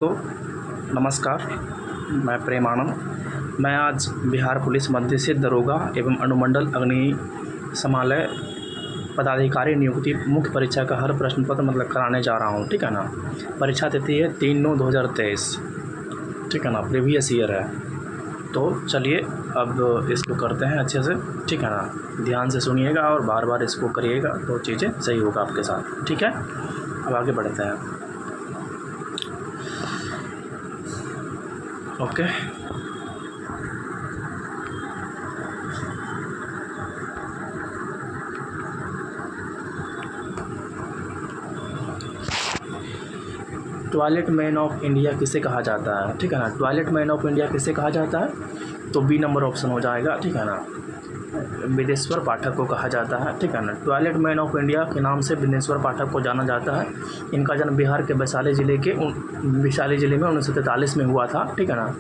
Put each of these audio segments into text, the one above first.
तो नमस्कार, मैं प्रेम आनंद। मैं आज बिहार पुलिस मध्यस्थ दरोगा एवं अनुमंडल अग्निशमन पदाधिकारी नियुक्ति मुख्य परीक्षा का हर प्रश्न पत्र कराने जा रहा हूँ। ठीक है ना। परीक्षा तिथि है 3/9/2023। ठीक है ना, प्रीवियस ईयर है। तो चलिए अब इसको करते हैं अच्छे से। ठीक है ना, ध्यान से सुनिएगा और बार बार इसको करिएगा तो चीज़ें सही होगा आपके साथ। ठीक है, अब आगे बढ़ते हैं। Okay, toilet man of India किसे कहा जाता है? ठीक है ना, टॉयलेट मैन ऑफ इंडिया किसे कहा जाता है? तो बी नंबर ऑप्शन हो जाएगा। ठीक है ना, बिदेश्वर पाठक को कहा जाता है। ठीक है ना, टॉयलेट मैन ऑफ इंडिया के नाम से बिदेश्वर पाठक को जाना जाता है। इनका जन्म बिहार के वैशाली जिले में 1943 में हुआ था। ठीक है ना,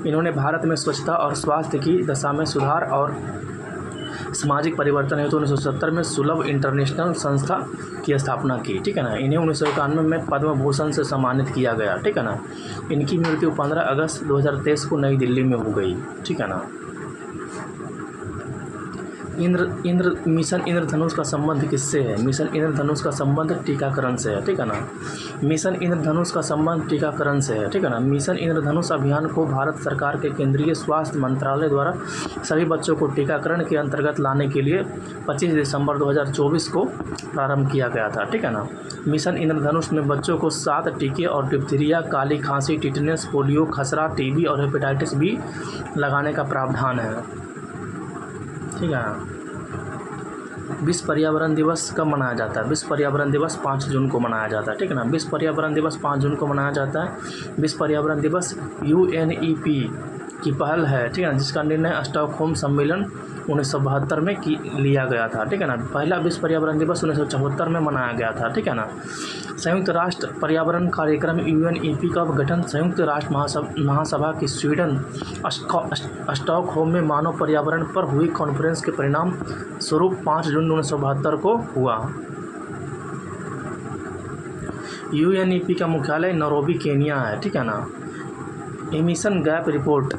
इन्होंने भारत में स्वच्छता और स्वास्थ्य की दशा में सुधार और सामाजिक परिवर्तन हेतु 1970 में सुलभ इंटरनेशनल संस्था की स्थापना की। ठीक है ना, इन्हें 1991 में पद्म भूषण से सम्मानित किया गया। ठीक है ना, इनकी मृत्यु 15 अगस्त 2023 को नई दिल्ली में हो गई। ठीक है ना, मिशन इंद्रधनुष का संबंध किससे है? मिशन इंद्रधनुष का संबंध टीकाकरण से है। ठीक है ना, मिशन इंद्रधनुष का संबंध टीकाकरण से है। ठीक है ना, मिशन इंद्रधनुष अभियान को भारत सरकार के केंद्रीय स्वास्थ्य मंत्रालय द्वारा सभी बच्चों को टीकाकरण के अंतर्गत लाने के लिए 25 दिसंबर 2024 को प्रारंभ किया गया था। ठीक है ना, मिशन इंद्रधनुष में बच्चों को 7 टीके और डिप्थीरिया, काली खांसी, टिटनेस, पोलियो, खसरा, टीबी और हेपेटाइटिस बी लगाने का प्रावधान है। ठीक है, विश्व पर्यावरण दिवस कब मनाया जाता है? विश्व पर्यावरण दिवस 5 जून को मनाया जाता है। ठीक है ना, विश्व पर्यावरण दिवस 5 जून को मनाया जाता है। विश्व पर्यावरण दिवस UNEP की पहल है। ठीक है ना, जिसका निर्णय स्टॉकहोम सम्मेलन 1972 में लिया गया था। ठीक है ना, पहला विश्व पर्यावरण दिवस 1974 में मनाया गया था। ठीक है ना, संयुक्त राष्ट्र पर्यावरण कार्यक्रम UNEP का गठन संयुक्त राष्ट्र महासभा की स्वीडन स्टॉकहोम में मानव पर्यावरण पर हुई कॉन्फ्रेंस के परिणाम स्वरूप 5 जून 1972 को हुआ। UNEP का मुख्यालय नैरोबी, केनिया है। ठीक है ना, एमिशन गैप रिपोर्ट,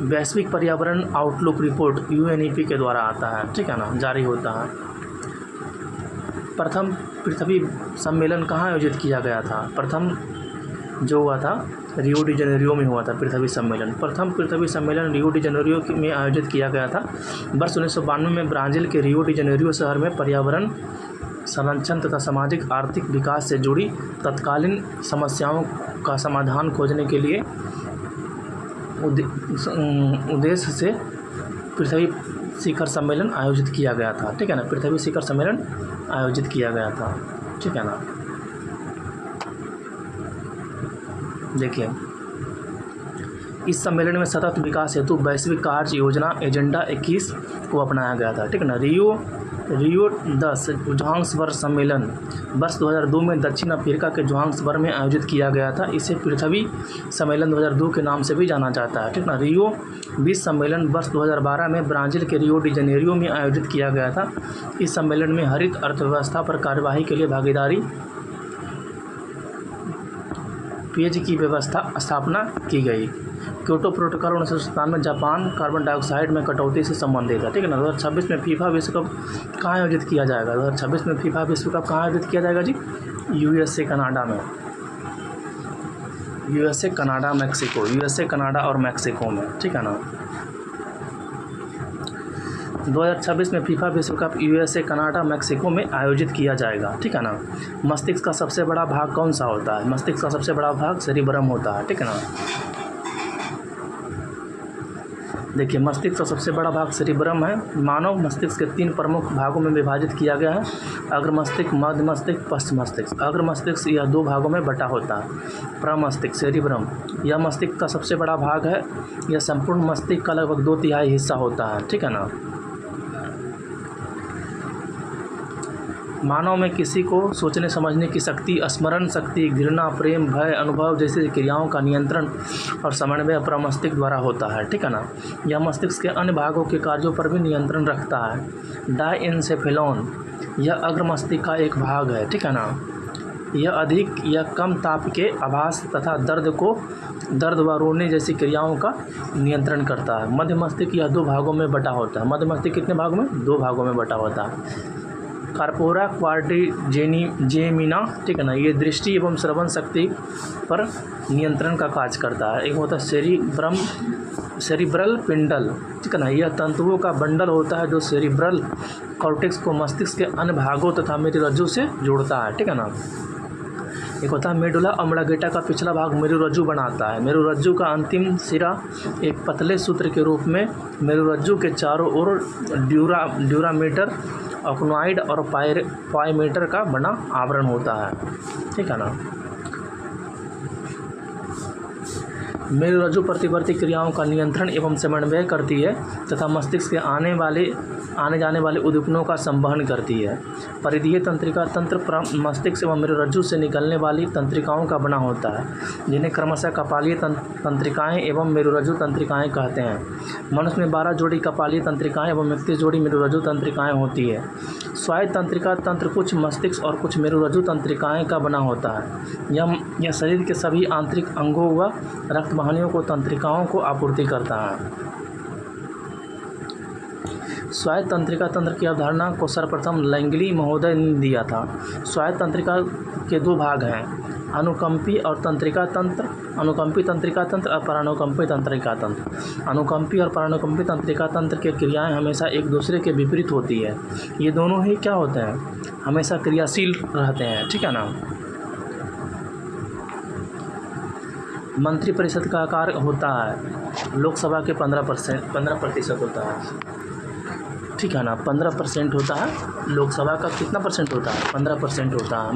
वैश्विक पर्यावरण आउटलुक रिपोर्ट UNEP के द्वारा आता है। ठीक है ना, जारी होता है। प्रथम पृथ्वी सम्मेलन कहाँ आयोजित किया गया था? प्रथम जो हुआ था रियो डी जेनेरियो में हुआ था पृथ्वी सम्मेलन। प्रथम पृथ्वी सम्मेलन रियो डी जेनेरियो में आयोजित किया गया था। वर्ष 1992 में ब्राज़ील के रियो डी जेनेरियो शहर में पर्यावरण संरक्षण तथा सामाजिक आर्थिक विकास से जुड़ी तत्कालीन समस्याओं का समाधान खोजने के लिए उद्देश्य से पृथ्वी शिखर सम्मेलन आयोजित किया गया था। ठीक है ना, पृथ्वी शिखर सम्मेलन आयोजित किया गया था। ठीक है ना, देखिए इस सम्मेलन में सतत विकास हेतु वैश्विक कार्य योजना एजेंडा 21 को अपनाया गया था। ठीक है ना, रियो 10 जोहान्सबर्ग सम्मेलन वर्ष 2002 में दक्षिण अफ्रीका के जोहान्सबर्ग में आयोजित किया गया था। इसे पृथ्वी सम्मेलन 2002 के नाम से भी जाना जाता है। ठीक ना, रियो 20 सम्मेलन वर्ष 2012 में ब्राज़ील के रियो डी जेनेरियो में आयोजित किया गया था। इस सम्मेलन में हरित अर्थव्यवस्था पर कार्यवाही के लिए भागीदारी पेज की व्यवस्था स्थापना की गई। Kyoto protocol 1997 Japan carbon dioxide में कटौती से संबंधित है। ठीक है ना, 2026 में फीफा विश्व कप कहाँ आयोजित किया जाएगा? 2026 में फीफा विश्व कप कहाँ आयोजित किया जाएगा जी? USA कनाडा में। USA Canada Mexico, USA Canada और मैक्सिको में। ठीक है ना, 2026 में फीफा विश्व कप USA कनाडा मैक्सिको में आयोजित किया जाएगा। ठीक है ना, मस्तिष्क का सबसे बड़ा भाग कौन सा होता है? मस्तिष्क का सबसे बड़ा भाग सेरिब्रम होता है। ठीक है ना, देखिए मस्तिष्क का सबसे बड़ा भाग सेरिब्रम है। मानव मस्तिष्क के 3 प्रमुख भागों में विभाजित किया गया है: अग्र मस्तिष्क, मध्य मस्तिष्क, पश्च मस्तिष्क। अग्र मस्तिष्क यह 2 भागों में बटा होता है। प्रमस्तिष्क सेरिब्रम, यह मस्तिष्क का सबसे बड़ा भाग है। यह संपूर्ण मस्तिष्क का लगभग 2/3 हिस्सा होता है। ठीक है ना, मानव में किसी को सोचने समझने की शक्ति, स्मरण शक्ति, घृणा, प्रेम, भय, अनुभव जैसी क्रियाओं का नियंत्रण और समन्वय प्रमस्तिष्क द्वारा होता है। ठीक है ना, यह मस्तिष्क के अन्य भागों के कार्यों पर भी नियंत्रण रखता है। डायएन्सेफेलॉन, यह अग्र मस्तिष्क का एक भाग है। ठीक है ना, यह अधिक या कम ताप के आभास तथा दर्द व रोने जैसी क्रियाओं का नियंत्रण करता है। मध्य मस्तिष्क यह 2 भागों में बटा होता है। मध्य मस्तिष्क कितने भागों में? 2 भागों में बटा होता है। कार्पोरा क्वाड्रिजेमिना, ठीक है ना, ये दृष्टि एवं श्रवण शक्ति पर नियंत्रण का कार्य करता है। एक होता है सेरिब्रल पिंडल, ठीक है ना, यह तंतुओं का बंडल होता है जो सेरिब्रल कॉर्टेक्स को मस्तिष्क के अन्य भागों तथा मेरुरज्जु से जोड़ता है, ठीक है ना। एक होता है मेडुला ऑब्लांगेटा का पिछला भाग मेरुरज्जु बनाता है। मेरुरज्जु का अंतिम सिरा एक पतले सूत्र के रूप में मेरुरज्जु के चारों ओर ड्यूरामेटर, ऑक्नोइड और पाइमेटर का बना आवरण होता है, ठीक है ना। मेरुरज्जु प्रतिवर्ती क्रियाओं का नियंत्रण एवं समन्वय करती है तथा मस्तिष्क के आने जाने वाले उद्दीपनों का संवहन करती है। परिधीय तंत्रिका तंत्र मस्तिष्क एवं मेरुरज्जु से निकलने वाली तंत्रिकाओं का बना होता है, जिन्हें क्रमशः कपालीय तंत्रिकाएं एवं मेरुरज्जु तंत्रिकाएं कहते हैं। मनुष्य में 12 जोड़ी कपालीय तंत्रिकाएं एवं 31 जोड़ी मेरुरज्जु तंत्रिकाएं होती है। स्वायत्त तंत्रिका तंत्र कुछ मस्तिष्क और कुछ मेरुरज्जु तंत्रिकाएं का बना होता है। यह शरीर के सभी आंतरिक अंगों व रक्त वाहिनियों को तंत्रिकाओं को आपूर्ति करता है। स्वायत्त तंत्रिका तंत्र की अवधारणा को सर्वप्रथम लैंगली महोदय ने दिया था। स्वायत्त तंत्रिका के 2 भाग हैं, अनुकंपी और तंत्रिका तंत्र, अनुकंपी तंत्रिका तंत्र और परानुकंपी तंत्रिका तंत्र। अनुकंपी और परानुकंपी तंत्रिका तंत्र के क्रियाएं हमेशा एक दूसरे के विपरीत होती है। ये दोनों ही क्या होते हैं? हमेशा क्रियाशील रहते हैं, ठीक है ना। मंत्रिपरिषद का आकार होता है लोकसभा के 15% होता है, ठीक है ना। 15% होता है। लोकसभा का कितना परसेंट होता है? 15% होता है।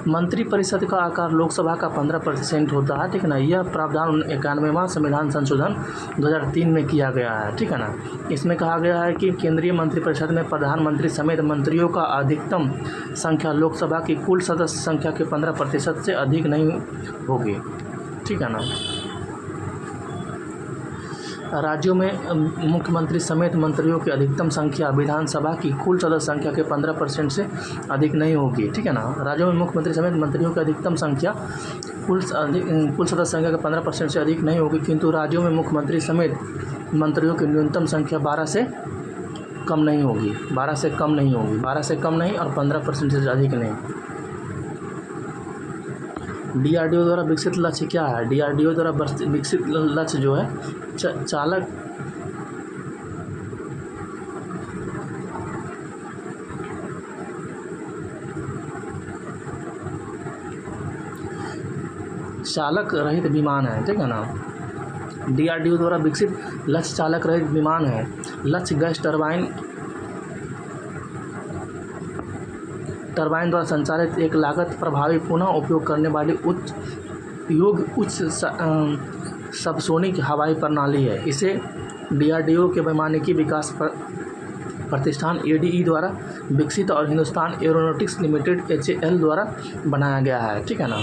मंत्रिपरिषद का आकार लोकसभा का 15% होता है, ठीक है ना। यह प्रावधान 91वां संविधान संशोधन 2003 में किया गया है, ठीक है ना। इसमें कहा गया है कि केंद्रीय मंत्रिपरिषद में प्रधानमंत्री समेत मंत्रियों का अधिकतम संख्या लोकसभा की कुल सदस्य संख्या के 15% से अधिक नहीं होगी, ठीक है ना। राज्यों में मुख्यमंत्री समेत मंत्रियों की अधिकतम संख्या विधानसभा की कुल सदस्य संख्या के 15% से अधिक नहीं होगी, ठीक है ना। राज्यों में मुख्यमंत्री समेत मंत्रियों की अधिकतम संख्या कुल सदस्य संख्या के 15% से अधिक नहीं होगी, किंतु राज्यों में मुख्यमंत्री समेत मंत्रियों की न्यूनतम संख्या 12 से कम नहीं होगी। 12 से कम नहीं होगी, 12 से कम नहीं और 15% से अधिक नहीं। DRDO द्वारा विकसित लक्ष्य क्या है? DRDO द्वारा विकसित लक्ष्य जो है चालक रहित विमान है, ठीक है ना। DRDO द्वारा विकसित लक्ष्य चालक रहित विमान है। लक्ष्य गैस टरबाइन द्वारा संचालित एक लागत प्रभावी पुनः उपयोग करने वाली उच्च सबसोनिक हवाई प्रणाली है। इसे DRDO के वैमानिकी विकास प्रतिष्ठान ADE द्वारा विकसित और हिंदुस्तान एरोनॉटिक्स लिमिटेड HAL द्वारा बनाया गया है, ठीक है ना।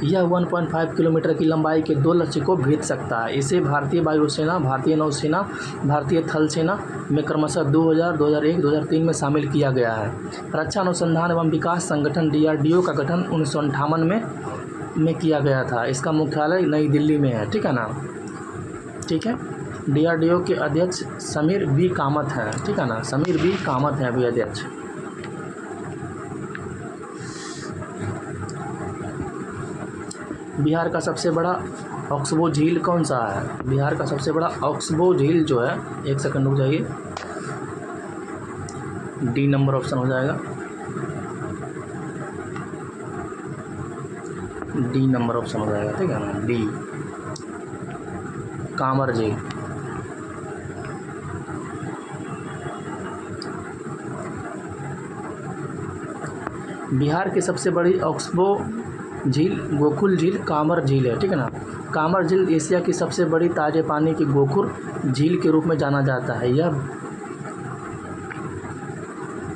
यह 1.5 किलोमीटर की लंबाई के 2 लक्ष्य को भेद सकता है। इसे भारतीय वायुसेना, भारतीय नौसेना, भारतीय थल सेना में क्रमशः 2000, 2001, 2003 में शामिल किया गया है। रक्षा अनुसंधान एवं विकास संगठन DRDO का गठन 1958 में किया गया था। इसका मुख्यालय नई दिल्ली में है, ठीक है ना। ठीक है, DRDO के अध्यक्ष समीर बी कामत हैं, ठीक है ना। समीर बी कामत हैं अभी अध्यक्ष। बिहार का सबसे बड़ा ऑक्सबो झील कौन सा है? बिहार का सबसे बड़ा ऑक्सबो झील जो है, एक सेकंड रुक जाइए, D नंबर ऑप्शन हो जाएगा। D नंबर ऑप्शन हो जाएगा, ठीक है ना। D कांवर झील। बिहार की सबसे बड़ी ऑक्सबो झील गोकुल झील कांवर झील है, ठीक है ना। कांवर झील एशिया की सबसे बड़ी ताजे पानी की गोकुल झील के रूप में जाना जाता है। यह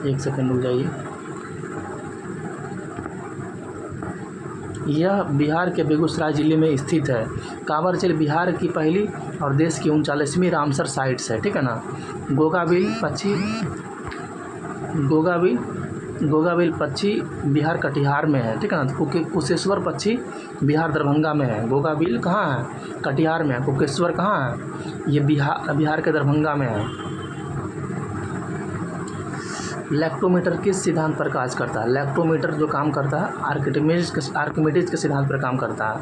एक सेकंड रुक जाइए। यह बिहार के बेगूसराय जिले में स्थित है। कांवर झील बिहार की पहली और देश की 39वीं रामसर साइट्स है, ठीक है ना। गोगाबिल गोगाबिल पक्षी बिहार कटिहार में है, ठीक है ना। कुशेश्वर पक्षी बिहार दरभंगा में है। गोगाबिल कहाँ है? कटिहार में है। कुशेश्वर कहाँ है? ये बिहार के दरभंगा में है। लैक्टोमीटर किस सिद्धांत पर कार्य करता है? लैक्टोमीटर जो काम करता है आर्किमिडीज के सिद्धांत पर काम करता है।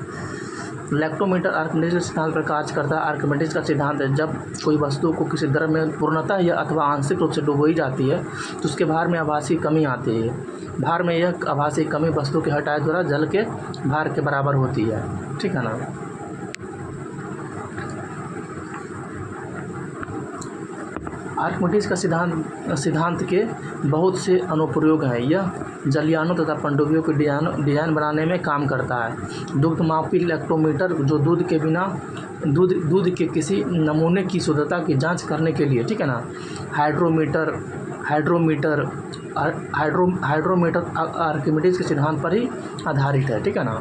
लैक्टोमीटर आर्किमिडीज के सिद्धांत पर कार्य करता है। आर्किमिडीज का सिद्धांत है, जब कोई वस्तु को किसी द्रव में पूर्णतः या अथवा आंशिक रूप से डुबोई जाती है तो उसके भार में आभासी कमी आती है। भार में यह आभासी कमी वस्तु के हटाए द्वारा जल के भार के बराबर होती है, ठीक है ना। आर्किमिडीज का सिद्धांत के बहुत से अनुप्रयोग हैं। यह जलयानों तथा पनडुब्बियों के डिजाइन बनाने में काम करता है। दुग्धमापी लैक्टोमीटर जो दूध के किसी नमूने की शुद्धता की जांच करने के लिए, ठीक है ना। हाइड्रोमीटर आर्किमिडीज के सिद्धांत पर ही आधारित है, ठीक है ना।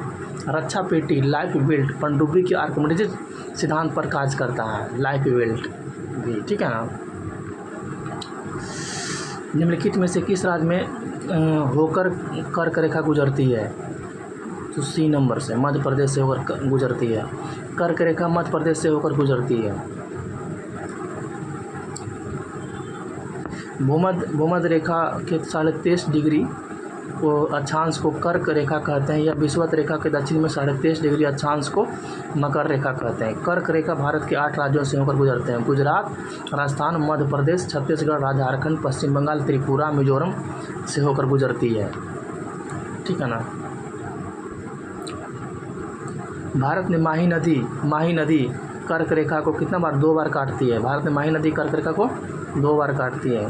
रक्षा पेटी लाइफ बेल्ट पनडुब्बी के आर्किमिडीज सिद्धांत पर कार्य करता है, लाइफ बेल्ट भी, ठीक है ना। निम्नलिखित में से किस राज्य में होकर कर्क रेखा गुजरती है? तो सी नंबर से मध्य प्रदेश से होकर गुजरती है। कर्क रेखा मध्य प्रदेश से होकर गुजरती है। भूमध्य रेखा के 23.5 डिग्री को अक्षांश को कर्क रेखा कहते हैं, या विषुवत रेखा के दक्षिण में 23.5 डिग्री अक्षांश को मकर रेखा कहते हैं। कर्क रेखा भारत के 8 राज्यों से होकर गुजरते हैं। गुजरात, राजस्थान, मध्य प्रदेश, छत्तीसगढ़, झारखंड, पश्चिम बंगाल, त्रिपुरा, मिजोरम से होकर गुजरती है, ठीक है ना। भारत में माही नदी कर्क रेखा को कितना बार? 2 बार काटती है। भारत में माही नदी कर्क रेखा को 2 बार काटती है।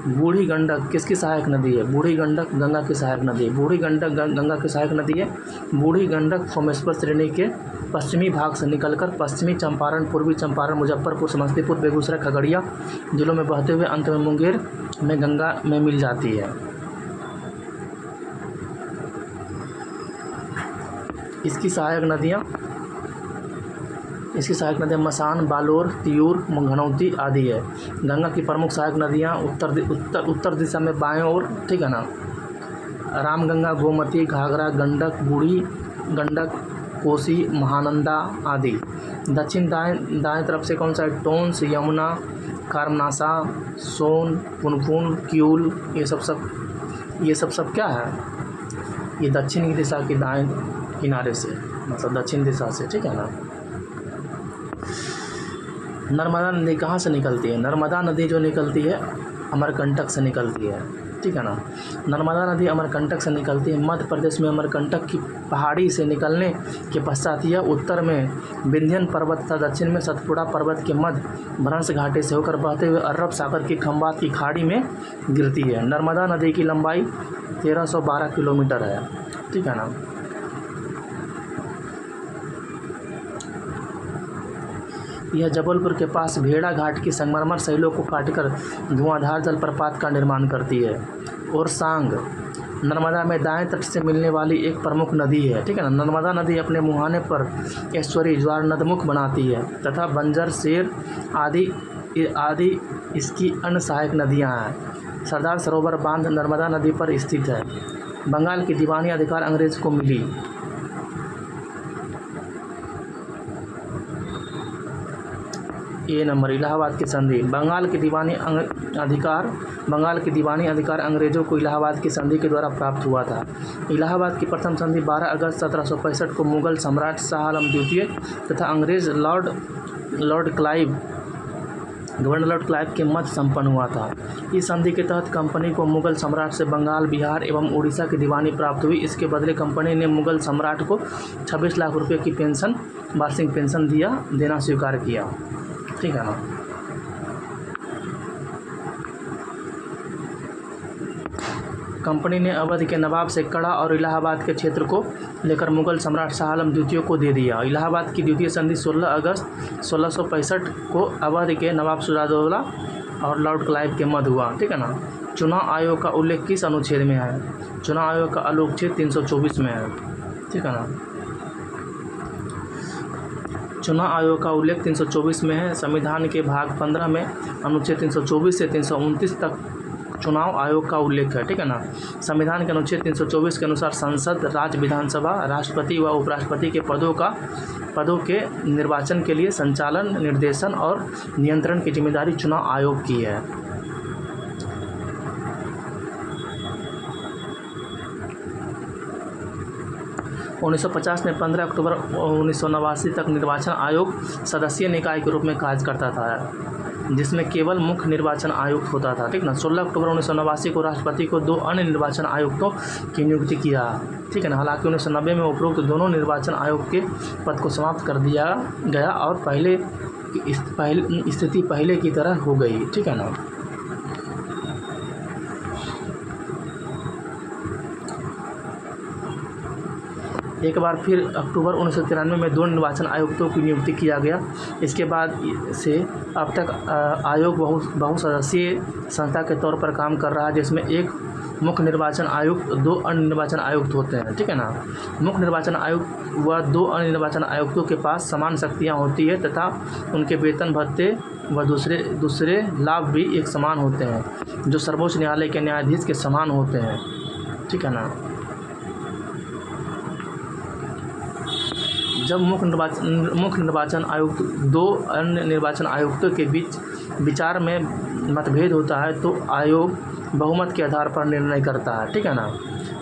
बूढ़ी गंडक किसकी सहायक नदी है? बूढ़ी गंडक गंगा की सहायक नदी है। बूढ़ी गंडक गंगा की सहायक नदी है। बूढ़ी गंडक सोमेश्वर श्रेणी के पश्चिमी भाग से निकलकर पश्चिमी चंपारण, पूर्वी चंपारण, मुजफ्फरपुर, समस्तीपुर, बेगूसराय, खगड़िया जिलों में बहते हुए अंत में मुंगेर में गंगा में मिल जाती है। इसकी सहायक नदियाँ मसान, बालोर, तियूर, घनौती आदि है। गंगा की प्रमुख सहायक नदियाँ उत्तर दिशा में बाएं ओर, ठीक है ना। रामगंगा, गोमती, घाघरा, गंडक, बूढ़ी गंडक, कोसी, महानंदा आदि। दक्षिण दाएं तरफ से कौन सा है? टोंस, यमुना, कारमनासा, सोन, पुनपुन, क्यूल, ये सब क्या है? ये दक्षिण की दिशा की दाएं किनारे से, मतलब दक्षिण दिशा से, ठीक है ना। नर्मदा नदी कहाँ से निकलती है? नर्मदा नदी जो निकलती है अमरकंटक से निकलती है, ठीक है ना। नर्मदा नदी अमरकंटक से निकलती है। मध्य प्रदेश में अमरकंटक की पहाड़ी से निकलने के पश्चात यह उत्तर में विंध्यन पर्वत तथा दक्षिण में सतपुड़ा पर्वत के मध्य भ्रंश घाटी से होकर बहते हुए अरब सागर की खंबात की खाड़ी में गिरती है। नर्मदा नदी की लंबाई 1312 किलोमीटर है, ठीक है ना। यह जबलपुर के पास भेड़ा घाट की संगमरमर शैलों को काटकर धुआंधार जलप्रपात का निर्माण करती है। और सांग नर्मदा में दाएं तट से मिलने वाली एक प्रमुख नदी है, ठीक है ना। नर्मदा नदी अपने मुहाने पर ऐश्वरी ज्वार नदमुख बनाती है तथा बंजर, शेर आदि इसकी अन्य सहायक नदियाँ हैं। सरदार सरोवर बांध नर्मदा नदी पर स्थित है। बंगाल की दीवानी अधिकार अंग्रेज को मिली। ए नंबर इलाहाबाद की संधि। बंगाल की दीवानी अधिकार अंग्रेजों को इलाहाबाद की संधि के द्वारा प्राप्त हुआ था। इलाहाबाद की प्रथम संधि 12 अगस्त 1765 को मुगल सम्राट शाह आलम द्वितीय तथा अंग्रेज गवर्नर लॉर्ड क्लाइव के मध्य संपन्न हुआ था। इस संधि के तहत कंपनी को मुगल सम्राट से बंगाल, बिहार एवं उड़ीसा की दीवानी प्राप्त हुई। इसके बदले कंपनी ने मुगल सम्राट को 26 लाख रुपये की वार्षिक पेंशन देना स्वीकार किया, ठीक है ना। कंपनी ने अवध के नवाब से कड़ा और इलाहाबाद के क्षेत्र को लेकर मुगल सम्राट शाह आलम द्वितीय को दे दिया। इलाहाबाद की द्वितीय संधि 16 अगस्त 1665 को अवध के नवाब सिराजउद्दौला और लॉर्ड क्लाइव के मध्य हुआ, ठीक है ना। चुनाव आयोग का उल्लेख किस अनुच्छेद में है? चुनाव आयोग का अनुच्छेद 324 में है, ठीक है ना। चुनाव आयोग का उल्लेख 324 में है। संविधान के भाग 15 में अनुच्छेद 324 से 329 तक चुनाव आयोग का उल्लेख है, ठीक है ना। संविधान के अनुच्छेद 324 के अनुसार संसद, राज्य विधानसभा, राष्ट्रपति व उपराष्ट्रपति के पदों के निर्वाचन के लिए संचालन, निर्देशन और नियंत्रण की जिम्मेदारी चुनाव आयोग की है। उन्नीस सौ 50 में 15 अक्टूबर 1989 तक निर्वाचन आयोग सदस्यीय निकाय के रूप में कार्य करता था, जिसमें केवल मुख्य निर्वाचन आयुक्त होता था, ठीक ना। 16 अक्टूबर 1989 को राष्ट्रपति को 2 अन्य निर्वाचन आयुक्तों की नियुक्ति किया, ठीक है ना। हालांकि 1990 में उपरोक्त दोनों निर्वाचन आयोग के पद को समाप्त कर दिया गया और स्थिति पहले की तरह हो गई, ठीक है ना। एक बार फिर अक्टूबर 1993 में 2 निर्वाचन आयुक्तों की नियुक्ति किया गया। इसके बाद से अब तक आयोग बहुसदस्यीय संस्था के तौर पर काम कर रहा है, जिसमें एक मुख्य निर्वाचन आयुक्त, 2 अन्य निर्वाचन आयुक्त होते हैं, ठीक है ना। मुख्य निर्वाचन आयुक्त व 2 अन्य निर्वाचन आयुक्तों के पास समान शक्तियाँ होती है तथा उनके वेतन भत्ते व दूसरे लाभ भी एक समान होते हैं, जो सर्वोच्च न्यायालय के न्यायाधीश के समान होते हैं, ठीक है ना। जब मुख्य निर्वाचन आयुक्त 2 अन्य निर्वाचन आयुक्तों के बीच विचार में मतभेद होता है तो आयोग बहुमत के आधार पर निर्णय करता है, ठीक है ना।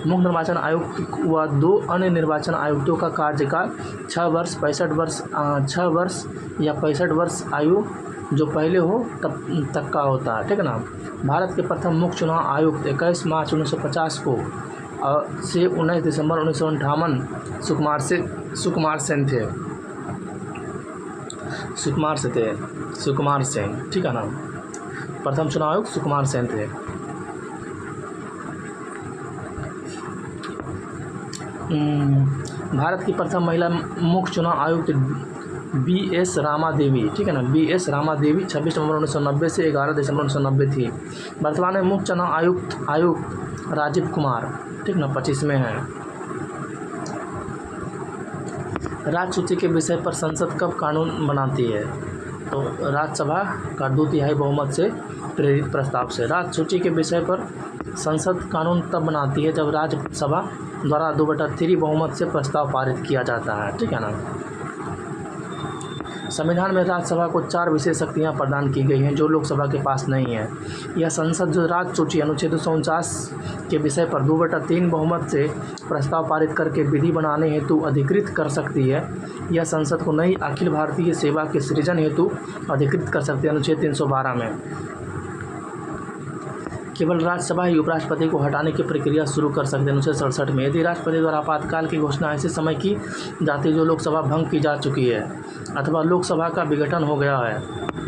मुख्य निर्वाचन आयुक्त व 2 अन्य निर्वाचन आयुक्तों का कार्यकाल 6 वर्ष, 65 वर्ष आयु जो पहले हो तब तक का होता है, ठीक है ना। भारत के प्रथम मुख्य चुनाव आयुक्त 21 मार्च 1950 को से 19 दिसंबर 1958 सुकुमार सेन, ठीक है ना। प्रथम चुनाव आयुक्त सुकुमार सेन थे। भारत की प्रथम महिला मुख्य चुनाव आयुक्त BS रामा देवी, ठीक है ना। BS रामा देवी 26 नवंबर 1990 से 11 दिसंबर 1990 थी। वर्तमान में मुख्य चुनाव आयुक्त राजीव कुमार, ठीक ना, 25 में है। राज्य सूची के विषय पर संसद कब कानून बनाती है? तो राज्यसभा का 2/3 बहुमत से प्रेरित प्रस्ताव से। राज्य सूची के विषय पर संसद कानून तब बनाती है जब राज्यसभा द्वारा 2/3 बहुमत से प्रस्ताव पारित किया जाता है, ठीक है ना। संविधान में राज्यसभा को 4 विशेष शक्तियाँ प्रदान की गई हैं जो लोकसभा के पास नहीं है। यह संसद जो राज्य सूची अनुच्छेद 249 के विषय पर 2/3 बहुमत से प्रस्ताव पारित करके विधि बनाने हेतु अधिकृत कर सकती है। यह संसद को नई अखिल भारतीय सेवा के सृजन हेतु अधिकृत कर सकती है अनुच्छेद 312 में। केवल राज्यसभा ही उपराष्ट्रपति को हटाने की प्रक्रिया शुरू कर सकते हैं अनुच्छेद 67 में। यदि राष्ट्रपति द्वारा आपातकाल की घोषणा ऐसे समय की जाती है जो लोकसभा भंग की जा चुकी है अथवा लोकसभा का विघटन हो गया है,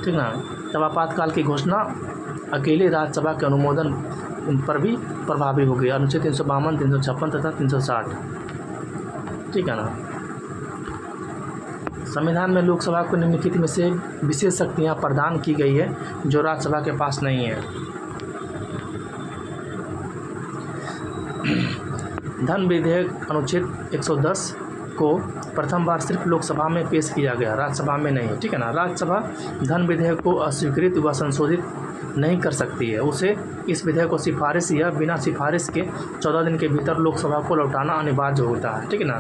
ठीक ना, तब आपातकाल की घोषणा अकेले राज्यसभा के अनुमोदन पर भी प्रभावी होगी, अनुच्छेद 352, 356 तथा 360, ठीक है ना। संविधान में लोकसभा को निम्नलिखित में से विशेष शक्तियाँ प्रदान की गई है जो राज्यसभा के पास नहीं है। धन विधेयक अनुच्छेद 110 को प्रथम बार सिर्फ लोकसभा में पेश किया गया, राज्यसभा में नहीं, ठीक है ना। राज्यसभा धन विधेयक को अस्वीकृत व संशोधित नहीं कर सकती है। उसे इस विधेयक को सिफारिश या बिना सिफारिश के 14 दिन के भीतर लोकसभा को लौटाना अनिवार्य होता है, ठीक है ना।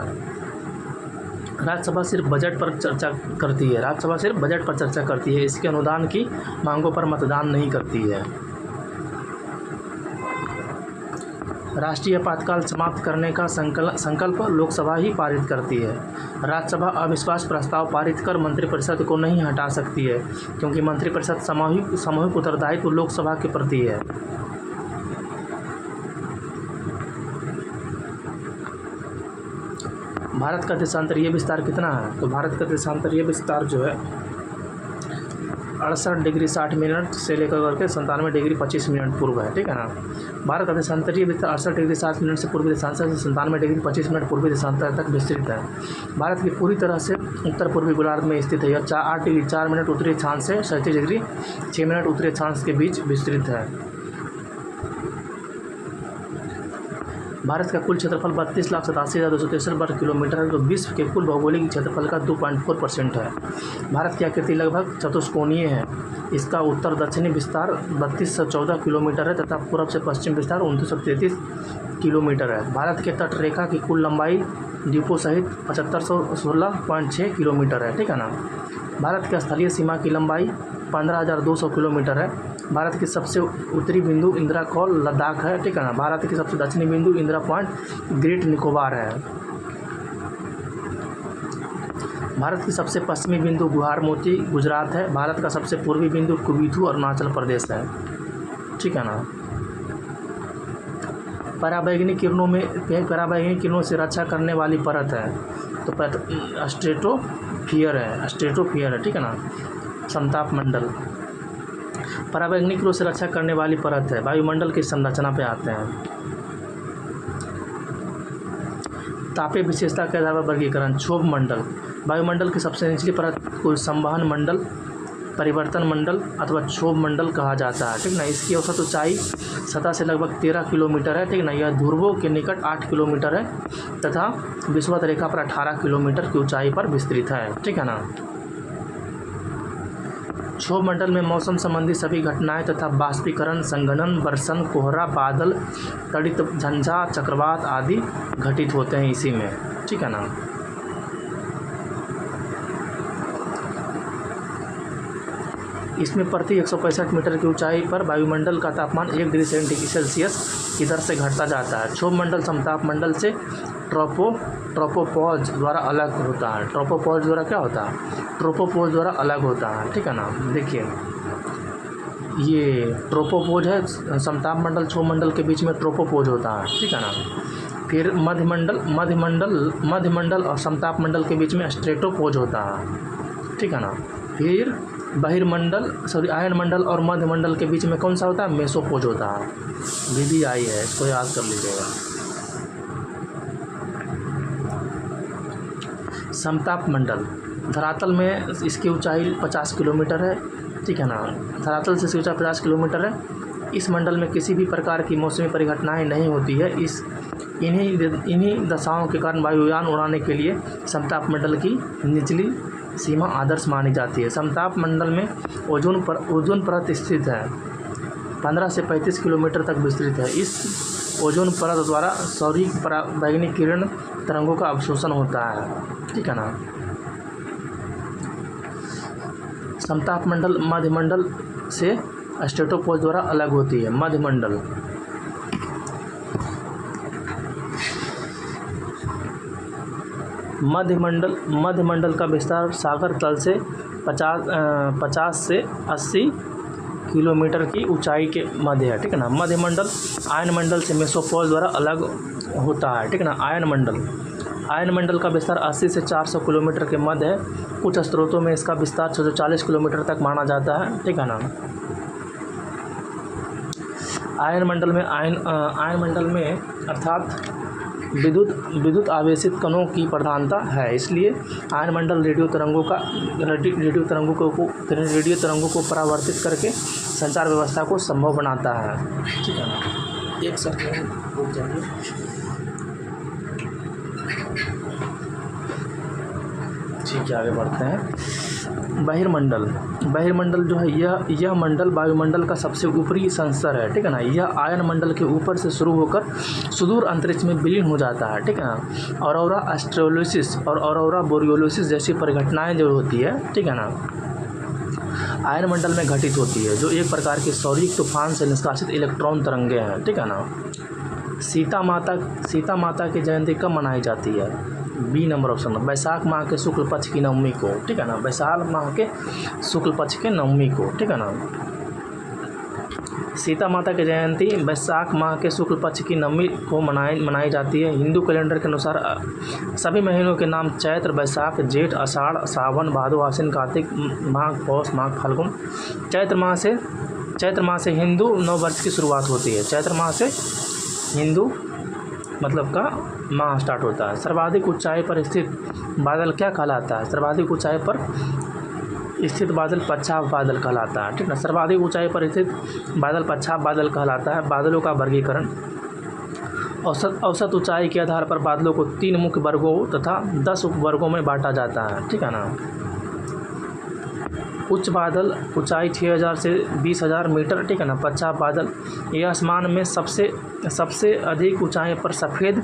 राज्यसभा सिर्फ बजट पर चर्चा करती है, इसके अनुदान की मांगों पर मतदान नहीं करती है। राष्ट्रीय आपातकाल समाप्त करने का संकल्प लोकसभा ही पारित करती है। राज्यसभा अविश्वास प्रस्ताव पारित कर मंत्रिपरिषद को नहीं हटा सकती है क्योंकि मंत्रिपरिषद सामूहिक उत्तरदायित्व लोकसभा के प्रति है। भारत का देशांतरीय विस्तार कितना है? तो भारत का देशांतरीय विस्तार जो है 68 डिग्री 60 मिनट से लेकर करके 97 डिग्री 25 मिनट पूर्व है, ठीक है ना। भारत का देशांतरीय विस्तार 68 डिग्री 60 मिनट से पूर्वी देशांतर से 97 डिग्री 25 मिनट पूर्वी देशांतर तक विस्तृत है। भारत की पूरी तरह से उत्तर पूर्वी गोलार्ध में स्थित है। यह 8 डिग्री 4 मिनट उत्तरी अक्षांश से 37 डिग्री 6 मिनट उत्तरी अक्षांश के बीच विस्तृत है। भारत का कुल क्षेत्रफल 32,87,263 वर्ग किलोमीटर है, जो विश्व के कुल भौगोलिक क्षेत्रफल का 2.4% है। भारत की आकृति लगभग चतुष्कोणीय है। इसका उत्तर दक्षिणी विस्तार 3214 किलोमीटर है तथा पूर्व से पश्चिम विस्तार 2933 किलोमीटर है। भारत के तट रेखा की कुल लंबाई द्वीपों सहित 7516.6 किलोमीटर है, ठीक है ना। भारत की स्थलीय सीमा की लंबाई 15,200 किलोमीटर है। भारत की सबसे उत्तरी बिंदु इंदिरा कॉल लद्दाख है, ठीक है ना। भारत की सबसे दक्षिणी बिंदु इंदिरा पॉइंट ग्रेट निकोबार है। भारत की सबसे पश्चिमी बिंदु गुहार मोती गुजरात है। भारत का सबसे पूर्वी बिंदु कुबीथू अरुणाचल प्रदेश है, ठीक है ना। पराबैंगनी किरणों से रक्षा करने वाली परत है, तो स्ट्रेटोस्फियर है, ठीक है ना। समताप मंडल पराबैंगनी किरणों से रक्षा करने वाली परत है। वायुमंडल की संरचना पे आते हैं। तापीय विशेषता के आधार पर वर्गीकरण। क्षोभ मंडल वायुमंडल की सबसे निचली परत को संवहन मंडल, परिवर्तन मंडल अथवा क्षोभ मंडल कहा जाता है, ठीक ना। इसकी औसत ऊंचाई सतह से लगभग 13 किलोमीटर है, ठीक ना। यह ध्रुवों के निकट 8 किलोमीटर है तथा विषुवत रेखा पर 18 किलोमीटर की ऊंचाई पर विस्तृत है, ठीक है ना। क्षोभ मंडल में मौसम संबंधी सभी घटनाएं तथा बाष्पीकरण, संघनन, बरसन, कोहरा, बादल, तड़ित झंझा, चक्रवात आदि घटित होते हैं इसी में, ठीक है ना। इसमें प्रति 165 मीटर की ऊंचाई पर वायुमंडल का तापमान 1 डिग्री सेल्सियस की दर से घटता जाता है। क्षोभ मंडल समताप मंडल से ट्रोपोपॉज द्वारा अलग होता है। ट्रोपोपॉज द्वारा क्या होता है? ट्रोपोपॉज द्वारा अलग होता है, ठीक है ना। देखिए ये ट्रोपोपॉज है, समताप मंडल क्षोभ मंडल के बीच में ट्रोपोपॉज होता है, ठीक है ना। फिर मध्य मंडल और समताप मंडल के बीच में स्ट्रेटोपॉज होता है, ठीक है ना। फिर आयन मंडल और मध्य मंडल के बीच में कौन सा होता है? मेसोपॉज होता है। विधि आई है, इसको याद कर लीजिएगा। समताप मंडल धरातल में इसकी ऊंचाई 50 किलोमीटर है, ठीक है ना। धरातल से इसकी ऊंचाई 50 किलोमीटर है। इस मंडल में किसी भी प्रकार की मौसमी परिघटनाएं नहीं होती है। इन्हीं दशाओं के कारण वायुयान उड़ाने के लिए समताप मंडल की निचली सीमा आदर्श मानी जाती है। समताप मंडल में ओजोन परत स्थित है, 15 से 35 किलोमीटर तक विस्तृत है। इस ओजोन परत द्वारा सौर्य पराबैंगनी किरण तरंगों का अवशोषण होता है, ठीक है ना। समताप मंडल मध्य मंडल से स्ट्रेटोपॉज द्वारा अलग होती है। मध्य मंडल का विस्तार सागर तल से 50 से 80 किलोमीटर की ऊंचाई के मध्य है, ठीक है ना। मध्य मंडल आयन मंडल से मेसोपॉज द्वारा अलग होता है, ठीक है ना। आयन मंडल का विस्तार 80 से 400 किलोमीटर के मध्य है। कुछ स्रोतों में इसका विस्तार 640 किलोमीटर तक माना जाता है, ठीक है ना। आयन मंडल में अर्थात विद्युत आवेशित कणों की प्रधानता है, इसलिए आयन मंडल रेडियो तरंगों को परावर्तित करके संचार व्यवस्था को संभव बनाता है, ठीक है ना। एक सेकंड रुक जाइए। ठीक है, आगे बढ़ते हैं। बहिर्मंडल जो है यह मंडल वायुमंडल का सबसे ऊपरी संस्तर है, ठीक है ना। यह आयन मंडल के ऊपर से शुरू होकर सुदूर अंतरिक्ष में विलीन हो जाता है, ठीक है ना। ऑरोरा ऑस्ट्रेलिस और ऑरोरा बोरियोलिस जैसी परिघटनाएं जो होती है, ठीक है ना, आयन मंडल में घटित होती है, जो एक प्रकार के सौरिक तूफान से निष्कासित इलेक्ट्रॉन तरंगे हैं, ठीक है ना। सीता माता की जयंती कब मनाई जाती है? बी नंबर ऑप्शन, वैशाख माह के शुक्ल पक्ष की नवमी को, ठीक है ना। वैशाख माह के शुक्ल पक्ष के नवमी को, ठीक है ना। सीता माता की जयंती वैशाख माह के शुक्ल पक्ष की नवमी को मनाई जाती है। हिंदू कैलेंडर के अनुसार सभी महीनों के नाम चैत्र, वैशाख, जेठ, आषाढ़, सावन, भादो, आश्विन, कार्तिक, माघ, पौष, माघ, फाल्गुन। चैत्र माह से हिंदू नव वर्ष की शुरुआत होती है। चैत्र माह से हिंदू मतलब का माह स्टार्ट होता है। सर्वाधिक ऊंचाई पर स्थित बादल क्या कहलाता है? सर्वाधिक ऊंचाई पर स्थित बादल पच्छाप बादल कहलाता है, ठीक है। सर्वाधिक ऊंचाई पर स्थित बादल पच्छाप बादल कहलाता है। बादलों का वर्गीकरण। औसत ऊंचाई के आधार पर बादलों को 3 मुख्य वर्गों तथा 10 उपवर्गों में बांटा जाता है, ठीक है ना। उच्च बादल ऊंचाई 6000 से 20000 मीटर, ठीक है ना। पश्चात बादल ये आसमान में सबसे अधिक ऊंचाई पर सफ़ेद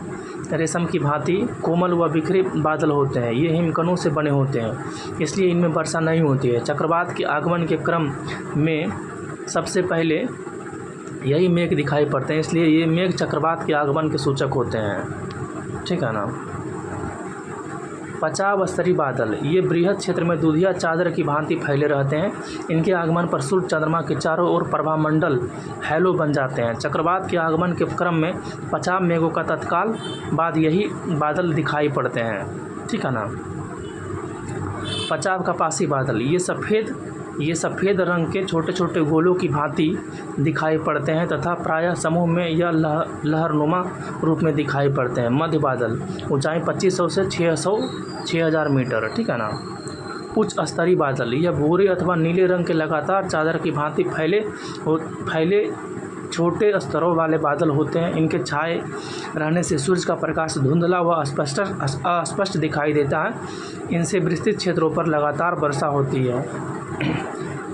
रेशम की भांति कोमल व बिखरे बादल होते हैं। ये हिमकणों से बने होते हैं, इसलिए इनमें वर्षा नहीं होती है। चक्रवात के आगमन के क्रम में सबसे पहले यही मेघ दिखाई पड़ते हैं, इसलिए ये मेघ चक्रवात के आगमन के सूचक होते हैं, ठीक है ना। पचाव स्तरीय बादल ये बृहद क्षेत्र में दूधिया चादर की भांति फैले रहते हैं। इनके आगमन पर सूर्य चंद्रमा के चारों ओर प्रभामंडल हैलो बन जाते हैं। चक्रवात के आगमन के क्रम में पचाव मेघों का तत्काल बाद यही बादल दिखाई पड़ते हैं, ठीक है ना। पचाव कपासी बादल ये सफ़ेद रंग के छोटे छोटे गोलों की भांति दिखाई पड़ते हैं तथा प्रायः समूह में यह लहरनुमा रूप में दिखाई पड़ते हैं। मध्य बादल ऊंचाई 2500 से 6000 मीटर, ठीक है ना। उच्च स्तरीय बादल यह भूरे अथवा नीले रंग के लगातार चादर की भांति फैले छोटे स्तरों वाले बादल होते हैं। इनके छाए रहने से सूर्य का प्रकाश धुंधला व अस्पष्ट दिखाई देता है। इनसे विस्तृत क्षेत्रों पर लगातार वर्षा होती है।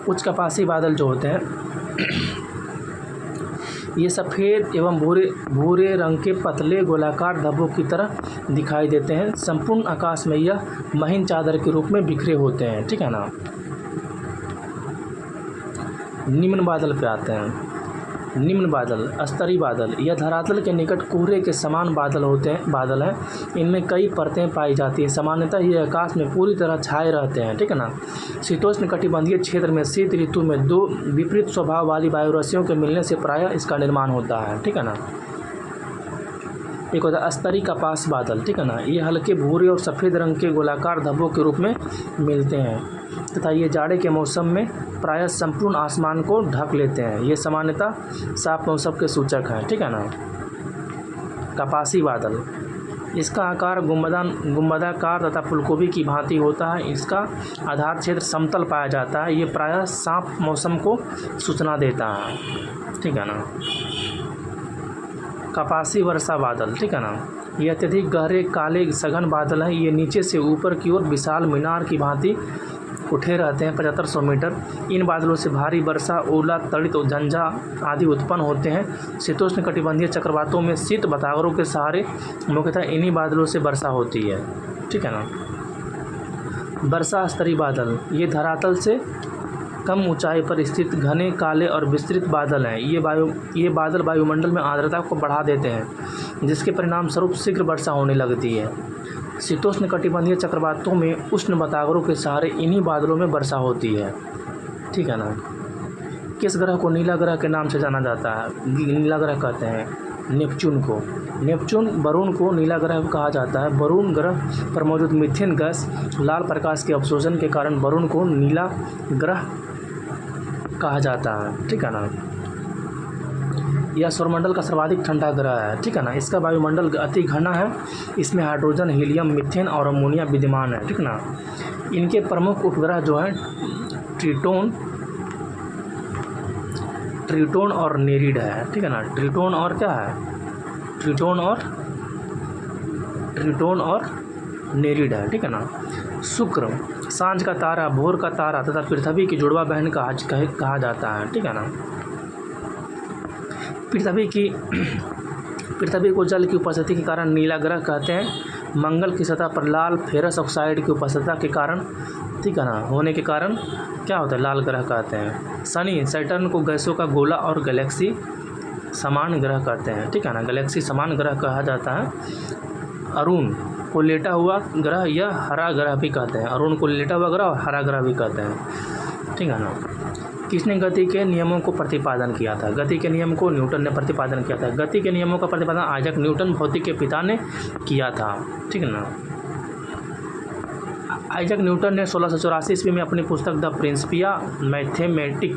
उच्च कपासी बादल जो होते हैं ये सफ़ेद एवं भूरे रंग के पतले गोलाकार धब्बों की तरह दिखाई देते हैं। संपूर्ण आकाश में यह महीन चादर के रूप में बिखरे होते हैं, ठीक है ना। निम्न बादल पे आते हैं। निम्न बादल स्तरीय बादल यह धरातल के निकट कोहरे के समान बादल हैं। इनमें कई परतें पाई जाती हैं। सामान्यतः ये आकाश में पूरी तरह छाए रहते हैं, ठीक है ना। शीतोष्ण कटिबंधीय क्षेत्र में शीत ऋतु में 2 विपरीत स्वभाव वाली वायुराशियों के मिलने से प्रायः इसका निर्माण होता है, ठीक है ना। एक होता है स्तरीय कपास बादल, ठीक है ना। ये हल्के भूरे और सफ़ेद रंग के गोलाकार धब्बों के रूप में मिलते हैं तथा ये जाड़े के मौसम में प्रायः संपूर्ण आसमान को ढक लेते हैं। ये सामान्यतः साफ मौसम के सूचक हैं, ठीक है ना। कपासी बादल इसका आकार गुंबदाकार तथा फूलगोभी की भांति होता है। इसका आधार क्षेत्र समतल पाया जाता है। ये प्रायः साफ मौसम को सूचना देता है, ठीक है ना। कपासी वर्षा बादल, ठीक है ना। ये अत्यधिक गहरे काले सघन बादल हैं। ये नीचे से ऊपर की ओर विशाल मीनार की भांति उठे रहते हैं 7500 मीटर। इन बादलों से भारी वर्षा, ओला, तड़ित और झंझा आदि उत्पन्न होते हैं। शीतोष्ण कटिबंधीय चक्रवातों में शीत बतावरों के सहारे मुख्यतः इन्हीं बादलों से वर्षा होती है, ठीक है ना। वर्षा स्तरीय बादल ये धरातल से कम ऊंचाई पर स्थित घने काले और विस्तृत बादल हैं। ये बादल वायुमंडल में आर्द्रता को बढ़ा देते हैं, जिसके परिणाम स्वरूप शीघ्र वर्षा होने लगती है। शीतोष्ण कटिबंधीय चक्रवातों में उष्ण बतावरों के सहारे इन्हीं बादलों में वर्षा होती है, ठीक है ना। किस ग्रह को नीला ग्रह के नाम से जाना जाता है? नीला ग्रह कहते हैं नेपच्यून को। वरुण को नीला ग्रह कहा जाता है। वरुण ग्रह पर मौजूद मीथेन गैस लाल प्रकाश के अवशोषण के कारण वरुण को नीला ग्रह कहा जाता है, ठीक है ना। यह सौरमंडल का सर्वाधिक ठंडा ग्रह है, ठीक है ना। इसका वायुमंडल अति घना है। इसमें हाइड्रोजन, हीलियम, मीथेन और अमोनिया विद्यमान है, ठीक ना। इनके प्रमुख उपग्रह जो हैं ट्रिटोन और नेरिड है, ठीक है ना। ट्रिटोन और क्या है? ट्रिटोन और नेरिड है, ठीक है ना। शुक्र सांझ का तारा, भोर का तारा तथा पृथ्वी की जुड़वा बहन कहा जाता है, ठीक है ना। पृथ्वी को जल की उपस्थिति के कारण नीला ग्रह कहते हैं। मंगल की सतह पर लाल फेरस ऑक्साइड की उपस्थिति के कारण, ठीक है ना, होने के कारण क्या होता है? लाल ग्रह कहते हैं। शनि सैटर्न को गैसों का गोला और गैलेक्सी समान ग्रह कहते हैं, ठीक है ना। गैलेक्सी समान ग्रह कहा जाता है। अरुण को लेटा हुआ ग्रह या हरा ग्रह भी कहते हैं। अरुण को लेटा हुआ ग्रह और हरा ग्रह भी कहते हैं, ठीक है ना। किसने गति के नियमों को प्रतिपादन किया था? गति के नियम को न्यूटन ने प्रतिपादन किया था। गति के नियमों का प्रतिपादन आइजैक न्यूटन भौतिक के पिता ने किया था, ठीक है ना। आइजैक न्यूटन ने 1684 ईस्वी में अपनी पुस्तक द प्रिंसिपिया मैथमेटिक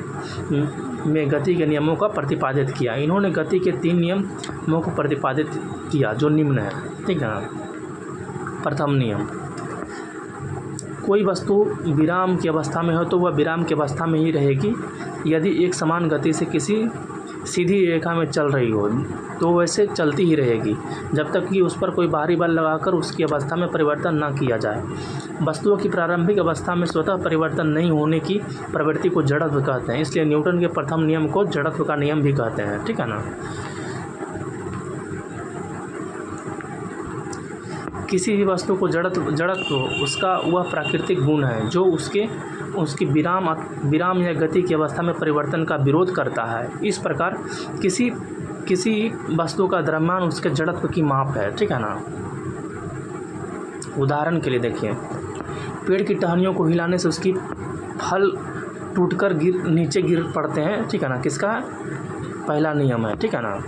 में गति के नियमों का प्रतिपादित किया। इन्होंने गति के 3 नियमों को प्रतिपादित किया जो निम्न है, ठीक है ना। प्रथम नियम, कोई वस्तु विराम की अवस्था में हो तो वह विराम की अवस्था में ही रहेगी। यदि एक समान गति से किसी सीधी रेखा में चल रही हो तो वैसे चलती ही रहेगी जब तक कि उस पर कोई बाहरी बल लगाकर उसकी अवस्था में परिवर्तन ना किया जाए। वस्तुओं की प्रारंभिक अवस्था में स्वतः परिवर्तन नहीं होने की प्रवृत्ति को जड़त्व कहते हैं, इसलिए न्यूटन के प्रथम नियम को जड़त्व का नियम भी कहते हैं, ठीक है ना। किसी भी वस्तु को जड़त्व उसका वह प्राकृतिक गुण है जो उसकी विराम या गति की अवस्था में परिवर्तन का विरोध करता है। इस प्रकार किसी वस्तु का द्रव्यमान उसके जड़त्व की माप है, ठीक है ना। उदाहरण के लिए देखिए, पेड़ की टहनियों को हिलाने से उसकी फल टूटकर नीचे गिर पड़ते हैं, ठीक है ना। किसका पहला नियम है, ठीक है ना।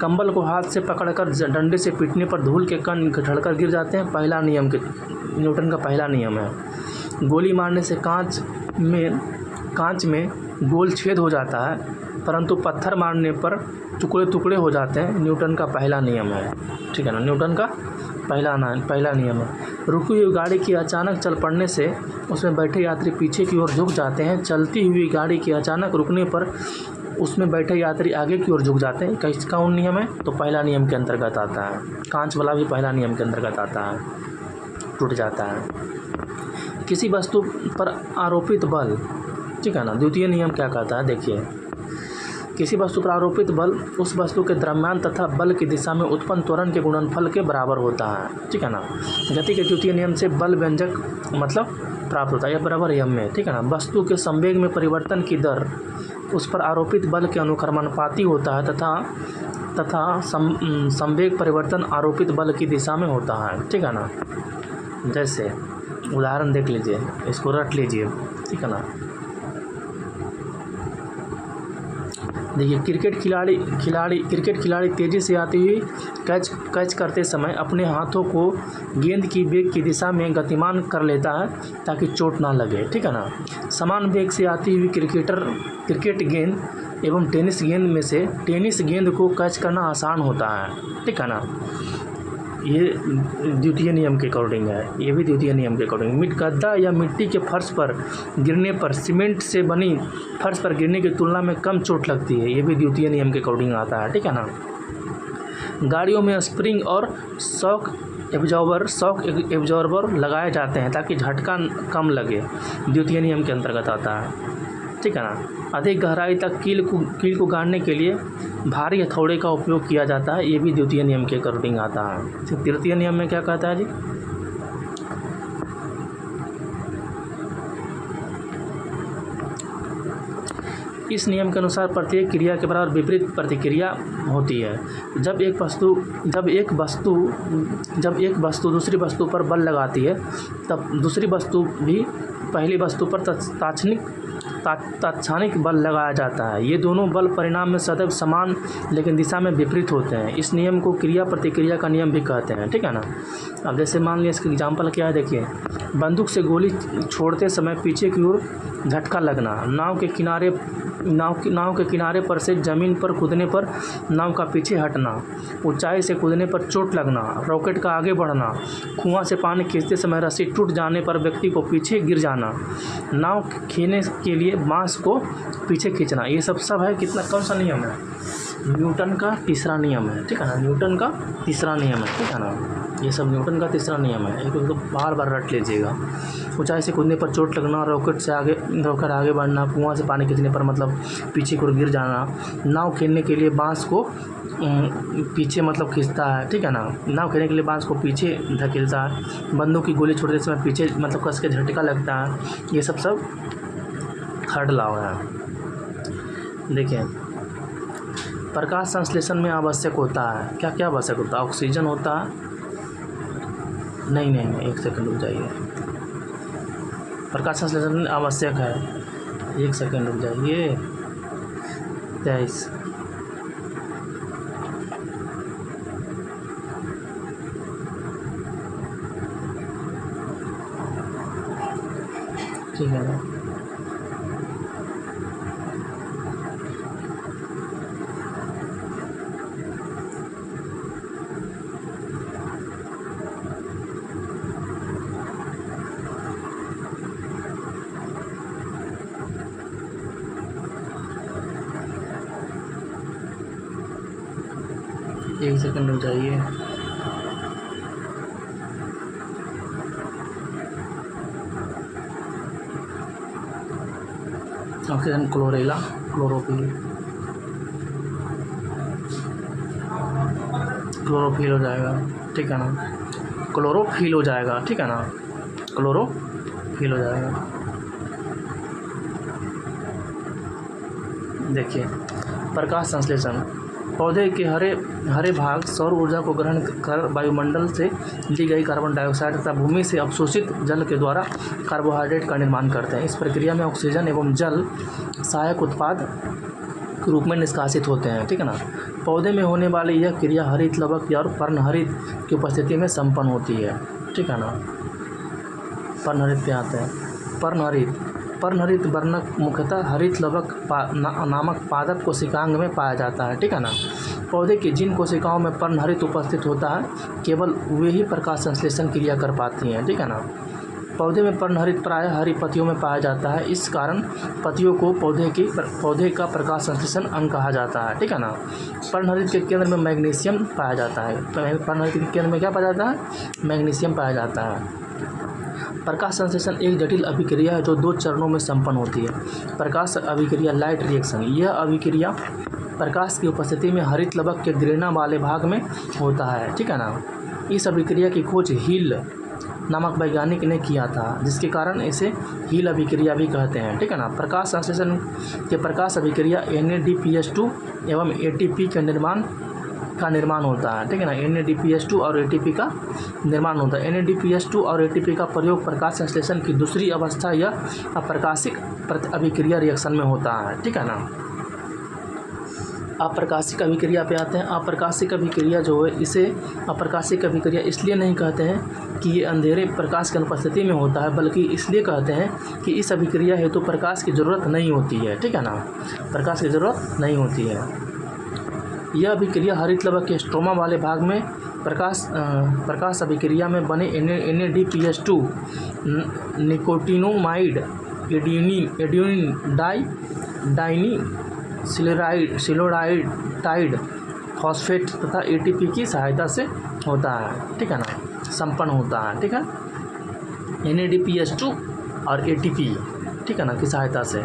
कंबल को हाथ से पकड़कर डंडे से पीटने पर धूल के कण गठड़कर गिर जाते हैं, पहला नियम के न्यूटन का पहला नियम है। गोली मारने से कांच में गोल छेद हो जाता है, परंतु पत्थर मारने पर टुकड़े टुकड़े हो जाते हैं, न्यूटन का पहला नियम है, ठीक है ना। न्यूटन का पहला नियम है। रुकी हुई गाड़ी की अचानक चल पड़ने से उसमें बैठे यात्री पीछे की ओर झुक जाते हैं, चलती हुई गाड़ी के अचानक रुकने पर उसमें बैठे यात्री आगे की ओर झुक जाते हैं। किसका कौन नियम है? तो पहला नियम के अंतर्गत आता है। कांच वाला भी पहला नियम के अंतर्गत आता है, टूट जाता है। किसी वस्तु पर आरोपित बल, ठीक है ना। द्वितीय नियम क्या कहता है, देखिए, किसी वस्तु पर आरोपित बल उस वस्तु के द्रव्यमान तथा बल की दिशा में उत्पन्न त्वरण के गुणनफल के बराबर होता है, ठीक है ना। गति के द्वितीय नियम से बल व्यंजक मतलब प्राप्त होता है, यह बराबर नियम में, ठीक है ना। वस्तु के संवेग में परिवर्तन की दर उस पर आरोपित बल के अनुक्रमानुपाती होता है तथा संवेग परिवर्तन आरोपित बल की दिशा में होता है, ठीक है ना। जैसे उदाहरण देख लीजिए, इसको रट लीजिए, ठीक है ना। देखिए, क्रिकेट खिलाड़ी तेज़ी से आती हुई कैच करते समय अपने हाथों को गेंद की वेग की दिशा में गतिमान कर लेता है ताकि चोट ना लगे, ठीक है ना। समान वेग से आती हुई क्रिकेट गेंद एवं टेनिस गेंद में से टेनिस गेंद को कैच करना आसान होता है, ठीक है ना। ये द्वितीय नियम के अकॉर्डिंग है, ये भी द्वितीय नियम के अकॉर्डिंग। गद्दा या मिट्टी के फर्श पर गिरने पर सीमेंट से बनी फर्श पर गिरने की तुलना में कम चोट लगती है, ये भी द्वितीय नियम के अकॉर्डिंग आता है, ठीक है ना। गाड़ियों में स्प्रिंग और शॉक एब्जॉर्बर लगाए जाते हैं ताकि झटका कम लगे, द्वितीय नियम के अंतर्गत आता है, ठीक है ना। अधिक गहराई तक कील को गाड़ने के लिए भारी हथौड़े का उपयोग किया जाता है, ये भी द्वितीय नियम के अकॉर्डिंग आता है। तृतीय नियम में क्या कहता है जी, इस नियम के अनुसार प्रत्येक क्रिया के बराबर विपरीत प्रतिक्रिया होती है। जब एक वस्तु दूसरी वस्तु पर बल लगाती है तब दूसरी वस्तु भी पहली वस्तु पर तात्क्षणिक बल लगाया जाता है। ये दोनों बल परिणाम में सदैव समान लेकिन दिशा में विपरीत होते हैं। इस नियम को क्रिया प्रतिक्रिया का नियम भी कहते हैं, ठीक है ना। अब जैसे मान लिया, इसका एग्जाम्पल क्या है, देखिए, बंदूक से गोली छोड़ते समय पीछे की ओर झटका लगना, नाव के किनारे पर से जमीन पर कूदने पर नाव का पीछे हटना, ऊंचाई से कूदने पर चोट लगना, रॉकेट का आगे बढ़ना, कुआं से पानी खींचते समय रस्सी टूट जाने पर व्यक्ति को पीछे गिर जाना, नाव खींचने के लिए बांस को पीछे खींचना, ये सब है कितना, कौन सा नियम है, न्यूटन का तीसरा नियम है, ठीक है ना। न्यूटन का तीसरा नियम है, ठीक है ना। ये सब न्यूटन का तीसरा नियम है, एक तो बार बार रट लीजिएगा। ऊंचाई से कूदने पर चोट लगना, रॉकेट आगे बढ़ना, कुआं से पानी खींचने पर मतलब पीछे को गिर जाना, नाव खेलने के लिए बांस को पीछे मतलब खींचता है, ठीक है ना। नाव खेलने के लिए बांस को पीछे धकेलता है, बंदूक की गोली छोड़ते समय पीछे मतलब कस के झटका लगता है, ये सब थर्ड लॉ है। देखिए, प्रकाश संश्लेषण में आवश्यक होता है, क्या क्या आवश्यक होता है, ऑक्सीजन होता है, नहीं, एक सेकंड रुक जाइए, प्रकाश संश्लेषण आवश्यक है, एक सेकंड रुक जाइए, 23, ठीक है ना। एक सेकंड रुक जाइए। ऑक्सीजन क्लोरेला क्लोरोफिल क्लोरोफिल हो जाएगा, ठीक है ना, क्लोरोफिल हो जाएगा, ठीक है ना, क्लोरोफिल हो जाएगा। देखिए प्रकाश संश्लेषण, पौधे के हरे भाग सौर ऊर्जा को ग्रहण कर वायुमंडल से ली गई कार्बन डाइऑक्साइड तथा भूमि से अवशोषित जल के द्वारा कार्बोहाइड्रेट का निर्माण करते हैं। इस प्रक्रिया में ऑक्सीजन एवं जल सहायक उत्पाद के रूप में निष्कासित होते हैं, ठीक है ना। पौधे में होने वाली यह क्रिया हरित लवक और पर्णहरित की उपस्थिति में संपन्न होती है, ठीक है ना। पर्णहरित पे आते हैं। पर्णहरित वर्णक मुख्यतः हरित लवक नामक पादप कोशिकांग में पाया जाता है, ठीक है ना। पौधे की जिन कोशिकाओं में पर्णहरित उपस्थित होता है केवल वे ही प्रकाश संश्लेषण क्रिया कर पाती हैं, ठीक है ना। पौधे में पर्णहरित प्रायः हरी पत्तियों में पाया जाता है, इस कारण पत्तियों को पौधे का प्रकाश संश्लेषण अंग कहा जाता है, ठीक है ना। पर्णहरित के केंद्र में मैग्नीशियम पाया जाता है। पर्णहरित के केंद्र में क्या पाया जाता है? मैग्नीशियम पाया जाता है। प्रकाश संश्लेषण एक जटिल अभिक्रिया है जो 2 चरणों में संपन्न होती है। प्रकाश अभिक्रिया लाइट रिएक्शन, यह अभिक्रिया प्रकाश की उपस्थिति में हरित लवक के गिरना वाले भाग में होता है, ठीक है ना। इस अभिक्रिया की खोज हील नामक वैज्ञानिक ने किया था, जिसके कारण इसे हील अभिक्रिया भी कहते हैं, ठीक है ना। प्रकाश संश्लेषण के प्रकाश अभिक्रिया NADPH2 एवं ATP के निर्माण होता है, ठीक है ना। NADPH2 और ATP का निर्माण होता है। NADPH2 और ATP का प्रयोग प्रकाश संश्लेषण की दूसरी अवस्था या अप्रकाशिक अभिक्रिया रिएक्शन में होता है, ठीक है ना। अप्रकाशिक अभिक्रिया पे आते हैं। अप्रकाशिक अभिक्रिया जो है, इसे अप्रकाशिक अभिक्रिया इसलिए नहीं कहते हैं कि ये अंधेरे प्रकाश की अनुपस्थिति में होता है, बल्कि इसलिए कहते हैं कि इस अभिक्रिया हेतु प्रकाश की ज़रूरत नहीं होती है, ठीक है ना। प्रकाश की ज़रूरत नहीं होती है। यह अभिक्रिया हरित लवक के स्ट्रोमा वाले भाग में प्रकाश अभिक्रिया में बने NADPH2 निकोटिनोमाइड एडिनिन डाइनिसिलोराइड फॉस्फेट तथा ATP की सहायता से होता है, ठीक है ना, संपन्न होता है, ठीक है। NADPH2 और ATP, ठीक है ना, की सहायता से।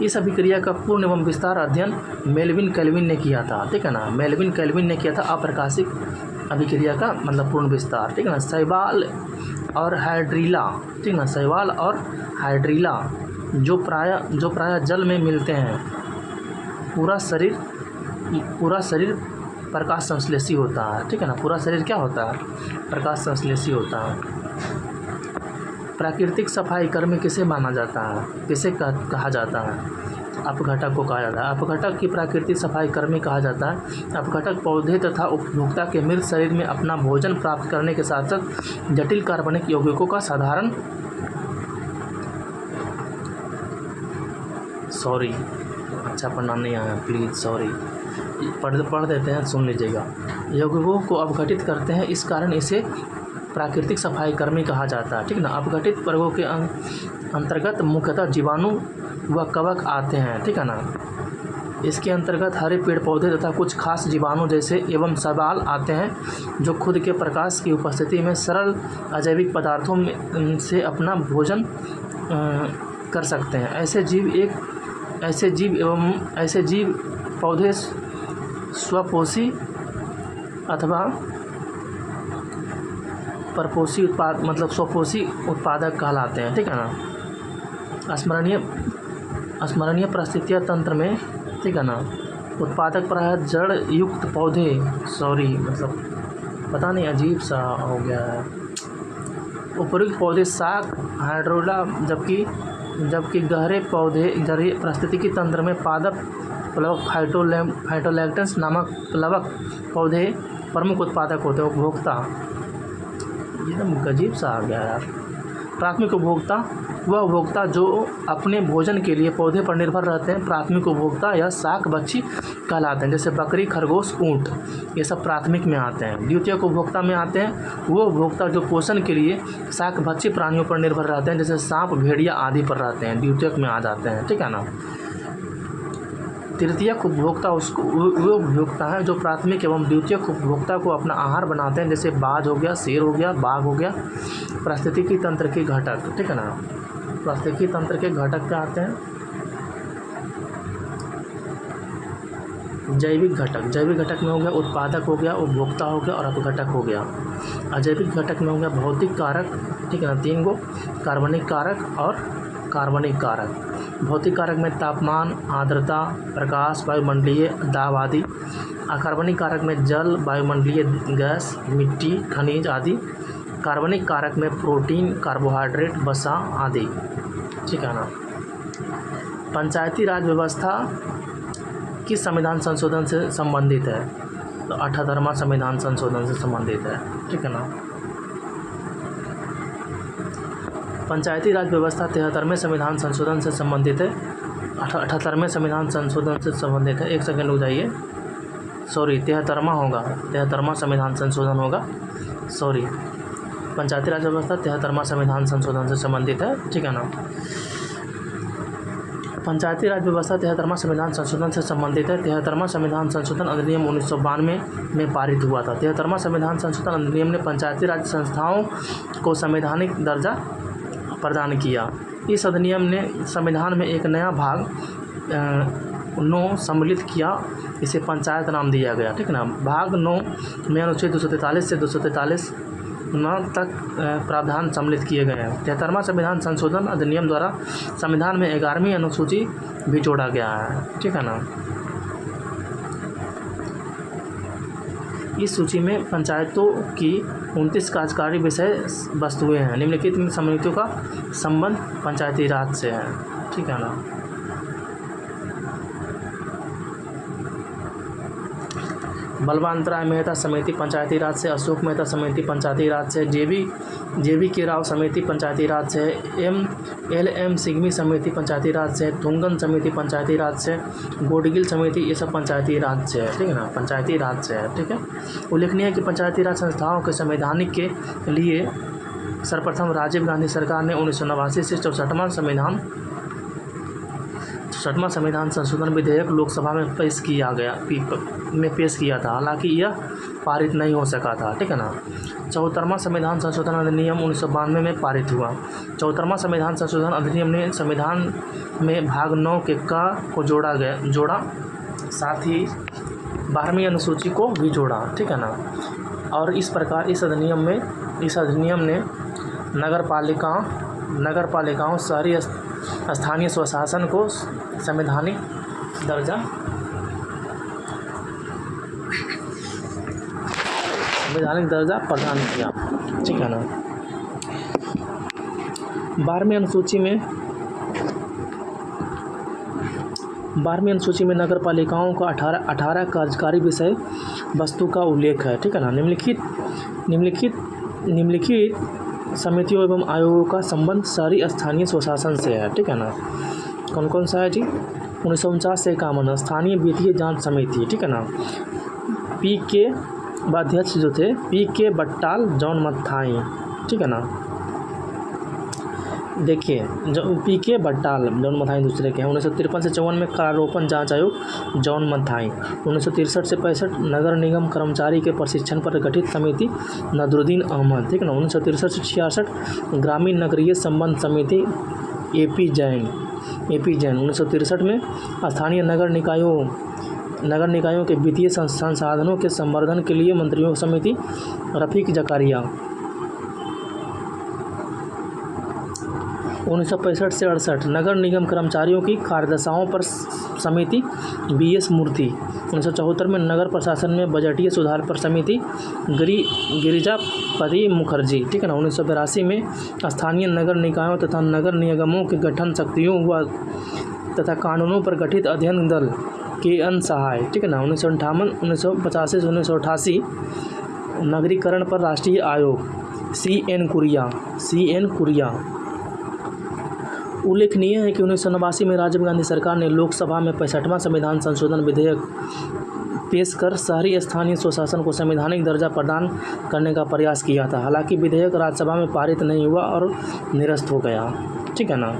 इस अभिक्रिया का पूर्ण एवं विस्तार अध्ययन मेल्विन कैल्विन ने किया था, ठीक है ना। मेल्विन कैल्विन ने किया था अप्रकाशिक अभिक्रिया का मतलब पूर्ण विस्तार, ठीक है ना। शैवाल और हाइड्रीला, ठीक है ना, शैवाल और हाइड्रीला जो प्रायः जल में मिलते हैं। पूरा शरीर प्रकाश संश्लेषी होता है, ठीक है ना। पूरा शरीर क्या होता है? प्रकाश संश्लेषी होता है। प्राकृतिक सफाई कर्मी किसे माना जाता है? किसे कहा जाता है? अपघटक को कहा जाता है। अपघटक की प्राकृतिक सफाई कर्मी कहा जाता है। अपघटक पौधे तथा उपभोक्ता के मृत शरीर में अपना भोजन प्राप्त करने के साथ साथ जटिल कार्बनिक यौगिकों का साधारण अच्छा पढ़ना नहीं आया, प्लीज़ सॉरी, पढ़ देते हैं, सुन लीजिएगा। यौगिकों को अपघटित करते हैं, इस कारण इसे प्राकृतिक सफाई कर्मी कहा जाता है, ठीक है ना। अपघटित वर्गों के अंतर्गत मुख्यतः जीवाणु व कवक आते हैं, ठीक है ना। इसके अंतर्गत हरे पेड़ पौधे तथा कुछ खास जीवाणु जैसे एवं शैवाल आते हैं जो खुद के प्रकाश की उपस्थिति में सरल अजैविक पदार्थों में से अपना भोजन कर सकते हैं। ऐसे जीव पौधे स्वपोषी अथवा परपोषी स्वपोषी उत्पादक कहलाते हैं, ठीक है ना। स्मरणीय परिस्थितियाँ तंत्र में, ठीक है ना, उत्पादक प्रायः जड़ युक्त पौधे पता नहीं अजीब सा हो गया है। उपयुक्त पौधे साग हाइड्रोला, जबकि गहरे पौधे जड़ीय पारिस्थितिकी तंत्र में पादप प्लवक फाइटोलैक्टेंस नामक प्लवक पौधे प्रमुख उत्पादक होते हैं। उपभोक्ता, एकदम गजीब सा आ गया यार। प्राथमिक उपभोक्ता वह उपभोक्ता जो अपने भोजन के लिए पौधे पर निर्भर रहते हैं, प्राथमिक उपभोक्ता या शाक बच्ची कहलाते हैं। जैसे बकरी, खरगोश, ऊँट, ये सब प्राथमिक में आते हैं। द्वितीयक उपभोक्ता में आते हैं वो उपभोक्ता जो पोषण के लिए शाक बच्ची प्राणियों पर निर्भर रहते हैं, जैसे सांप, भेड़िया आदि पर रहते हैं, द्वितीयक में आ जाते हैं, ठीक है ना। तृतीयक उपभोक्ता उसको वो उपभोक्ता है जो प्राथमिक एवं द्वितीयक उपभोक्ता को अपना आहार बनाते हैं, जैसे बाज हो गया, शेर हो गया, बाघ हो गया। पारिस्थितिकी तंत्र के घटक, ठीक है ना, पारिस्थितिकी तंत्र के घटक क्या आते हैं? जैविक घटक। जैविक घटक में हो गया उत्पादक, हो गया उपभोक्ता, हो गया और अपघटक हो गया। अजैविक घटक में हो गया भौतिक कारक, ठीक है ना, 3 गो, कार्बनिक कारक और कार्बनिक कारक। भौतिक कारक में तापमान, आर्द्रता, प्रकाश, वायुमंडलीय दाब आदि। अकार्बनिक कारक में जल, वायुमंडलीय गैस, मिट्टी, खनिज आदि। कार्बनिक कारक में प्रोटीन, कार्बोहाइड्रेट, वसा आदि, ठीक है ना। पंचायती राज व्यवस्था किस संविधान संशोधन से संबंधित है? तो 78वां संविधान संशोधन से संबंधित है, ठीक है ना। पंचायती राज व्यवस्था 73वें संविधान संशोधन से संबंधित है। 78वें संविधान संशोधन से संबंधित है। एक सेकंड रुक जाइए, सॉरी 73वां होगा, 73वां संविधान संशोधन होगा, सॉरी। पंचायती राज व्यवस्था 73वां संविधान संशोधन से संबंधित है, ठीक है ना। पंचायती राज व्यवस्था 73वां संविधान संशोधन से संबंधित है। 73वां संविधान संशोधन अधिनियम 1992 में पारित हुआ था। 73वां संविधान संशोधन अधिनियम ने पंचायती राज संस्थाओं को संवैधानिक दर्जा प्रदान किया। इस अधिनियम ने संविधान में एक नया भाग 9 सम्मिलित किया, इसे पंचायत नाम दिया गया, ठीक है ना। भाग 9 में अनुच्छेद 243 से 243 तक प्रावधान सम्मिलित किए गए हैं। 73वां संविधान संशोधन अधिनियम द्वारा संविधान में 11वीं अनुसूची भी जोड़ा गया है, ठीक है ना। इस सूची में पंचायतों की 29 कार्यकारी विषय वस्तुएं हैं। निम्नलिखित समितियों का संबंध पंचायती राज से है, ठीक है ना। बलवंतराय मेहता समिति पंचायती राज से, अशोक मेहता समिति पंचायती राज से, जेवी के राव समिति पंचायती राज से, LM सिग्मी समिति पंचायती राज से, तुंगन समिति पंचायती राज से, गोडगिल समिति, ये सब पंचायती राज से है, ठीक है ना, पंचायती राज से है, ठीक है। उल्लेखनीय है कि पंचायती राज संस्थाओं के संवैधानिक के लिए सर्वप्रथम राजीव गांधी सरकार ने 1989 से 64वां संविधान संशोधन विधेयक लोकसभा में पेश किया था, हालांकि यह पारित नहीं हो सका था, ठीक है ना। 74वां संविधान संशोधन अधिनियम 1992 में पारित हुआ। 74वां संविधान संशोधन अधिनियम ने संविधान में भाग 9 के क को जोड़ा, साथ ही 12वीं अनुसूची को भी जोड़ा, ठीक है ना। और इस प्रकार इस अधिनियम ने नगरपालिकाओं, शहरी स्थानीय स्वशासन को संवैधानिक दर्जा प्रदान किया, ठीक है ना। 12वीं अनुसूची में नगर पालिकाओं का 18 कार्यकारी विषय वस्तु का उल्लेख है, ठीक है ना। निम्नलिखित समितियों एवं आयोगों का संबंध शहरी स्थानीय स्वशासन से है, ठीक है ना। कौन कौन सा है जी? 1949 से 51 स्थानीय वित्तीय जांच समिति, ठीक है ना। PK अध्यक्ष जो थे PK बट्टाल, जॉन मथाई, ठीक है ना। देखिए PK बट्टाल, जॉन मथाई दूसरे के हैं। 1953 से 54 में करारोपण जांच आयोग, जॉन मथाई। 1963 से 65 नगर निगम कर्मचारी के प्रशिक्षण पर गठित समिति, नदरुद्दीन अहमद, ठीक है ना। 1963 से 66 ग्रामीण नगरीय संबंध समिति, AP जैन। 1963 में स्थानीय नगर निकायों के वित्तीय संसाधनों के संवर्धन के लिए मंत्रियों की समिति, रफीक जकारिया। 1965 से 68 नगर निगम कर्मचारियों की कार्यदशाओं पर समिति, BS मूर्ति। 1974 में नगर प्रशासन में बजटीय सुधार पर समिति, गिरिजापति मुखर्जी, ठीक है ना। 1982 में स्थानीय नगर निकायों तथा नगर निगमों के गठन शक्तियों तथा कानूनों पर गठित अध्ययन दल, KN सहाय, ठीक है ना। 1985 से 1988 नगरीकरण पर राष्ट्रीय आयोग, CN कुरिया। उल्लेखनीय है कि 1989 में राजीव गांधी सरकार ने लोकसभा में 65वां संविधान संशोधन विधेयक पेश कर शहरी स्थानीय स्वशासन को संवैधानिक दर्जा प्रदान करने का प्रयास किया था। हालांकि विधेयक राज्यसभा में पारित नहीं हुआ और निरस्त हो गया, ठीक है ना।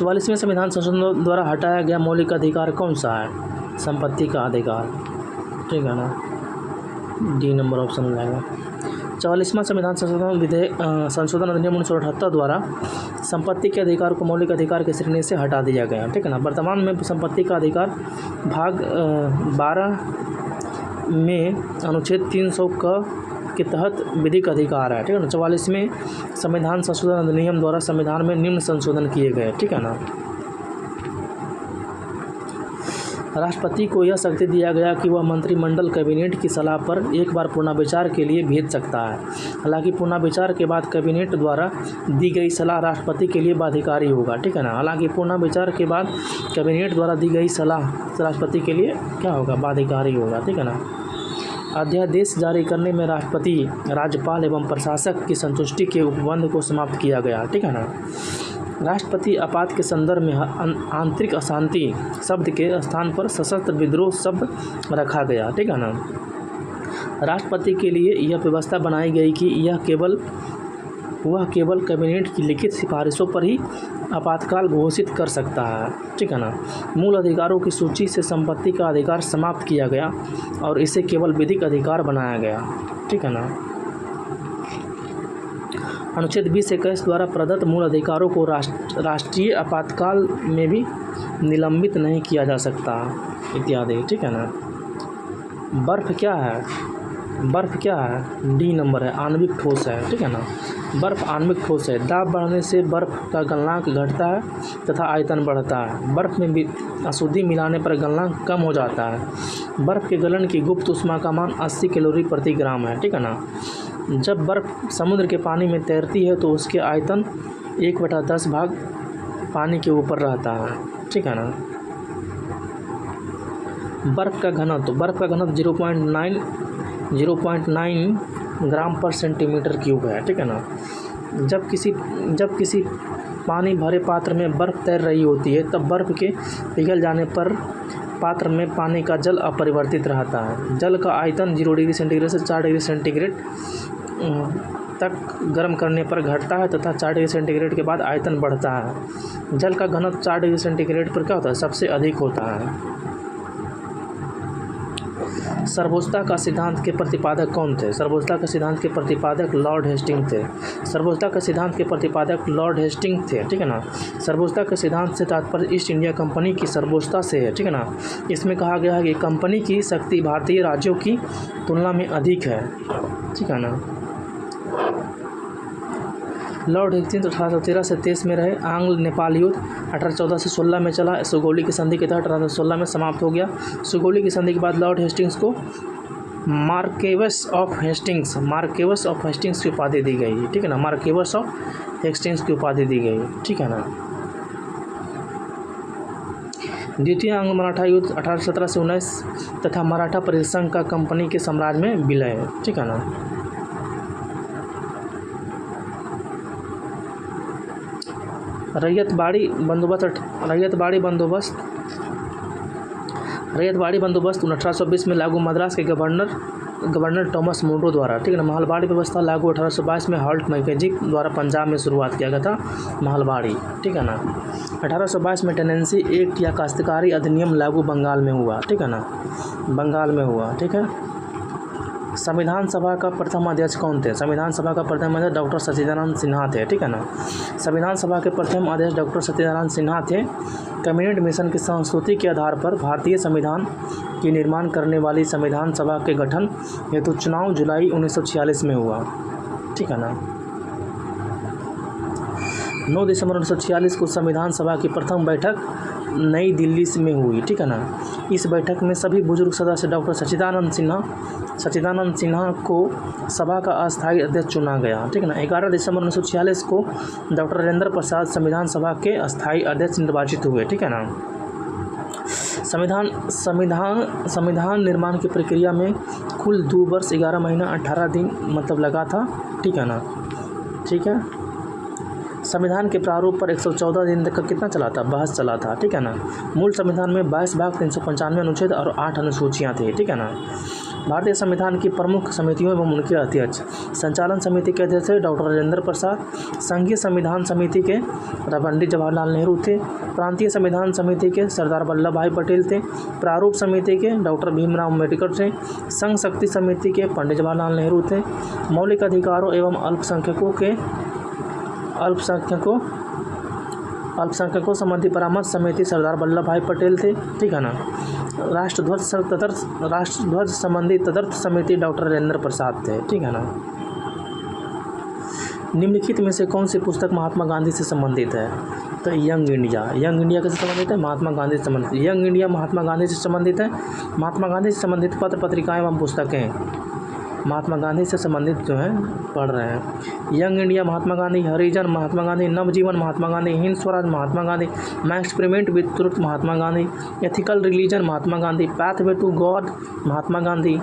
44वें संविधान संशोधन द्वारा हटाया गया मौलिक अधिकार कौन सा है? संपत्ति का अधिकार, ठीक है ना, डी नंबर ऑप्शन रहेगा। 44वां संविधान संशोधन अधिनियम 1978 द्वारा संपत्ति के अधिकार को मौलिक अधिकार की श्रेणी से हटा दिया गया, ठीक है ना। वर्तमान में संपत्ति का अधिकार भाग 12 में अनुच्छेद 300 के तहत विधिक अधिकार है, ठीक है ना। 44वें संविधान संशोधन अधिनियम द्वारा संविधान में निम्न संशोधन किए गए, ठीक है ना। राष्ट्रपति को यह शक्ति दिया गया कि वह मंत्रिमंडल कैबिनेट की सलाह पर एक बार पुनर्विचार के लिए भेज सकता है। हालांकि पुनर्विचार के बाद कैबिनेट द्वारा दी गई सलाह राष्ट्रपति के लिए बाध्यकारी होगा, ठीक है ना। हालांकि पुनर्विचार के बाद कैबिनेट द्वारा दी गई सलाह राष्ट्रपति के लिए क्या होगा? बाध्यकारी होगा, ठीक है ना। अध्यादेश जारी करने में राष्ट्रपति, राज्यपाल एवं प्रशासक की संतुष्टि के उपबंध को समाप्त किया गया, ठीक है ना। राष्ट्रपति आपात के संदर्भ में आंतरिक अशांति शब्द के स्थान पर सशस्त्र विद्रोह शब्द रखा गया, ठीक है ना। राष्ट्रपति के लिए यह व्यवस्था बनाई गई कि वह केवल कैबिनेट की लिखित सिफारिशों पर ही आपातकाल घोषित कर सकता है, ठीक है ना। मूल अधिकारों की सूची से संपत्ति का अधिकार समाप्त किया गया और इसे केवल विधिक अधिकार बनाया गया, ठीक है ना। अनुच्छेद 20-21 द्वारा प्रदत्त मूल अधिकारों को राष्ट्रीय आपातकाल में भी निलंबित नहीं किया जा सकता इत्यादि, ठीक है ना। बर्फ़ क्या है? बर्फ़ क्या है? डी नंबर है, आणविक ठोस है, ठीक है ना। बर्फ़ आणविक ठोस है। दाब बढ़ने से बर्फ़ का गलनांक घटता है तथा आयतन बढ़ता है। बर्फ़ में अशुद्धि मिलाने पर गलनांक कम हो जाता है। बर्फ़ के गलन की गुप्त ऊष्मा का मान 80 कैलोरी प्रति ग्राम है, ठीक है ना। जब बर्फ़ समुद्र के पानी में तैरती है तो उसके आयतन 1/10 भाग पानी के ऊपर रहता है, ठीक है ना। बर्फ़ का घनत्व 0.9 ग्राम पर सेंटीमीटर क्यूब है, ठीक है ना। जब किसी पानी भरे पात्र में बर्फ़ तैर रही होती है तब बर्फ़ के पिघल जाने पर पात्र में पानी का जल अपरिवर्तित रहता है। जल का आयतन 0 डिग्री सेंटीग्रेड से 4 डिग्री सेंटीग्रेड तक गर्म करने पर घटता है तथा 4 डिग्री सेंटीग्रेड के बाद आयतन बढ़ता है। जल का घनत्व 4 डिग्री सेंटीग्रेड पर क्या होता है? सबसे अधिक होता है। सर्वोच्चता का सिद्धांत के प्रतिपादक कौन थे? सर्वोच्चता के सिद्धांत के प्रतिपादक लॉर्ड हेस्टिंग्स थे। सर्वोच्चता के सिद्धांत के प्रतिपादक लॉर्ड हेस्टिंग्स थे, ठीक है ना। सर्वोच्चता के सिद्धांत से तात्पर्य ईस्ट इंडिया कंपनी की सर्वोच्चता से है, ठीक है ना। इसमें कहा गया है कि कंपनी की शक्ति भारतीय राज्यों की तुलना में अधिक है, ठीक है ना। लॉर्ड हेस्टिंग्स 1813 से 23 में रहे। आंग्ल नेपाल युद्ध 1814 से 16 में चला। सुगौली की संधि के तहत 1816 में समाप्त हो गया। सुगौली की संधि के बाद लॉर्ड हेस्टिंग्स को मार्क्वेस ऑफ हेस्टिंग्स की उपाधि दी गई, ठीक है ना। मार्क्वेस ऑफ हेस्टिंग्स की उपाधि दी गई, ठीक है ना। द्वितीय आंग्ल मराठा युद्ध 1817 से 19 तथा मराठा परिसंघ का कंपनी के साम्राज्य में विलय, ठीक है ना। रैयतवाड़ी बंदोबस्त 1820 में लागू मद्रास के गवर्नर टॉमस मुनरो द्वारा, ठीक है ना। महलबाड़ी व्यवस्था लागू 1822 में हॉल्ट मैकेजी द्वारा पंजाब में शुरुआत किया गया था महलबाड़ी, ठीक है ना। 1822 में टेनेंसी एक्ट या काश्तकारी अधिनियम लागू बंगाल में हुआ, ठीक है ना। बंगाल में हुआ, ठीक है। संविधान सभा का प्रथम अध्यक्ष कौन थे? संविधान सभा का प्रथम अध्यक्ष डॉक्टर सच्चिदानंद सिन्हा थे, ठीक है ना। संविधान सभा के प्रथम अध्यक्ष डॉक्टर सच्चिदानंद सिन्हा थे। कैबिनेट मिशन की संस्तुति के आधार पर भारतीय संविधान की निर्माण करने वाली संविधान सभा के गठन हेतु चुनाव जुलाई 1946 में हुआ, ठीक है ना। 9 दिसंबर 1946 को संविधान सभा की प्रथम बैठक नई दिल्ली में हुई, ठीक है ना। इस बैठक में सभी बुजुर्ग सदस्य डॉक्टर सच्चिदानंद सिन्हा को सभा का अस्थायी अध्यक्ष चुना गया, ठीक है ना। 11 दिसंबर 1946 को डॉक्टर राजेंद्र प्रसाद संविधान सभा के अस्थायी अध्यक्ष निर्वाचित हुए, ठीक है ना। संविधान निर्माण की प्रक्रिया में कुल 2 वर्ष 11 महीना 18 दिन मतलब लगा था, ठीक है ना। ठीक है। संविधान के प्रारूप पर 114 दिन तक का कितना चला था? बहस चला था, ठीक है ना। मूल संविधान में 22 भाग 395 अनुच्छेद और 8 अनुसूचियाँ थी, ठीक है ना। भारतीय संविधान की प्रमुख समितियों एवं उनके अध्यक्ष। संचालन समिति के अध्यक्ष डॉक्टर राजेंद्र प्रसाद। संघीय संविधान समिति के पंडित जवाहरलाल नेहरू थे। प्रांतीय संविधान समिति के सरदार वल्लभ भाई पटेल थे। प्रारूप समिति के डॉक्टर भीमराव अम्बेडकर थे। संघ शक्ति समिति के पंडित जवाहरलाल नेहरू थे। मौलिक अधिकारों एवं अल्पसंख्यकों संबंधी परामर्श समिति सरदार वल्लभ भाई पटेल थे। ठीक है ना। राष्ट्रध्वज संबंधी तदर्थ समिति डॉक्टर राजेंद्र प्रसाद थे। ठीक है ना। निम्नलिखित में से कौन सी पुस्तक महात्मा गांधी से संबंधित है? तो यंग इंडिया किससे संबंधित है? महात्मा गांधी से संबंधित। यंग इंडिया महात्मा गांधी से संबंधित है। महात्मा गांधी से संबंधित पत्र पत्रिकाएं एवं पुस्तकें महात्मा गांधी से संबंधित जो है पढ़ रहे हैं। Young India Mahatma Gandhi, Harijan Mahatma Gandhi, Navjivan Mahatma Gandhi, Hind Swaraj Mahatma Gandhi, my experiment with truth Mahatma Gandhi, ethical religion Mahatma Gandhi, pathway to God Mahatma Gandhi.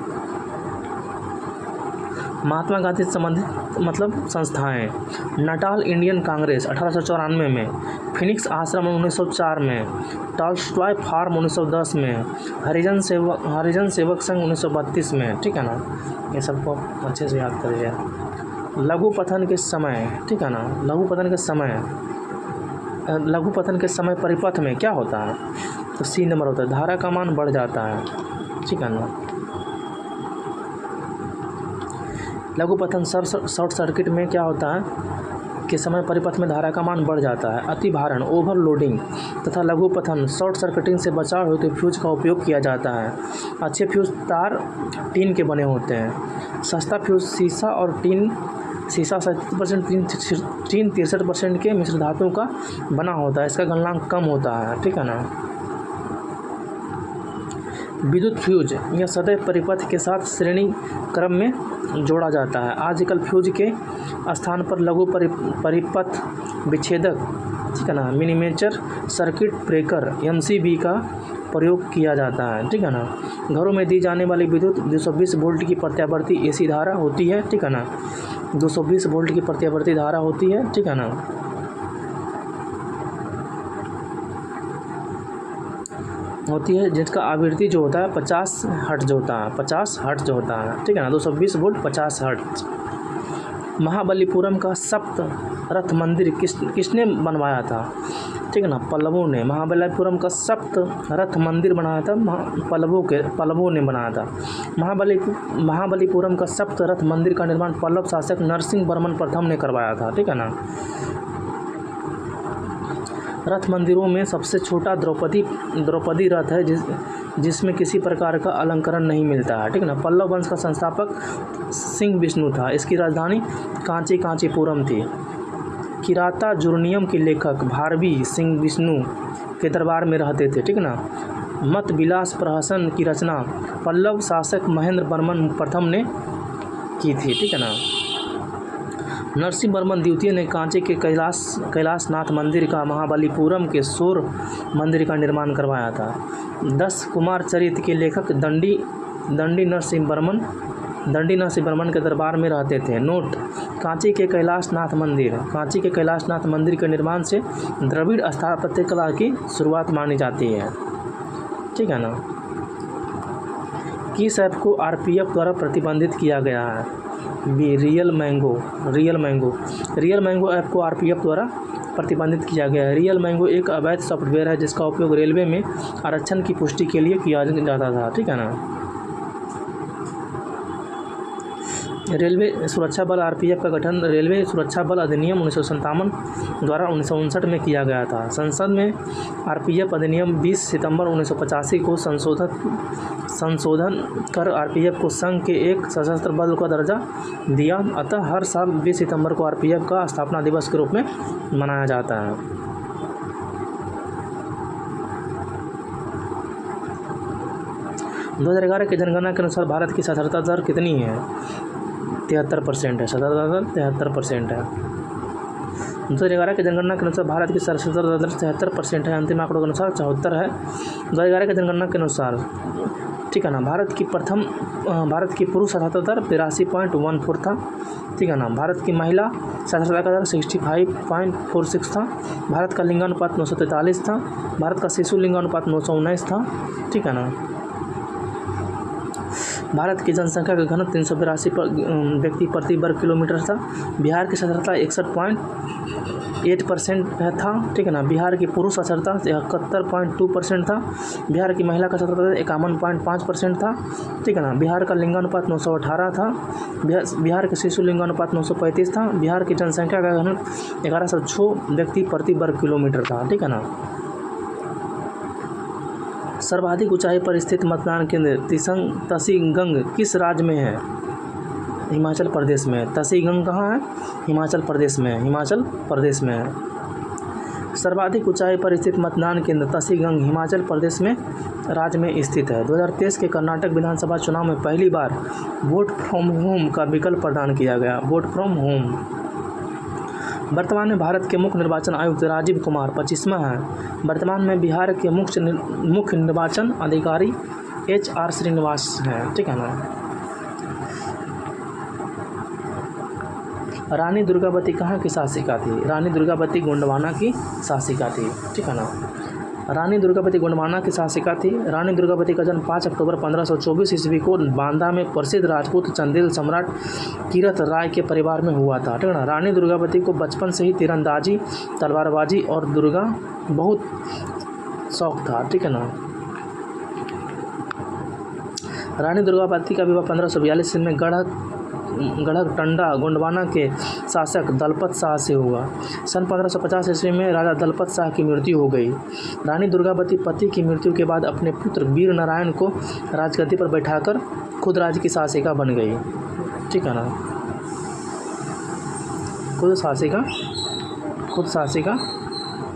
Mahatma Gandhi से संबंधित मतलब संस्थाएं: नटाल इंडियन कांग्रेस 1894 में, फिनिक्स आश्रम 1904 में, टॉल्स्टॉय फार्म 1910 में, हरिजन सेवक संघ 1932 में। ठीक है ना। ये सबको अच्छे से याद करिए। लघु पतन के समय, ठीक है ना, लघु पतन के समय परिपथ में क्या होता है? तो सी नंबर होता है, धारा का मान बढ़ जाता है। ठीक है ना। लघु पतन शॉर्ट सर्किट में क्या होता है कि समय परिपथ में धारा का मान बढ़ जाता है। अतिभारण ओवरलोडिंग तथा लघु पतन शॉर्ट सर्किटिंग से बचाव हेतु फ्यूज का उपयोग किया जाता है। अच्छे फ्यूज तार टीन के बने होते हैं। सस्ता फ्यूज शीशा और टीन, शीशा 70%, टीन 63% के मिश्र धातुओं का बना होता है। इसका गलनांक कम होता है। ठीक है ना। विद्युत फ्यूज यह सदैव परिपथ के साथ श्रेणी क्रम में जोड़ा जाता है। आजकल फ्यूज के स्थान पर लघु परिपथ विच्छेदक, ठीक है ना, मिनीमेचर सर्किट ब्रेकर MCB का प्रयोग किया जाता है। ठीक है ना। घरों में दी जाने वाली विद्युत 220 वोल्ट की प्रत्यावर्ती AC धारा होती है। ठीक है ना। 220 वोल्ट की प्रत्यावर्ती धारा होती है। ठीक है ना। होती है जिसका आवृत्ति जो होता है 50 हर्ट्ज जो होता है, 50 हर्ट्ज जो होता है। ठीक है ना। 220 वोल्ट 50 हर्ट्ज। महाबलीपुरम का सप्त रथ मंदिर किसने बनवाया था? ठीक है ना, पल्लवों ने। महाबलीपुरम का सप्त रथ मंदिर बनाया था पल्लवों ने बनाया था। महाबलीपुरम का सप्त रथ मंदिर का निर्माण पल्लव शासक नरसिंह वर्मन प्रथम ने करवाया था। ठीक है ना। रथ मंदिरों में सबसे छोटा द्रौपदी रथ है जिसमें किसी प्रकार का अलंकरण नहीं मिलता है। ठीक है ना। पल्लव वंश का संस्थापक सिंह विष्णु था। इसकी राजधानी कांचीपुरम थी। किराता जुर्नियम के लेखक भारवी सिंह विष्णु के दरबार में रहते थे। ठीक है ना। मत विलास प्रहसन की रचना पल्लव शासक महेंद्र वर्मन प्रथम ने की थी। ठीक है ना। नरसिंह वर्मन द्वितीय ने कांची के कैलाशनाथ मंदिर का महाबलीपुरम के शोर मंदिर का निर्माण करवाया था। 10 कुमार चरित्र के लेखक दंडी नरसिंह वर्मन के दरबार में रहते थे। नोट: कांची के कैलाशनाथ मंदिर के निर्माण से द्रविड़ स्थापत्य कला की शुरुआत मानी जाती है। ठीक है ना। किस ऐप को RPF द्वारा प्रतिबंधित किया गया है? बी रियल मैंगो ऐप को RPF द्वारा प्रतिबंधित किया गया है। रियल मैंगो एक अवैध सॉफ्टवेयर है जिसका उपयोग रेलवे में आरक्षण की पुष्टि के लिए किया जाता था। ठीक है ना। रेलवे सुरक्षा बल RPF का गठन रेलवे सुरक्षा बल अधिनियम 1957 द्वारा 1959 में किया गया था। संसद में RPF अधिनियम 20 सितंबर 1985 को संशोधन कर RPF को संघ के एक सशस्त्र बल का दर्जा दिया। अतः हर साल 20 सितंबर को RPF का स्थापना दिवस के रूप में मनाया जाता है। 2011 की जनगणना के अनुसार भारत की साक्षरता दर कितनी है? 73% है। साक्षरता दर 73% है। 2011 की जनगणना के अनुसार भारत की साक्षरता दर 73% है। अंतिम आंकड़ों के अनुसार 74 है। 2011 की जनगणना के अनुसार, ठीक है ना, भारत की पुरुष साक्षरता दर 82.14 था। ठीक है ना। भारत की महिला साक्षरता का दर 65.46 था। भारत का लिंगानुपात 943 था। भारत का शिशु लिंगानुपात 919 था। ठीक है ना। भारत की जनसंख्या का घनत्व 382 व्यक्ति प्रति वर्ग किलोमीटर था। बिहार की साक्षरता 61.8% था, ठीक है ना। बिहार की पुरुष साक्षरता 71.2% था। बिहार की महिला का साक्षरता 51.5% था, ठीक है ना। बिहार का लिंगानुपात 918 था। बिहार के शिशु लिंगानुपात 935 था। बिहार की जनसंख्या का घनत्व 1106 व्यक्ति प्रति वर्ग किलोमीटर था, ठीक है ना। सर्वाधिक ऊंचाई पर स्थित मतदान केंद्र तसीगंग किस राज्य में है? हिमाचल प्रदेश में। तसीगंग कहाँ है? हिमाचल प्रदेश में। हिमाचल प्रदेश में है। सर्वाधिक ऊंचाई पर स्थित मतदान केंद्र तसीगंग हिमाचल प्रदेश में राज्य में स्थित है। 2023 के कर्नाटक विधानसभा चुनाव में पहली बार वोट फ्रॉम होम का विकल्प प्रदान किया गया। Vote from home. वर्तमान में भारत के मुख्य निर्वाचन आयुक्त राजीव कुमार 25वां है। वर्तमान में बिहार के मुख्य निर्वाचन अधिकारी HR श्रीनिवास हैं, ठीक है ना। रानी दुर्गावती कहाँ की शासिका थी? रानी दुर्गावती गोंडवाना की शासिका थी, ठीक है ना। रानी दुर्गावती गोंडवाना की शासिका थी। रानी दुर्गावती का जन्म 5 अक्टूबर 1524 ईस्वी को बांदा में प्रसिद्ध राजपूत चंदेल सम्राट कीरत राय के परिवार में हुआ था, ठीक है ना। रानी दुर्गावती को बचपन से ही तीरंदाजी, तलवारबाजी और दुर्गा बहुत शौक था, ठीक है ना। रानी दुर्गावती का विवाह 1542 में गढ़क टंडा गोंडवाना के शासक दलपत शाह से हुआ। सन 1550 ईस्वी में राजा दलपत शाह की मृत्यु हो गई। रानी दुर्गावती पति की मृत्यु के बाद अपने पुत्र वीर नारायण को राजगद्दी पर बैठाकर खुद राज्य की शासिका बन गई, ठीक है ना। खुद शासिका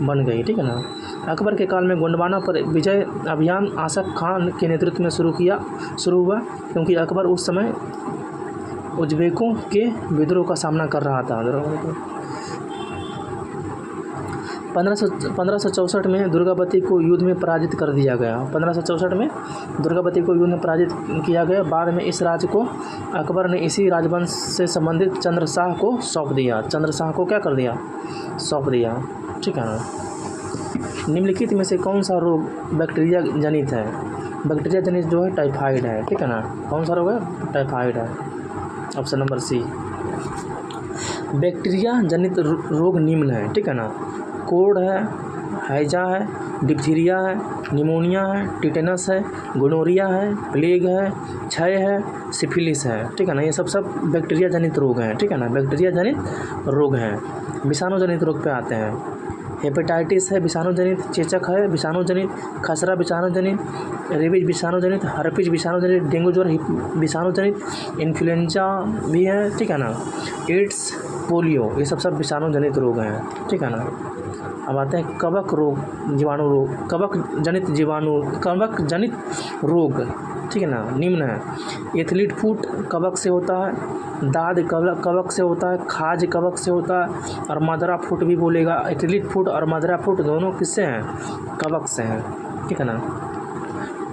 बन गई, ठीक है ना। अकबर के काल में गोंडवाना पर विजय अभियान आसफ खान के नेतृत्व में शुरू हुआ, क्योंकि अकबर उस समय उज्बेकों के विद्रोह का सामना कर रहा था। 1564 में दुर्गावती को युद्ध में पराजित कर दिया गया। 1564 में दुर्गावती को युद्ध में पराजित किया गया। बाद में इस राज्य को अकबर ने इसी राजवंश से संबंधित चंद्रशाह को सौंप दिया। चंद्रशाह को क्या कर दिया? सौंप दिया, ठीक है ना। निम्नलिखित में से कौन सा रोग बैक्टीरिया जनित है? बैक्टीरिया जनित जो है टाइफाइड है, ठीक है ना। कौन सा रोग है? टाइफाइड है। Option number C. बैक्टीरिया जनित रोग निम्न है, ठीक है ना। कोढ़ है, हैजा है, डिप्थीरिया है, निमोनिया है, टिटेनस है, गोनोरिया है, प्लेग है, क्षय है, सिफिलिस है, ठीक है ना। ये सब बैक्टीरिया जनित रोग हैं, ठीक है ना। बैक्टीरिया जनित रोग हैं। विषाणु जनित रोग पे आते हैं। हेपेटाइटिस है विषाणु जनित, चेचक है विषाणु जनित, खसरा विषाणु जनित, रेबीज विषाणु जनित, हर्पिज विषाणु जनित, डेंगू ज्वर विषाणु जनित, इन्फ्लुएंजा भी है, ठीक है ना। एड्स, पोलियो, ये सब विषाणु जनित रोग हैं, ठीक है ना। अब आते हैं कवक जनित रोग, ठीक है ना। निम्न है। एथलीट फुट कवक से होता है, दाद कवक से होता है, खाज कवक से होता है, और मदरा फुट भी बोलेगा। एथलीट फुट और मदरा फुट दोनों किससे हैं? कवक से हैं, ठीक है ना।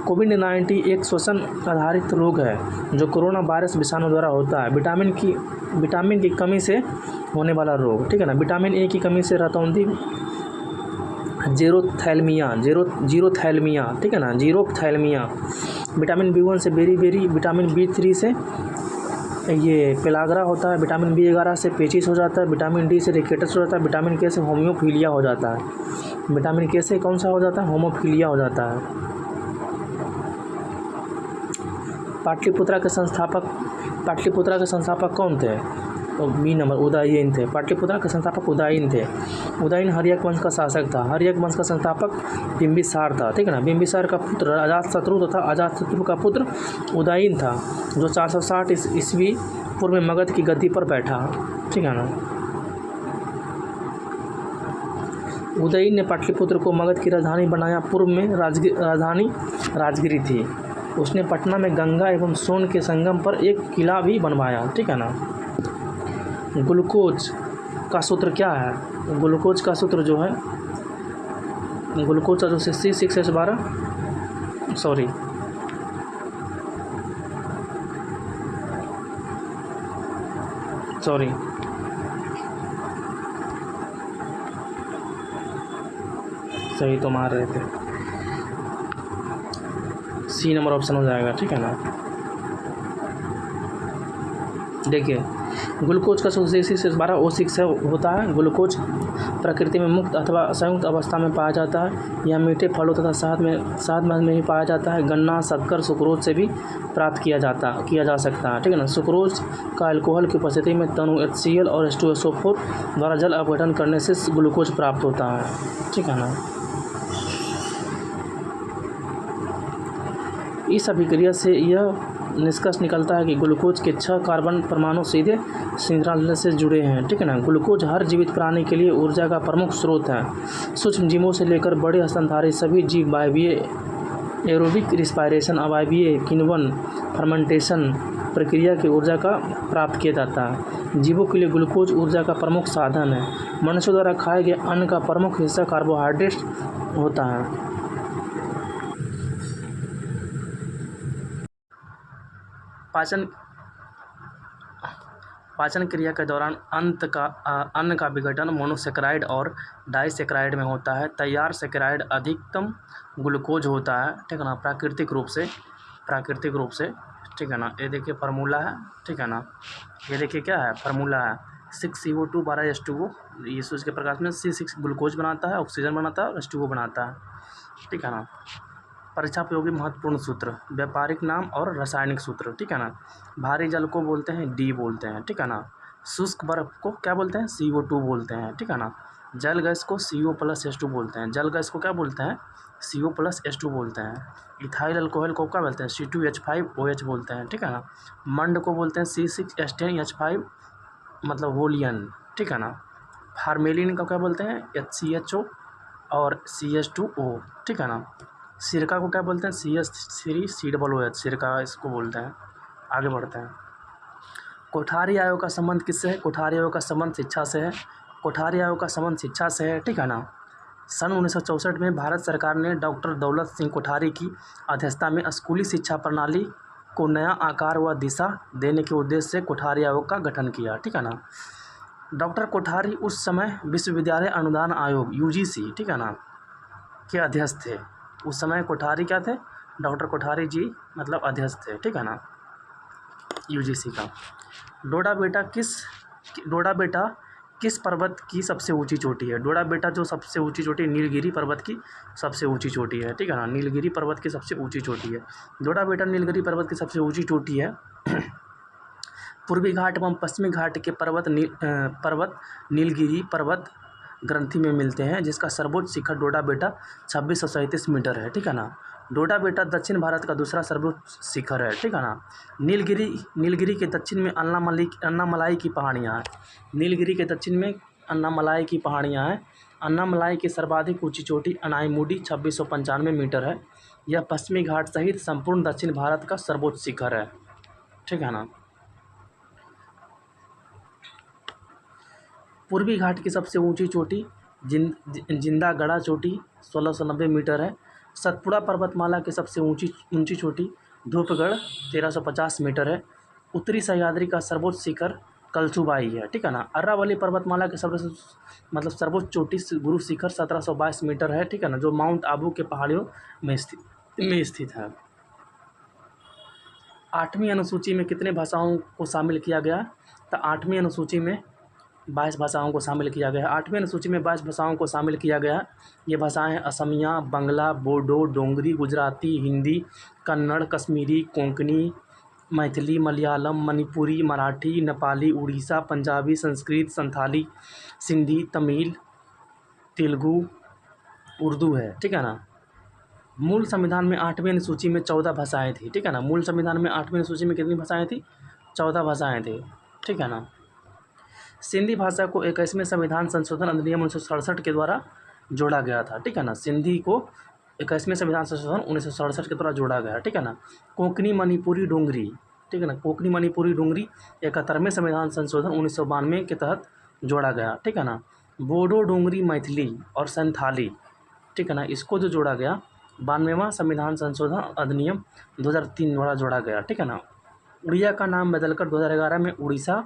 कोविड-19 एक श्वसन आधारित रोग है जो कोरोना वायरस विषाणु द्वारा होता है। विटामिन की कमी से होने वाला रोग, ठीक है ना। विटामिन ए की कमी से रतौंधी, जीरोथैल्मिया, ठीक है ना। जीरोथैल्मिया। विटामिन B1 से बेरी, विटामिन B3 से ये पेलाग्रा होता है, विटामिन B11 से पेचिस हो जाता है, विटामिन D से रिकेटस हो जाता है, विटामिन K से होम्योफीलिया हो जाता है। विटामिन K से कौन सा हो जाता है? होमोफीलिया हो जाता है। पाटलिपुत्रा के संस्थापक कौन थे? तो बी नंबर उदयन थे। पाटलिपुत्रा के संस्थापक उदयन थे। उदयन हर्यक वंश का शासक था। हर्यक वंश का संस्थापक बिंबिसार था, ठीक है ना। बिंबिसार का पुत्र अजातशत्रु तथा अजातशत्रु का पुत्र उदयन था, जो 460 ईस्वी पूर्व में मगध की गद्दी पर बैठा, ठीक है ना। उदयन ने पाटलिपुत्र को मगध की राजधानी बनाया। पूर्व में राजधानी राजगिरी थी। उसने पटना में गंगा एवं सोन के संगम पर एक किला भी बनवाया, ठीक है ना। ग्लूकोज का सूत्र क्या है? ग्लूकोज का सूत्र जो है, ग्लूकोज का जो C6H12 सॉरी सही तो मार रहे थे। सी नंबर ऑप्शन हो जाएगा, ठीक है ना। देखिए, ग्लूकोज का O6 होता है। ग्लूकोज प्रकृति में मुक्त अथवा संयुक्त अवस्था में पाया जाता है। यह मीठे फलों तथा शहद में भी पाया जाता है। गन्ना, शक्कर, सुक्रोज से भी प्राप्त किया जा सकता है, ठीक है ना। सुक्रोज का अल्कोहल की उपस्थिति में तनु HCl और H2SO4 द्वारा जल अपघटन करने से ग्लूकोज प्राप्त होता है, ठीक है ना। इस अभिक्रिया से यह निष्कर्ष निकलता है कि ग्लूकोज के 6 कार्बन परमाणु सीधे श्रृंखला से जुड़े हैं, ठीक है ना। ग्लूकोज हर जीवित प्राणी के लिए ऊर्जा का प्रमुख स्रोत है। सूक्ष्म जीवों से लेकर बड़े स्तनधारी सभी जीव वायवीय एरोबिक रिस्पायरेशन, अवायवीय किण्वन, फर्मेंटेशन प्रक्रिया की ऊर्जा का प्राप्त किया जाता है। जीवों के लिए ग्लूकोज ऊर्जा का प्रमुख साधन है। मनुष्यों द्वारा खाए गए अन्न का प्रमुख हिस्सा कार्बोहाइड्रेट होता है। पाचन क्रिया के दौरान अन्न का विघटन मोनोसेकेराइड और डाइसेकेराइड में होता है। तैयार सेकेराइड अधिकतम ग्लूकोज होता है, ठीक है ना, प्राकृतिक रूप से, ठीक है ना। ये देखिए फार्मूला है, ठीक है ना। ये देखिए क्या है, फार्मूला है 6CO2 12H2O। ये सूर्य के प्रकाश में C6 ग्लूकोज बनाता है, ऑक्सीजन बनाता है और H2O बनाता है, ठीक है ना। परीक्षा उपयोगी महत्वपूर्ण सूत्र, व्यापारिक नाम और रासायनिक सूत्र, ठीक है ना। भारी जल को बोलते हैं D बोलते हैं, ठीक है ना। शुष्क बर्फ को क्या बोलते हैं, CO2 बोलते हैं, ठीक है ना। जल गैस को CO+H2 बोलते हैं। जल गैस को क्या बोलते हैं, CO+H2 बोलते हैं। इथाइल अल्कोहल को क्या बोलते हैं, C2H5OH बोलते हैं, ठीक है ना। मंड को बोलते हैं C6H10H5 मतलब होलियन, ठीक है ना। फार्मेलिन का क्या बोलते हैं, HCHO और CH2O, ठीक है ना। सिरका को क्या बोलते हैं, CH3COOH, सिरका इसको बोलते हैं। आगे बढ़ते हैं। कोठारी आयोग का संबंध किससे है, कोठारी आयोग का संबंध शिक्षा से है। कोठारी आयोग का संबंध शिक्षा से है, ठीक है ना। सन 1964 में भारत सरकार ने डॉक्टर दौलत सिंह कोठारी की अध्यक्षता में स्कूली शिक्षा प्रणाली को नया आकार व दिशा देने के उद्देश्य से कोठारी आयोग का गठन किया, ठीक है ना। डॉक्टर कोठारी उस समय विश्वविद्यालय अनुदान आयोग UGC, ठीक है ना, के अध्यक्ष थे। उस समय कोठारी क्या थे, डॉक्टर कोठारी जी मतलब अध्यक्ष थे, ठीक है ना, UGC का। डोडा बेटा किस पर्वत की सबसे ऊंची चोटी है। डोडा बेटा जो सबसे ऊंची चोटी नीलगिरी पर्वत की सबसे ऊंची चोटी है, ठीक है ना। नीलगिरी पर्वत की सबसे ऊंची चोटी है डोडा बेटा। नीलगिरी पर्वत की सबसे ऊंची चोटी है। पूर्वी घाट एवं पश्चिमी घाट के पर्वत नीलगिरी पर्वत ग्रंथि में मिलते हैं, जिसका सर्वोच्च शिखर डोडा बेटा 2637 मीटर है, ठीक है ना। डोडा बेटा दक्षिण भारत का दूसरा सर्वोच्च शिखर है, ठीक है ना। नीलगिरी के दक्षिण में अन्नामलाई की पहाड़ियाँ हैं। नीलगिरी के दक्षिण में अन्नामलाई की पहाड़ियाँ हैं। अन्नामलाई की सर्वाधिक ऊंची चोटी अनाईमुडी 2695 मीटर है। यह पश्चिमी घाट सहित संपूर्ण दक्षिण भारत का सर्वोच्च शिखर है, ठीक है ना। पूर्वी घाट की सबसे ऊंची चोटी जिंदागढ़ा चोटी 1690 मीटर है। सतपुड़ा पर्वतमाला की सबसे ऊंची चोटी धूपगढ़ 1350 मीटर है। उत्तरी सह्याद्री का सर्वोच्च शिखर कलसुबाई है, ठीक है ना। अरावली पर्वतमाला के सर्वोच्च चोटी गुरु शिखर 1722 मीटर है, ठीक है ना, जो माउंट आबू के पहाड़ियों में स्थित है। 8वीं अनुसूची में कितने भाषाओं को शामिल किया गया, तो 8वीं अनुसूची में 22 भाषाओं को शामिल किया गया है। 8वीं अनुसूची में 22 भाषाओं को शामिल किया गया। ये भाषाएं हैं असमिया, बंगला, बोडो, डोंगरी, गुजराती, हिंदी, कन्नड़, कश्मीरी, कोंकणी, मैथिली, मलयालम, मणिपुरी, मराठी, नेपाली, उड़ीसा, पंजाबी, संस्कृत, संथाली, सिंधी, तमिल, तेलुगु, उर्दू है, ठीक है ना। मूल संविधान में 8वीं अनुसूची में 14 भाषाएँ थी, ठीक है ना। मूल संविधान में 8वीं अनुसूची में कितनी भाषाएँ थी, 14 भाषाएँ थी, ठीक है ना। सिंधी भाषा को 21वें संविधान संशोधन अधिनियम 1967 के द्वारा जोड़ा गया था, ठीक है ना। सिंधी को 21वें संविधान संशोधन 1967 के द्वारा जोड़ा गया, ठीक है ना। कोंकणी, मणिपुरी, डोंगरी, ठीक है ना। कोंकणी, मणिपुरी, डोंगरी 71वें संविधान संशोधन 1992 के तहत जोड़ा गया, ठीक है ना। बोडो, डोंगरी, मैथिली और संथाली, ठीक है ना, इसको जो जोड़ा गया 92वां संविधान संशोधन अधिनियम 2003 द्वारा जोड़ा गया, ठीक है ना। उड़िया का नाम बदलकर 2011 में उड़ीसा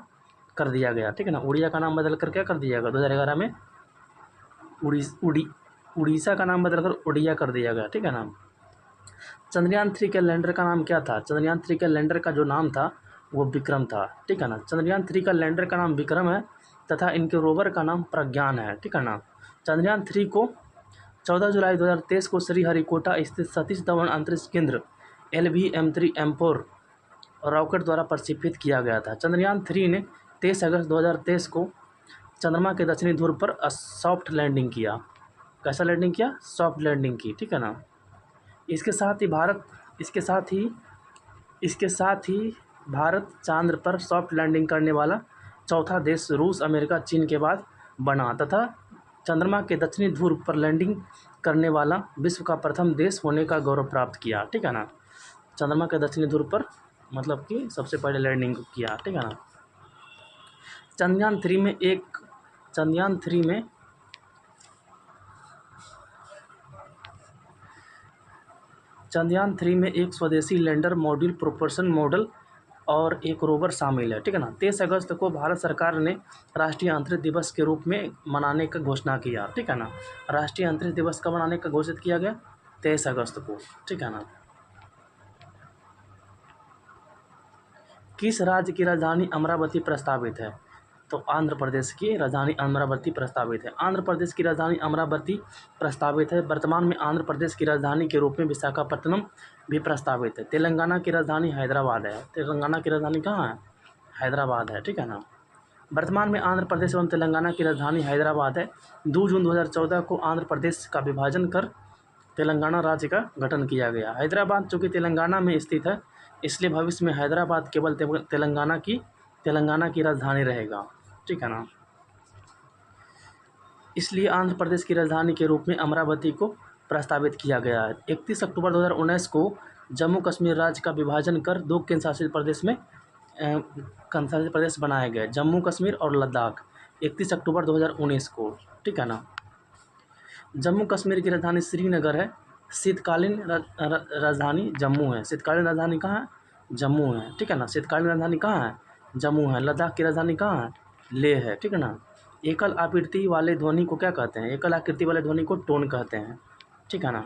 कर दिया गया, ठीक है ना। उड़िया का नाम बदलकर क्या कर दिया गया 2011 में, उड़ीसा का नाम बदलकर उड़िया कर दिया गया, ठीक है ना। चंद्रयान 3 के लैंडर का नाम क्या था, चंद्रयान 3 के लैंडर का जो नाम था वो विक्रम था, ठीक है ना। चंद्रयान 3 का लैंडर का नाम विक्रम है तथा इनके रोवर का नाम प्रज्ञान है, ठीक है ना। चंद्रयान 3 को 14 जुलाई 2023 को श्रीहरिकोटा स्थित सतीश धवन अंतरिक्ष केंद्र LVM-3 M4 रॉकेट द्वारा प्रक्षेपित किया गया था। चंद्रयान 3 ने 23 अगस्त 2023 को चंद्रमा के दक्षिणी ध्रुव पर सॉफ्ट लैंडिंग किया। कैसा लैंडिंग किया? सॉफ्ट लैंडिंग की, ठीक है ना। इसके साथ ही भारत चांद्र पर सॉफ्ट लैंडिंग करने वाला चौथा देश रूस, अमेरिका, चीन के बाद बना तथा चंद्रमा के दक्षिणी ध्रुव पर लैंडिंग करने वाला विश्व का प्रथम देश होने का गौरव प्राप्त किया, ठीक है ना। चंद्रमा के दक्षिणी ध्रुव पर मतलब कि सबसे पहले लैंडिंग किया, ठीक है ना। चंद्रयान 3 में एक स्वदेशी लैंडर मॉड्यूल, प्रोपल्शन मॉडल और एक रोवर शामिल है, ठीक है ना। 23 अगस्त को भारत सरकार ने राष्ट्रीय अंतरिक्ष दिवस के रूप में मनाने का घोषणा किया, ठीक है ना। राष्ट्रीय अंतरिक्ष दिवस कब मनाने का घोषित किया गया? 23 अगस्त को, ठीक है ना। किस राज्य की राजधानी अमरावती प्रस्तावित है? तो आंध्र प्रदेश की राजधानी अमरावती प्रस्तावित है। आंध्र प्रदेश की राजधानी अमरावती प्रस्तावित है। वर्तमान में आंध्र प्रदेश की राजधानी के रूप में विशाखापट्टनम भी प्रस्तावित है। तेलंगाना की राजधानी हैदराबाद है। तेलंगाना की राजधानी कहाँ है? हैदराबाद है, ठीक है ना। वर्तमान में आंध्र प्रदेश एवं तेलंगाना की राजधानी हैदराबाद है। 2 जून 2014 को आंध्र प्रदेश का विभाजन कर तेलंगाना राज्य का गठन किया गया। हैदराबाद चूँकि तेलंगाना में स्थित है, इसलिए भविष्य में हैदराबाद केवल तेलंगाना की राजधानी रहेगा, ठीक है ना। इसलिए आंध्र प्रदेश की राजधानी के रूप में अमरावती को प्रस्तावित किया गया है। 31 अक्टूबर 2019 को जम्मू कश्मीर राज्य का विभाजन कर 2 केंद्रशासित प्रदेश बनाए गए, जम्मू कश्मीर और लद्दाख। 31 अक्टूबर 2019 को, ठीक है ना। जम्मू कश्मीर की राजधानी श्रीनगर है। शीतकालीन राजधानी जम्मू है। शीतकालीन राजधानी कहाँ है? जम्मू है, ठीक है ना। शीतकालीन राजधानी कहाँ है? जम्मू है। लद्दाख की राजधानी कहाँ है? लेह है, ठीक है ना। एकल आकृति वाले ध्वनि को क्या कहते हैं? एकल आकृति वाले ध्वनि को टोन कहते हैं, ठीक है ना।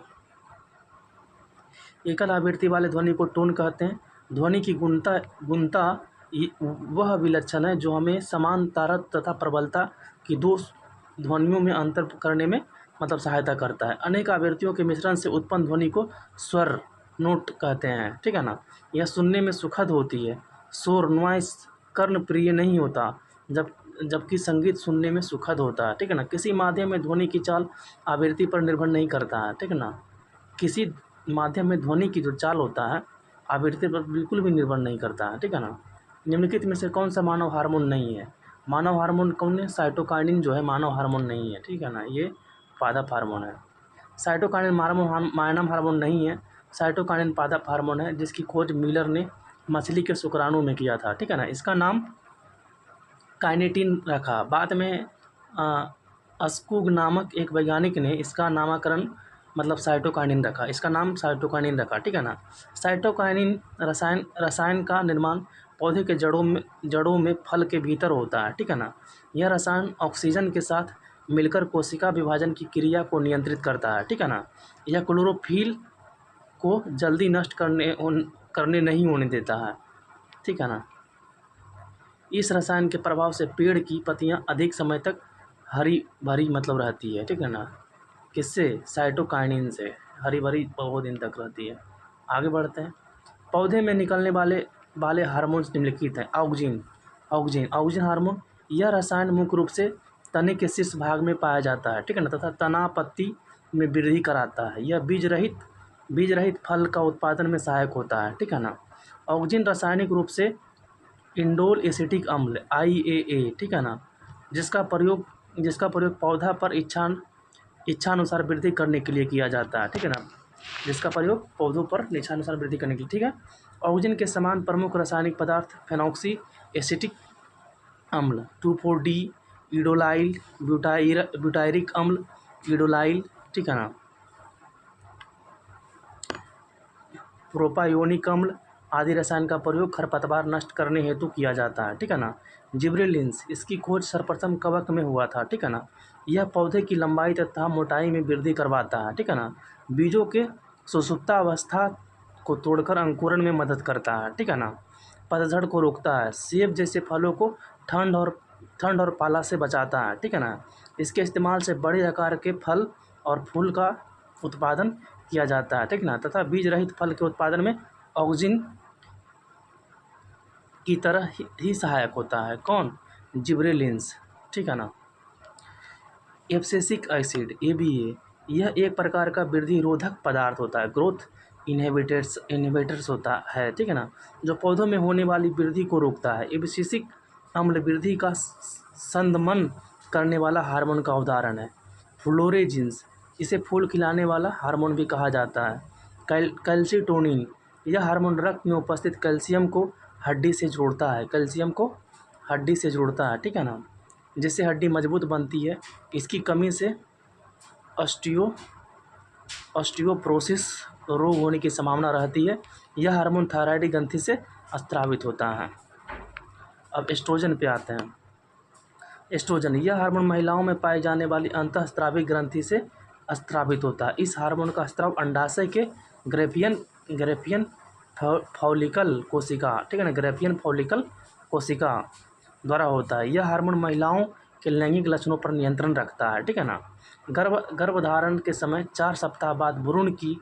एकल आवृत्ति वाले ध्वनि को टोन कहते हैं। ध्वनि की गुणता वह विलक्षण है जो हमें समान तारत तथा प्रबलता की 2 ध्वनियों में अंतर करने में मतलब सहायता करता है। अनेक आवृत्तियों के मिश्रण से उत्पन्न ध्वनि को स्वर नोट कहते हैं, ठीक है ना। यह सुनने में सुखद होती है। शोर नॉइस कर्ण प्रिय नहीं होता, जबकि संगीत सुनने में सुखद होता है, ठीक है ना। किसी माध्यम में ध्वनि की चाल आवृत्ति पर निर्भर नहीं करता है, ठीक है ना। किसी माध्यम में ध्वनि की जो चाल होता है आवृत्ति पर बिल्कुल भी निर्भर नहीं करता है, ठीक है ना। निम्नलिखित में से कौन सा मानव हार्मोन नहीं है? मानव हार्मोन कौन है? साइटोकाइनिन जो है मानव हार्मोन नहीं है, ठीक है ना। ये पादप हार्मोन है। साइटोकाइनिन मानव हार्मोन नहीं है। साइटोकाइनिन पादप हार्मोन है जिसकी खोज मिलर ने मछली के शुक्राणु में किया था, ठीक है ना। इसका नाम काइनेटिन रखा। बाद में अस्कुग नामक एक वैज्ञानिक ने इसका नामकरण मतलब साइटोकाइनिन रखा। इसका नाम साइटोकाइनिन रखा, ठीक है ना। साइटोकाइनिन रसायन का निर्माण पौधे के जड़ों में फल के भीतर होता है, ठीक है ना। यह रसायन ऑक्सीजन के साथ मिलकर कोशिका विभाजन की क्रिया को नियंत्रित करता है, ठीक है ना। यह क्लोरोफिल को जल्दी नष्ट करने नहीं होने देता है, ठीक है ना। इस रसायन के प्रभाव से पेड़ की पत्तियां अधिक समय तक हरी भरी मतलब रहती है, ठीक है ना। किससे? साइटोकाइनिन से हरी भरी बहुत दिन तक रहती है। आगे बढ़ते हैं। पौधे में निकलने वाले हार्मोन्स निम्नलिखित हैं। Auxin hormone. यह रसायन मुख्य रूप से तने के शीर्ष भाग में पाया जाता है, ठीक है ना, तथा तना पत्ती में वृद्धि कराता है। यह बीज रहित फल का उत्पादन में सहायक होता है, ठीक है ना। ऑक्जिन रासायनिक रूप से इंडोल एसिटिक अम्ल IAA, ठीक है ना, जिसका प्रयोग पौधा पर इच्छानुसार वृद्धि करने के लिए किया जाता है, ठीक है ना। जिसका प्रयोग पौधों पर इच्छानुसार वृद्धि करने के लिए, ठीक है। ऑक्जिन के समान प्रमुख रासायनिक पदार्थ फेनॉक्सी एसिटिक अम्ल 2,4-D, इडोलाइल, ब्यूटायरिक अम्ल इडोलाइल, ठीक है ना, प्रोपायोनिक अम्ल आदि रसायन का प्रयोग खरपतवार नष्ट करने हेतु किया जाता है, ठीक है ना। जिब्रेलिन्स, इसकी खोज सर्वप्रथम कवक में हुआ था, ठीक है ना। यह पौधे की लंबाई तथा मोटाई में वृद्धि करवाता है, ठीक है ना। बीजों के सुषुप्तावस्था को तोड़कर अंकुरण में मदद करता है, ठीक है ना। पतझड़ को रोकता है, सेब जैसे फलों को ठंड और पाला से बचाता है, ठीक है ना। इसके इस्तेमाल से बड़े आकार के फल और फूल का उत्पादन किया जाता है, ठीक ना। तथा बीज रहित फल के उत्पादन में ऑक्सीजन की तरह ही सहायक होता है। कौन? जिब्रेलिन्स, ठीक है ना। एब्सिसिक एसिड ABA, यह एक प्रकार का वृद्धि रोधक पदार्थ होता है, ग्रोथ इनहिबिटर्स होता है, ठीक है ना, जो पौधों में होने वाली वृद्धि को रोकता है। एब्सिसिक अम्ल वृद्धि का संदमन करने वाला हार्मोन का उदाहरण है। फ्लोरेजिन्स, इसे फूल खिलाने वाला हार्मोन भी कहा जाता है। कैल्सिटोनिन, यह हार्मोन रक्त में उपस्थित कैल्शियम को हड्डी से जोड़ता है, कैल्शियम को हड्डी से जोड़ता है, ठीक है ना, जिससे हड्डी मजबूत बनती है। इसकी कमी से ऑस्टियोप्रोसिस रोग होने की संभावना रहती है। यह हार्मोन थायराइड ग्रंथि से स्रावित होता है। अब एस्ट्रोजन पे आते हैं। एस्ट्रोजन, यह हार्मोन महिलाओं में पाई जाने वाली अंतःस्रावी ग्रंथि से स्रावित होता है। इस हार्मोन का स्राव अंडाशय के ग्रेफियन फॉलिकल कोशिका, ठीक है ना, ग्रेफियन फॉलिकल कोशिका द्वारा होता है। यह हार्मोन महिलाओं के लैंगिक लक्षणों पर नियंत्रण रखता है, ठीक है ना। गर्भधारण के समय 4 सप्ताह बाद भ्रूण की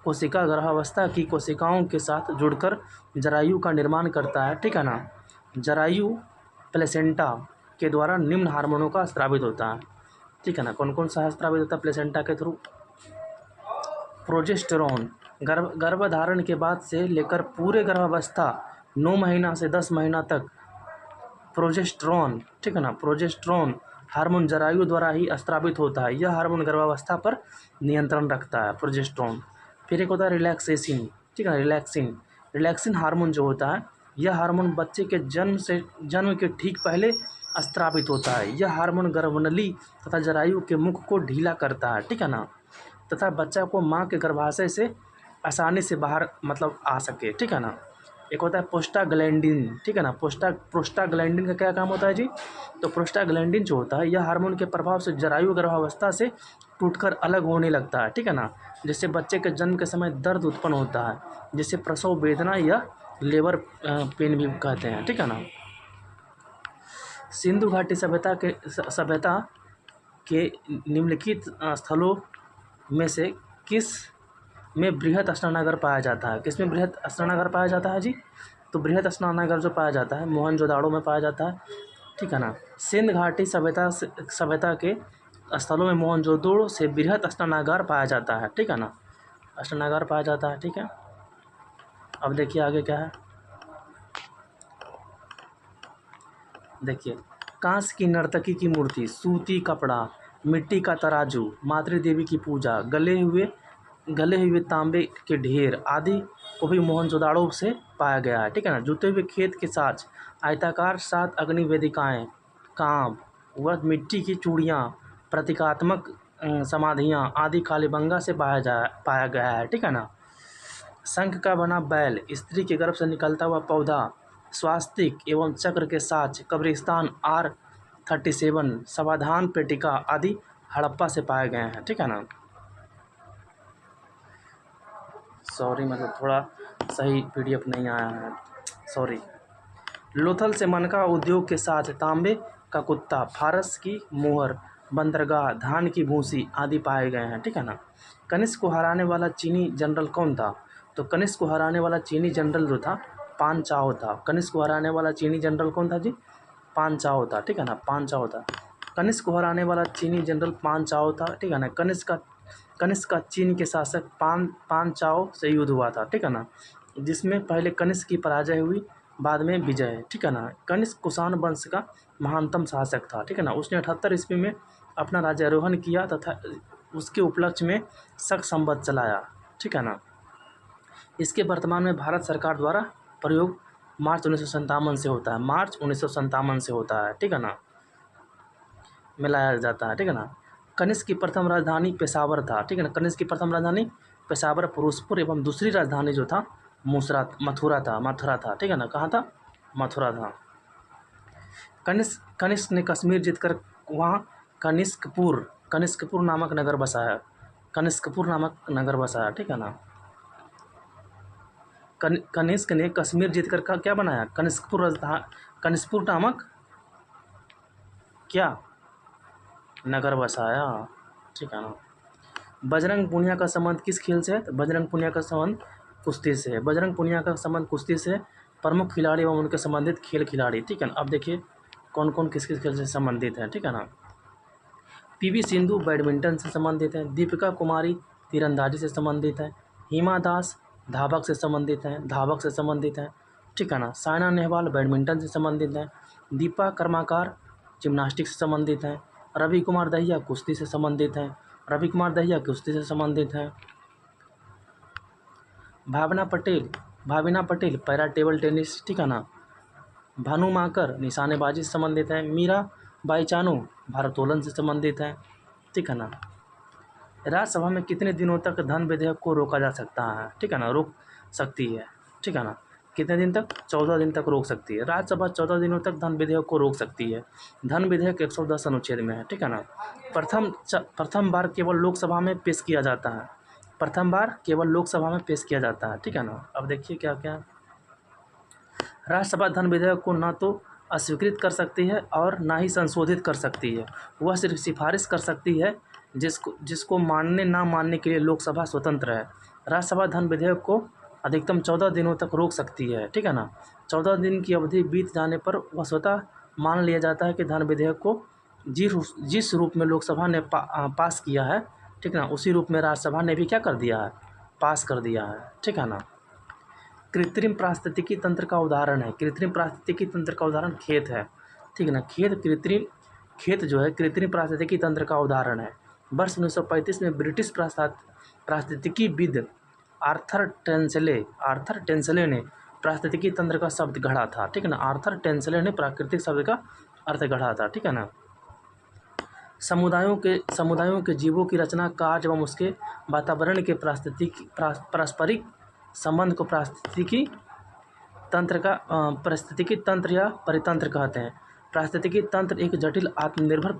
कोशिका गर्भावस्था की कोशिकाओं के साथ जुड़कर जरायु का निर्माण करता है, ठीक है ना। जरायु प्लेसेंटा के द्वारा निम्न हार्मोनों का स्रावित होता है, ठीक है ना। कौन कौन सा स्रावित होता है प्लेसेंटा के थ्रू? प्रोजेस्टेरोन, गर्भधारण के बाद से लेकर पूरे गर्भावस्था 9 महीना से 10 महीना तक प्रोजेस्टेरोन, ठीक है ना, प्रोजेस्टेरोन हार्मोन जरायु द्वारा ही स्रावित होता है। यह हार्मोन गर्भावस्था पर नियंत्रण रखता है, प्रोजेस्टेरोन। फिर एक होता है रिलैक्सेशन, ठीक है, रिलैक्सिन हार्मोन जो होता है, यह हार्मोन बच्चे के जन्म के ठीक पहले स्रावित होता है। यह हार्मोन गर्भनली तथा जरायु के मुख को ढीला करता है, ठीक है ना, तथा बच्चा को माँ के गर्भाशय से आसानी से बाहर मतलब आ सके, ठीक है ना। एक होता है प्रोस्टाग्लैंडिन, ठीक है ना। प्रोस्टाग्लैंडिन का क्या काम होता है जी? तो प्रोस्टाग्लैंडिन जो होता है, यह हार्मोन के प्रभाव से जरायु गर्भावस्था से टूटकर अलग होने लगता है, ठीक है ना, जिससे बच्चे के जन्म के समय दर्द उत्पन्न होता है, जिसे प्रसव वेदना या लेबर पेन भी कहते हैं, ठीक है ना। सिंधु घाटी सभ्यता के निम्नलिखित स्थलों में से किस में बृहत स्नानागार पाया जाता है? किस में बृहत स्नानागार पाया जाता है जी? तो बृहत स्नानागार जो पाया जाता है मोहनजोदाड़ो में पाया जाता है, ठीक है ना। सिंध घाटी सभ्यता के स्थलों में मोहनजोदड़ो से बृहत स्नानागार पाया जाता है, ठीक है ना, स्नानागार पाया जाता है, ठीक है। अब देखिए आगे क्या है, देखिए कांस की नर्तकी की मूर्ति, सूती कपड़ा, मिट्टी का तराजू, मातृ देवी की पूजा, गले हुए तांबे के ढेर आदि को भी मोहनजोदाड़ो से पाया गया है, ठीक है ना। जुते हुए खेत के साज, आयताकार 7 अग्नि वेदिकाएँ, कांव व मिट्टी की चूड़ियाँ, प्रतीकात्मक समाधियाँ आदि कालीबंगा से पाया गया है, ठीक है ना। शंख का बना बैल, स्त्री के गर्भ से निकलता हुआ पौधा, स्वास्तिक एवं चक्र के साज, कब्रिस्तान R37, समाधान पेटिका आदि हड़प्पा से पाए गए हैं, ठीक है ना। सॉरी मतलब थोड़ा सही PDF नहीं आया है, सॉरी। लोथल से मनका उद्योग के साथ तांबे का कुत्ता, फारस की मोहर, बंदरगाह, धान की भूसी आदि पाए गए हैं, ठीक है ना। कनिष्क को हराने वाला चीनी जनरल कौन था? तो कनिष्क को हराने वाला चीनी जनरल जो था पान चाओ था। कनिष्क को हराने वाला चीनी जनरल कौन था जी? पान चाओ था, ठीक है ना, पान चाओ था। कनिष्क को हराने वाला चीनी जनरल पान चाओ था, ठीक है ना। कनिष्क का चीन के शासक पान चाओ से युद्ध हुआ था, ठीक है ना, जिसमें पहले कनिष्क की पराजय हुई, बाद में विजय, ठीक है ना। कनिष्क कुषाण वंश का महानतम शासक था, ठीक है ना। उसने 78 ईस्वी में अपना राज्यारोहण किया तथा उसके उपलक्ष्य में शक संवत चलाया, ठीक है ना। इसके वर्तमान में भारत सरकार द्वारा प्रयोग मार्च 1957 से होता है, मार्च 1957 से होता है, ठीक है ना, मिलाया जाता है, ठीक है ना। कनिष्क की प्रथम राजधानी पेशावर था, ठीक है ना। कनिष्क की प्रथम राजधानी पेशावर फिरोजपुर एवं दूसरी राजधानी जो था मथुरा था, ठीक है ना। कहाँ था? मथुरा था। कनिष्क ने कश्मीर जीतकर वहाँ कनिष्कपुर नामक नगर बसाया, ठीक है ना। कनिष्क ने कश्मीर जीतकर का क्या बनाया? कनिष्कपुर नामक क्या नगर बसाया, ठीक है ना। बजरंग पूनिया का संबंध किस खेल से है? तो बजरंग पूनिया का संबंध कुश्ती से है। बजरंग पूनिया का संबंध कुश्ती से। प्रमुख खिलाड़ी एवं उनके संबंधित खेल खिलाड़ी, ठीक है ना। अब देखिए कौन कौन किस किस खेल से संबंधित हैं, ठीक है ना। पीवी सिंधु बैडमिंटन से संबंधित हैं। दीपिका कुमारी तीरंदाजी से संबंधित हैं। हिमा दास धावक से संबंधित हैं, ठीक है ना। साइना नेहवाल बैडमिंटन से संबंधित हैं। दीपा कर्माकार जिम्नास्टिक से संबंधित हैं। रवि कुमार दहिया कुश्ती से संबंधित हैं। Bhavina Patel para table tennis, ठीक है ना। भानु माकर निशानेबाजी से संबंधित है। मीरा बाई चानू भारोत्तोलन से संबंधित है, ठीक है ना। राज्यसभा में कितने दिनों तक धन विधेयक को रोका जा सकता है, ठीक है ना, रोक सकती है, ठीक है ना। कितने दिन तक? 14 दिन तक रोक सकती है। राज्यसभा 14 दिनों तक धन विधेयक को रोक सकती है। धन विधेयक 110 अनुच्छेद में है, ठीक है ना। प्रथम बार केवल लोकसभा में पेश किया जाता है। ठीक है ना। अब देखिए क्या क्या राज्यसभा धन विधेयक को न तो अस्वीकृत कर सकती है और ना ही संशोधित कर सकती है। वह सिर्फ सिफारिश कर सकती है, जिसको मानने ना मानने के लिए लोकसभा स्वतंत्र है। राज्यसभा धन विधेयक को अधिकतम 14 दिनों तक रोक सकती है, ठीक है ना। 14 दिन की अवधि बीत जाने पर वह स्वतः मान लिया जाता है कि धन विधेयक को जिस रूप में लोकसभा ने पास किया है, ठीक है ना, उसी रूप में राज्यसभा ने भी क्या कर दिया है? पास कर दिया है, ठीक है ना। कृत्रिम पारिस्थितिकी तंत्र का उदाहरण है। कृत्रिम पारिस्थितिकी तंत्र का उदाहरण खेत है, ठीक है ना। खेत जो है कृत्रिम पारिस्थितिकी तंत्र का उदाहरण है। वर्ष 1935 में ब्रिटिश पारिस्थितिकीविद आर्थर टेंसले ने पारिस्थितिकी तंत्र का शब्द गढ़ा था, ठीक है ना। आर्थर टेंसले ने प्राकृतिक शब्द का अर्थ गढ़ा था, ठीक है ना। समुदायों के जीवों की रचना, कार्य एवं उसके वातावरण के पारस्परिक संबंध को पारिस्थितिकी तंत्र या परितंत्र कहते हैं। पारिस्थितिकी तंत्र एक जटिल आत्मनिर्भर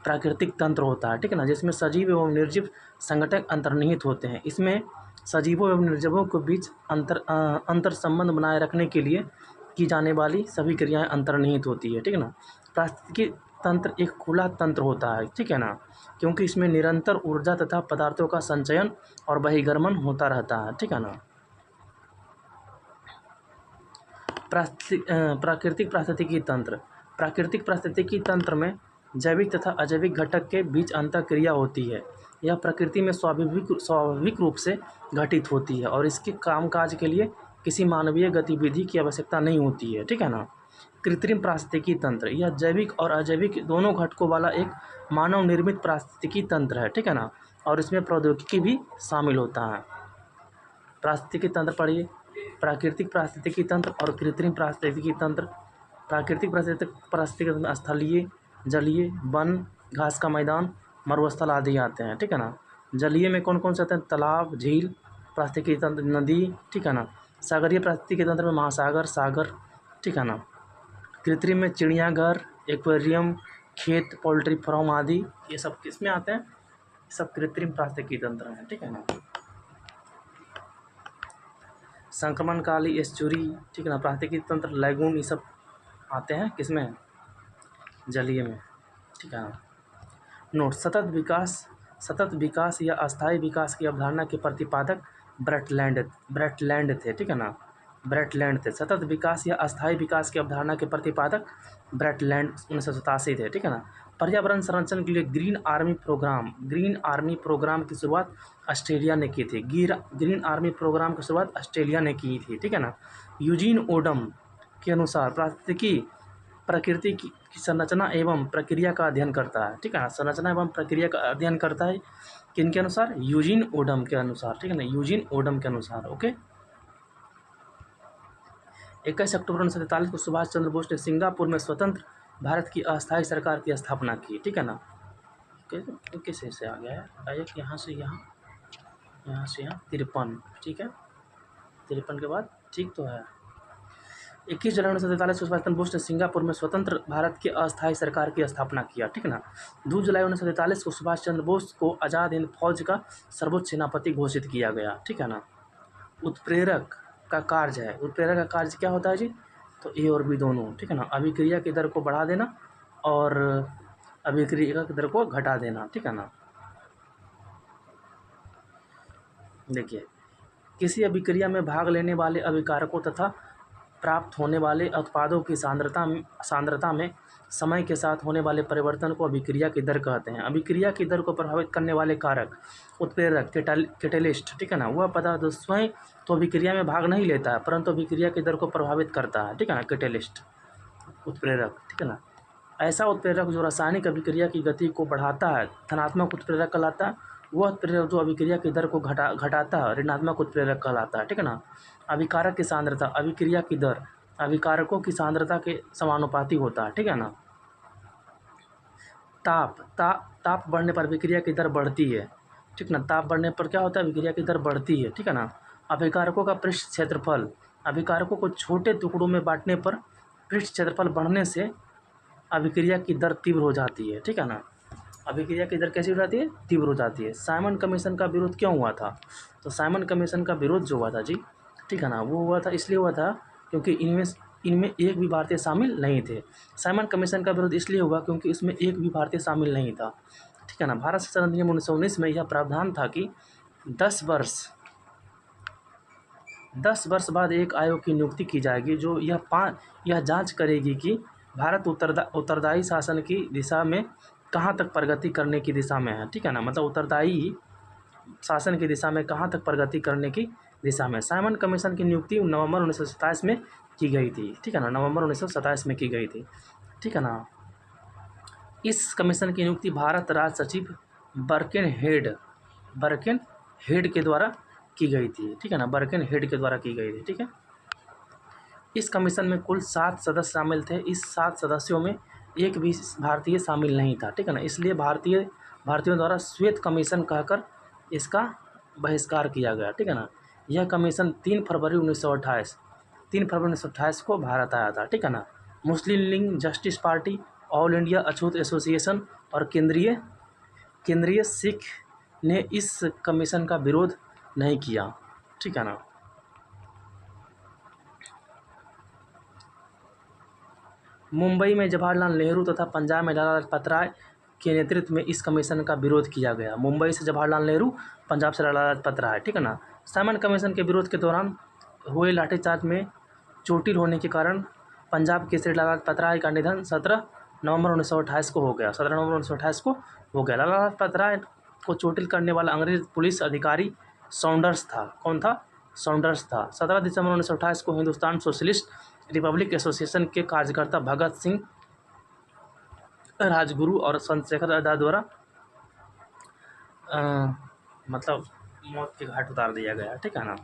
प्राकृतिक तंत्र होता है, ठीक है ना, जिसमें सजीव एवं निर्जीव संगठन अंतर्निहित होते हैं। इसमें सजीवों एवं निर्जीवों के बीच अंतर संबंध बनाए रखने के लिए की जाने वाली सभी क्रियाएं अंतर्निहित होती है, ठीक है ना। पारिस्थितिकी तंत्र एक खुला तंत्र होता है, ठीक है ना, क्योंकि इसमें निरंतर ऊर्जा तथा पदार्थों का संचयन और बहिर्गमन होता रहता है, ठीक है ना। प्राकृतिक पारिस्थितिकी तंत्र में जैविक तथा अजैविक घटक के बीच अंतःक्रिया होती है। यह प्रकृति में स्वाभाविक रूप से घटित होती है और इसके कामकाज के लिए किसी मानवीय गतिविधि की आवश्यकता नहीं होती है, ठीक है ना। कृत्रिम पारिस्थितिकी तंत्र यह जैविक और अजैविक दोनों घटकों वाला एक मानव निर्मित पारिस्थितिकी तंत्र है, ठीक है ना, और इसमें प्रौद्योगिकी भी शामिल होता है। पारिस्थितिकी तंत्र पढ़िए। प्राकृतिक पारिस्थितिकी तंत्र और कृत्रिम पारिस्थितिकी तंत्र। प्राकृतिक पारिस्थितिकी तंत्र स्थलीय, जलीय, वन, घास का मैदान, मरुस्थल आदि आते हैं, ठीक है ना। जलीय में कौन कौन से आते हैं? तालाब, झील, पारिस्थितिकी तंत्र नदी, ठीक है ना। सागरीय पारिस्थितिकी तंत्र में महासागर, सागर, ठीक है ना। कृत्रिम में चिड़ियाघर, एक्वेरियम, खेत, पोल्ट्री फार्म आदि, ये सब किस में आते हैं? सब कृत्रिम पारिस्थितिकी तंत्र हैं, ठीक है ना। संक्रमणकाली एस्चुरी, ठीक है ना, पारिस्थितिकी तंत्र, लैगून, ये सब आते हैं किसमें? जलीय में, ठीक है ना। नोट, सतत विकास या अस्थायी विकास की अवधारणा के प्रतिपादक ब्रैटलैंड थे, ठीक है ना। ब्रैटलैंड थे। सतत विकास या अस्थायी विकास की अवधारणा के प्रतिपादक ब्रैटलैंड 1987 थे, ठीक है ना। पर्यावरण संरक्षण के लिए ग्रीन आर्मी प्रोग्राम की शुरुआत ऑस्ट्रेलिया ने की थी। ग्रीन आर्मी प्रोग्राम की शुरुआत ऑस्ट्रेलिया ने की थी, ठीक है ना। यूजीन ओडम के अनुसार प्रकृति की संरचना एवं प्रक्रिया का अध्ययन करता है, ठीक है ना। संरचना एवं प्रक्रिया का अध्ययन करता है किनके अनुसार? यूजीन ओडम के अनुसार, ठीक है ना, यूजीन ओडम के अनुसार। ओके। 21 अक्टूबर 1947 को सुभाष चंद्र बोस ने सिंगापुर में स्वतंत्र भारत की अस्थायी सरकार की स्थापना की, ठीक है ना। कैसे से आ गया है? एक यहाँ से यहाँ 53, ठीक है, 53 के बाद, ठीक तो है। 21 जुलाई 1947 को सुभाष चंद्र बोस ने सिंगापुर में स्वतंत्र भारत की अस्थायी सरकार की स्थापना किया, ठीक है ना। 2 जुलाई 1947 को सुभाष चंद्र बोस को आज़ाद हिंद फौज का सर्वोच्च सेनापति घोषित किया गया, ठीक है ना। उत्प्रेरक का कार्य है। उत्प्रेरक का कार्य क्या होता है जी? तो ए और बी दोनों, ठीक है ना। अभिक्रिया की दर को बढ़ा देना और अभिक्रिया की दर को घटा देना, ठीक है ना। देखिए, किसी अभिक्रिया में भाग लेने वाले अभिकारकों तथा प्राप्त होने वाले उत्पादों की सांद्रता में समय के साथ होने वाले परिवर्तन को अभिक्रिया की दर कहते हैं। अभिक्रिया की दर को प्रभावित करने वाले कारक उत्प्रेरक, कैटेलिस्ट, ठीक है ना। वह पदार्थ स्वयं तो अभिक्रिया में भाग नहीं लेता है परंतु अभिक्रिया की दर को प्रभावित करता है, ठीक है ना। कैटेलिस्ट, उत्प्रेरक, ठीक है ना। ऐसा उत्प्रेरक जो रासायनिक अभिक्रिया की गति को बढ़ाता है, धनात्मक उत्प्रेरक कहलाता है। वह उत्प्रेरक जो अभिक्रिया की दर को घटाता है, ऋणात्मक उत्प्रेरक कहलाता है, ठीक है ना। अभिकारक की सांद्रता, अभिक्रिया की दर अभिकारकों की सांद्रता के समानुपाती होता है, ठीक है ना। ताप बढ़ने पर अभिक्रिया की दर बढ़ती है, ठीक ना। ताप बढ़ने पर क्या होता है? अभिक्रिया की दर बढ़ती है, ठीक है ना। अभिकारकों का पृष्ठ क्षेत्रफल, अभिकारकों को छोटे टुकड़ों में बांटने पर पृष्ठ क्षेत्रफल बढ़ने से अभिक्रिया की दर तीव्र हो जाती है, ठीक है ना। अभिक्रिया की दर कैसी हो जाती है? तीव्र हो जाती है। साइमन कमीशन का विरोध क्यों हुआ था? तो साइमन कमीशन का विरोध जो हुआ था जी, ठीक है ना, वो हुआ था इसलिए हुआ था क्योंकि इनमें एक भी भारतीय शामिल नहीं थे। साइमन कमीशन का विरोध इसलिए हुआ क्योंकि इसमें एक भी भारतीय शामिल नहीं था, ठीक है ना। भारत शासन अधिनियम 1919 में यह प्रावधान था कि 10 वर्ष बाद एक आयोग की नियुक्ति की जाएगी जो यह जांच करेगी कि भारत उत्तरदायी शासन की दिशा में कहाँ तक प्रगति करने की दिशा में है, ठीक है ना। मतलब उत्तरदायी शासन की दिशा में कहाँ तक प्रगति करने की दिशा में। साइमन कमीशन की नियुक्ति नवंबर 1927 में की गई थी, ठीक है ना। नवंबर 1927 में की गई थी, ठीक है ना। इस कमीशन की नियुक्ति भारत राज्य सचिव बर्किन हेड के द्वारा की गई थी, ठीक है ना। बर्किन हेड के द्वारा की गई थी, ठीक है। इस कमीशन में कुल 7 सदस्य शामिल थे। इस 7 सदस्यों में एक भी भारतीय शामिल नहीं था, ठीक है ना। इसलिए भारतीयों द्वारा श्वेत कमीशन कहकर इसका बहिष्कार किया गया, ठीक है ना। यह कमीशन 3 फरवरी 1928 को भारत आया था, ठीक है ना। Muslim League, Justice Party, All India अछूत एसोसिएशन और केंद्रीय सिख ने इस कमीशन का विरोध नहीं किया, ठीक है ना। मुंबई में जवाहरलाल नेहरू तथा पंजाब में लाला लाजपत राय के नेतृत्व में इस कमीशन का विरोध किया गया। मुंबई से जवाहरलाल नेहरू, पंजाब से लाला लाजपत राय, ठीक है ना। साइमन कमीशन के विरोध के दौरान हुए लाठीचार्ज में चोटिल होने के कारण पंजाब केसरी लाला लाजपत राय का निधन 17 नवंबर 1928 को हो गया। 17 नवंबर 1928 को हो गया। लाला लाजपत राय को चोटिल करने वाला अंग्रेज पुलिस अधिकारी सॉन्डर्स था। कौन था? सॉन्डर्स था। 17 दिसंबर 1928 को हिंदुस्तान सोशलिस्ट रिपब्लिक एसोसिएशन के कार्यकर्ता भगत सिंह, राजगुरु और चंद्रशेखर आजाद द्वारा मतलब मौत के घाट उतार दिया गया, ठीक है ना।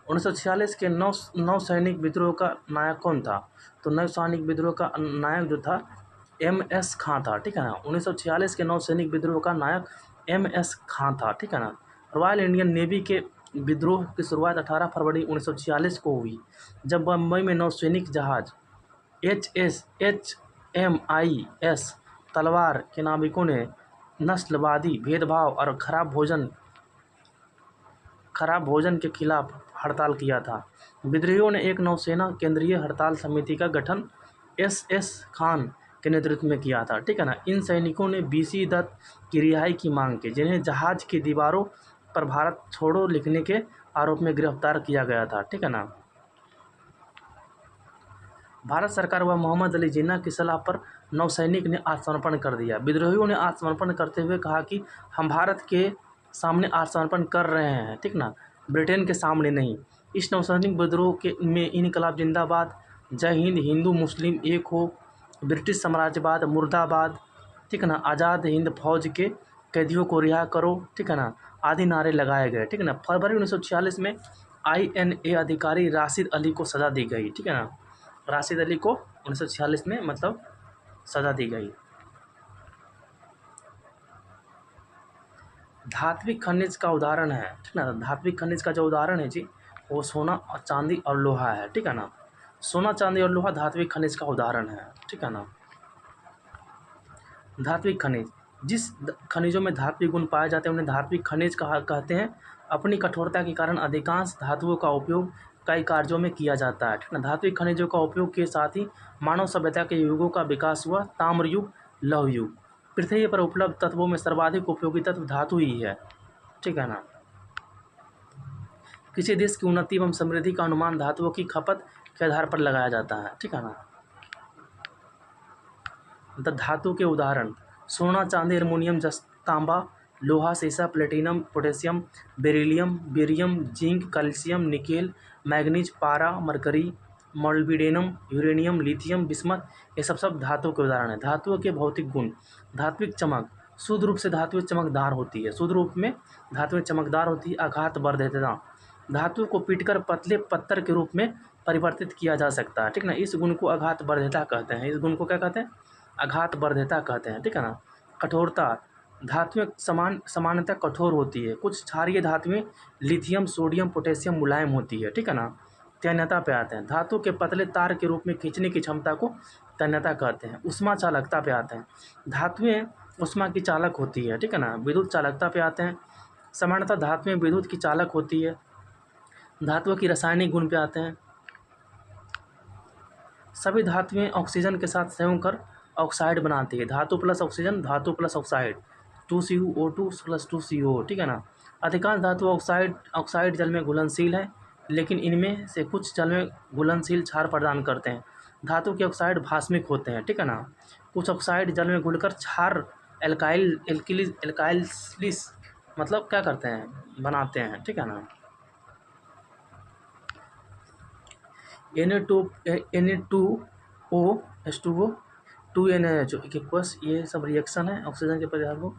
1946 के नौ सैनिक विद्रोह का नायक कौन था? तो नौ सैनिक विद्रोह का नायक जो था MS खां था, ठीक है ना। 1946 के नौ सैनिक विद्रोह का नायक MS खां था, ठीक है ना। रॉयल इंडियन नेवी के विद्रोह की शुरुआत 18 फरवरी 1946 को हुई जब बम्बई में नौसैनिक जहाज HMIS तलवार के नाविकों ने नस्लवादी भेदभाव और खराब भोजन के खिलाफ हड़ताल किया था। विद्रोहियों ने एक नौसेना केंद्रीय हड़ताल समिति का गठन SS खान के नेतृत्व में किया था, ठीक है ना। इन सैनिकों ने BC दत्त की रिहाई की मांग की जिन्हें जहाज की दीवारों पर भारत छोड़ो लिखने के आरोप में गिरफ्तार किया गया था, ठीक है ना। भारत सरकार व मोहम्मद अली जिन्ना की सलाह पर नौसैनिक ने आत्मसमर्पण कर दिया। विद्रोहियों ने आत्मसमर्पण करते हुए कहा कि हम भारत के सामने आत्मसमर्पण कर रहे हैं, ठीक ना, ब्रिटेन के सामने नहीं। इस नौसैनिक विद्रोह में इनकलाब जिंदाबाद, जय हिंद, हिंदू मुस्लिम एक हो, ब्रिटिश साम्राज्यवाद मुर्दाबाद, ठीक है ना, आज़ाद हिंद फौज के कैदियों को रिहा करो, ठीक है ना, आदि नारे लगाए गए, ठीक है ना। फरवरी 1946 में INA अधिकारी राशिद अली को सज़ा दी गई, ठीक है ना। राशिद अली को 1946 में मतलब सज़ा दी गई। धात्विक खनिज का उदाहरण है, ठीक ना। धात्विक खनिज का जो उदाहरण है जी वो सोना और चांदी और लोहा है, ठीक है ना। सोना, चांदी और लोहा धात्विक खनिज का उदाहरण है, ठीक है ना। धात्विक खनिज जिस खनिजों में धात्विक गुण पाए जाते हैं उन्हें धात्विक खनिज कहते हैं। अपनी कठोरता के कारण अधिकांश धातुओं का उपयोग कई कार्यों में किया जाता है, ठीक ना। धात्विक खनिजों का उपयोग के साथ ही मानव सभ्यता के युगों का विकास हुआ। ताम्र युग, लौह युग। पृथ्वी पर उपलब्ध तत्वों में सर्वाधिक उपयोगी तत्व धातु ही है, ठीक है ना। किसी देश की उन्नति एवं समृद्धि का अनुमान धातुओं की खपत के आधार पर लगाया जाता है, ठीक है ना। धातु के उदाहरण: सोना, चांदी, एल्युमिनियम, तांबा, लोहा, सीसा, platinum, potassium, beryllium, barium, zinc, calcium, nickel, manganese, पारा, mercury, molybdenum, uranium, lithium, bismuth, ये सब धातु के उदाहरण हैं। धातुओं के भौतिक गुण: धात्विक चमक, शुद्ध रूप से धातुएं चमकदार होती है, शुद्ध रूप में धातुएं चमकदार होती है। आघात वर्धितता, धातु को पीटकर पतले पत्थर के रूप में परिवर्तित किया जा सकता है, ठीक ना। इस गुण को आघात वर्धितता कहते हैं। इस गुण को क्या कहते हैं? आघात वर्धितता कहते हैं, ठीक है ना। कठोरता, धातुएं सामान्यतः कठोर होती है। कुछ क्षारीय धातुएं लिथियम, सोडियम, पोटेशियम मुलायम होती है, ठीक है ना। तन्यता पे आते हैं। धातु के पतले तार के रूप में खींचने की क्षमता को तन्यता कहते हैं। उष्मा चालकता पे आते हैं। धातुएं उष्मा की चालक होती है, ठीक है ना। विद्युत चालकता पे आते हैं। सामान्यतः धातुएं विद्युत की चालक होती है। धातुओं की रासायनिक गुण पे आते हैं। सभी धातुएं ऑक्सीजन के साथ संयोग कर ऑक्साइड बनाती है। धातु प्लस ऑक्सीजन, धातु plus oxide, 2CuO2 plus 2CO, ठीक है ना। अधिकांश धातु ऑक्साइड जल में घुलनशील है, लेकिन इनमें से कुछ जल में घुलनशील क्षार प्रदान करते हैं। धातु के ऑक्साइड भास्मिक होते हैं, ठीक है ना। कुछ ऑक्साइड जल में घुलकर क्षार एल्काइलिस मतलब क्या करते हैं, बनाते हैं, ठीक है ना। Na2O, 2NaHO इक्वस, ये सब रिएक्शन है ऑक्सीजन के प्रति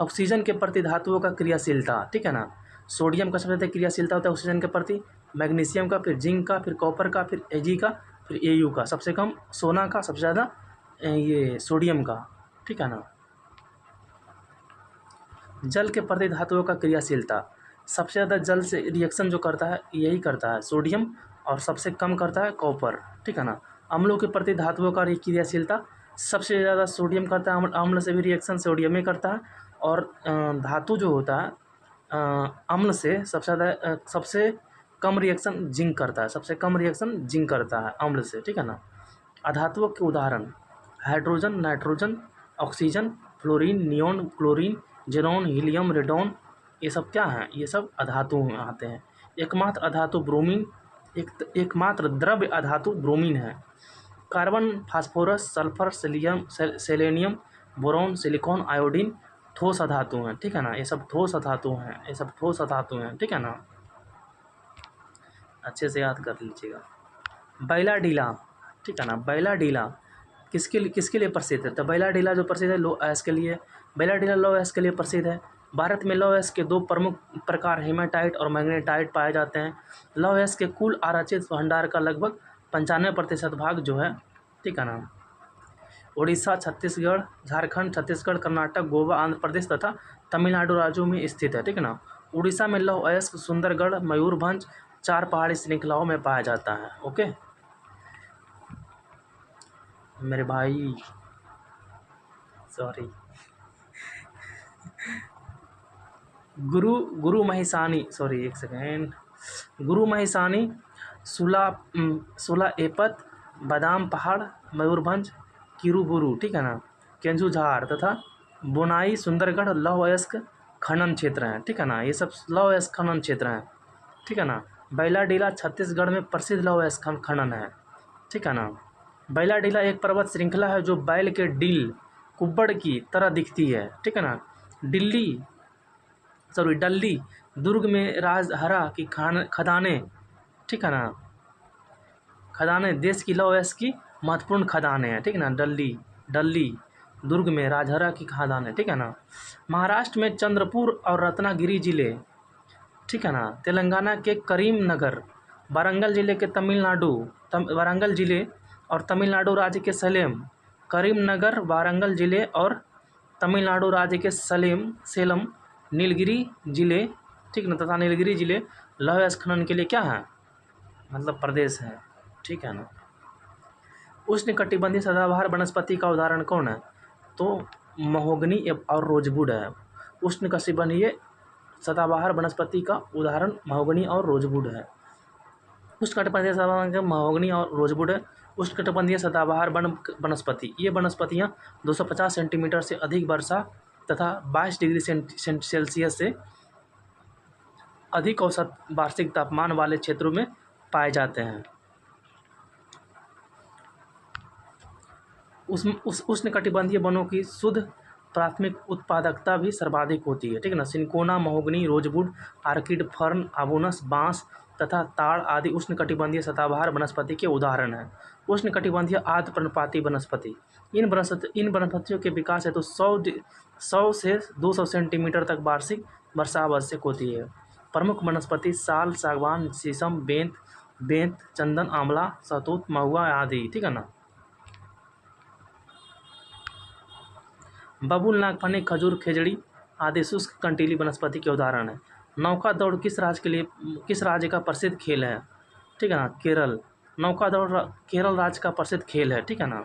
ऑक्सीजन के प्रति धातुओं का क्रियाशीलता, ठीक है ना। सोडियम का सबसे ज़्यादा क्रियाशीलता होता है ऑक्सीजन के प्रति, मैग्नीशियम का, फिर जिंक का, फिर कॉपर का, फिर Ag का, फिर Au का। सबसे कम सोना का, सबसे ज़्यादा ये सोडियम का, ठीक है ना। जल के प्रति धातुओं का क्रियाशीलता, सबसे ज़्यादा जल से रिएक्शन जो करता है यही करता है सोडियम, और सबसे कम करता है कॉपर, ठीक है ना। अम्लों के प्रति धातुओं का क्रियाशीलता, सबसे ज़्यादा सोडियम करता है, अम्ल से भी रिएक्शन सोडियम ही करता है। और धातु जो होता है अम्ल से सबसे कम रिएक्शन जिंक करता है, सबसे कम रिएक्शन जिंक करता है अम्ल से, ठीक है ना। अधातुओं के उदाहरण: hydrogen, nitrogen, oxygen, fluorine, neon, chlorine, xenon, helium, radon, ये सब क्या हैं? ये सब अधातु में आते हैं। एकमात्र अधातु ब्रोमीन, एकमात्र द्रव्य अधातु ब्रोमीन है। Carbon, phosphorus, sulphur, selenium, boron, silicon, iodine ठोस अधातु हैं, ठीक है ना। ये सब ठोस अधातु हैं, ये सब ठोस अधातु हैं, ठीक है ना। अच्छे से याद कर लीजिएगा। बैला डीला, ठीक है ना। बैला डीला किसके लिए प्रसिद्ध है? तो बैला डीला जो प्रसिद्ध है लो एस के लिए। बैला डीला लो एस के लिए प्रसिद्ध है। भारत में लौह अयस्क के दो प्रमुख प्रकार हेमाटाइट और मैग्नेटाइट पाए जाते हैं। लौह अयस्क के कुल आरचित भंडार का लगभग 95% भाग जो है, ठीक है ना, उड़ीसा, छत्तीसगढ़, झारखंड, छत्तीसगढ़, कर्नाटक, गोवा, आंध्र प्रदेश तथा तमिलनाडु राज्यों में स्थित है, ठीक है ना। उड़ीसा में लौह अयस्क सुंदरगढ़, मयूरभंज, 4 पहाड़ी श्रृंखलाओं में पाया जाता है। ओके मेरे भाई, सॉरी। गुरु महिसानी, सॉरी एक सेकेंड। गुरु महिसानी, सुला एपत, बादाम पहाड़, मयूरभंज, किरूबुरु, ठीक है ना, केंदुझार तथा बोनाई सुंदरगढ़ लौह अयस्क खनन क्षेत्र हैं, ठीक है ना। ये सब लौह अयस्क खनन क्षेत्र हैं, ठीक है ना। बैला डीला छत्तीसगढ़ में प्रसिद्ध लौह अयस्क खनन है, ठीक है ना। बैला डीला एक पर्वत श्रृंखला है जो बैल के डील कुब्बड़ की तरह दिखती है, ठीक है ना। डल्ली दुर्ग में राजहरा की खदानें, ठीक है ना, खदानें देश की लौह अयस्क की महत्वपूर्ण खदानें हैं, ठीक है ना। डल्ली दुर्ग में राजहरा की खदानें, ठीक है ना। महाराष्ट्र में चंद्रपुर और रत्नागिरी जिले, ठीक है ना। तेलंगाना के करीमनगर, वारंगल जिले और तमिलनाडु राज्य के सलेम, करीमनगर, वारंगल जिले और तमिलनाडु राज्य के सेलम, नीलगिरी जिले, ठीक ना, तथा नीलगिरी जिले लौह अयस्क खनन के लिए क्या है, मतलब प्रदेश है, ठीक है ना। उष्णकटिबंधीय सदाबहार वनस्पति का उदाहरण कौन है? तो महोगनी और रोजवुड है। उष्णकटिबंधीय सदाबहार वनस्पति का उदाहरण महोगनी और रोजवुड है। उष्णकटिबंधीय सदाबहार महोगनी और रोजवुड है। उष्णकटिबंधीय सदाबहार वनस्पति, ये वनस्पतियाँ 250 सेंटीमीटर से अधिक वर्षा तथा 22 डिग्री सेल्सियस से अधिक औसत वार्षिक तापमान वाले क्षेत्रों में पाए जाते हैं। उष्णकटिबंधीय वनों की शुद्ध प्राथमिक उत्पादकता भी सर्वाधिक होती है, ठीक है ना। Cinchona, mahogany, rosewood, orchid, fern, आबोनस, बांस तथा ताड़ आदि उष्णकटिबंधीय सदाबहार वनस्पति के उदाहरण हैं। उष्णकटिबंधीय आर्द्र पर्णपाती वनस्पति, इन वनस्पतियों के विकास हेतु 100 से 200 सेंटीमीटर तक वार्षिक वर्षा आवश्यक होती है। प्रमुख वनस्पति साल, सागवान, शीशम, बेंत, चंदन, आंवला, शहतूत, महुआ आदि, ठीक है ना। बबूल, नागफनी, खजूर, खेजड़ी आदि शुष्क कंटीली वनस्पति के उदाहरण हैं। नौका दौड़ किस राज्य का प्रसिद्ध खेल है, ठीक है ना। केरल। नौका दौड़ केरल राज्य का प्रसिद्ध खेल है, ठीक है ना।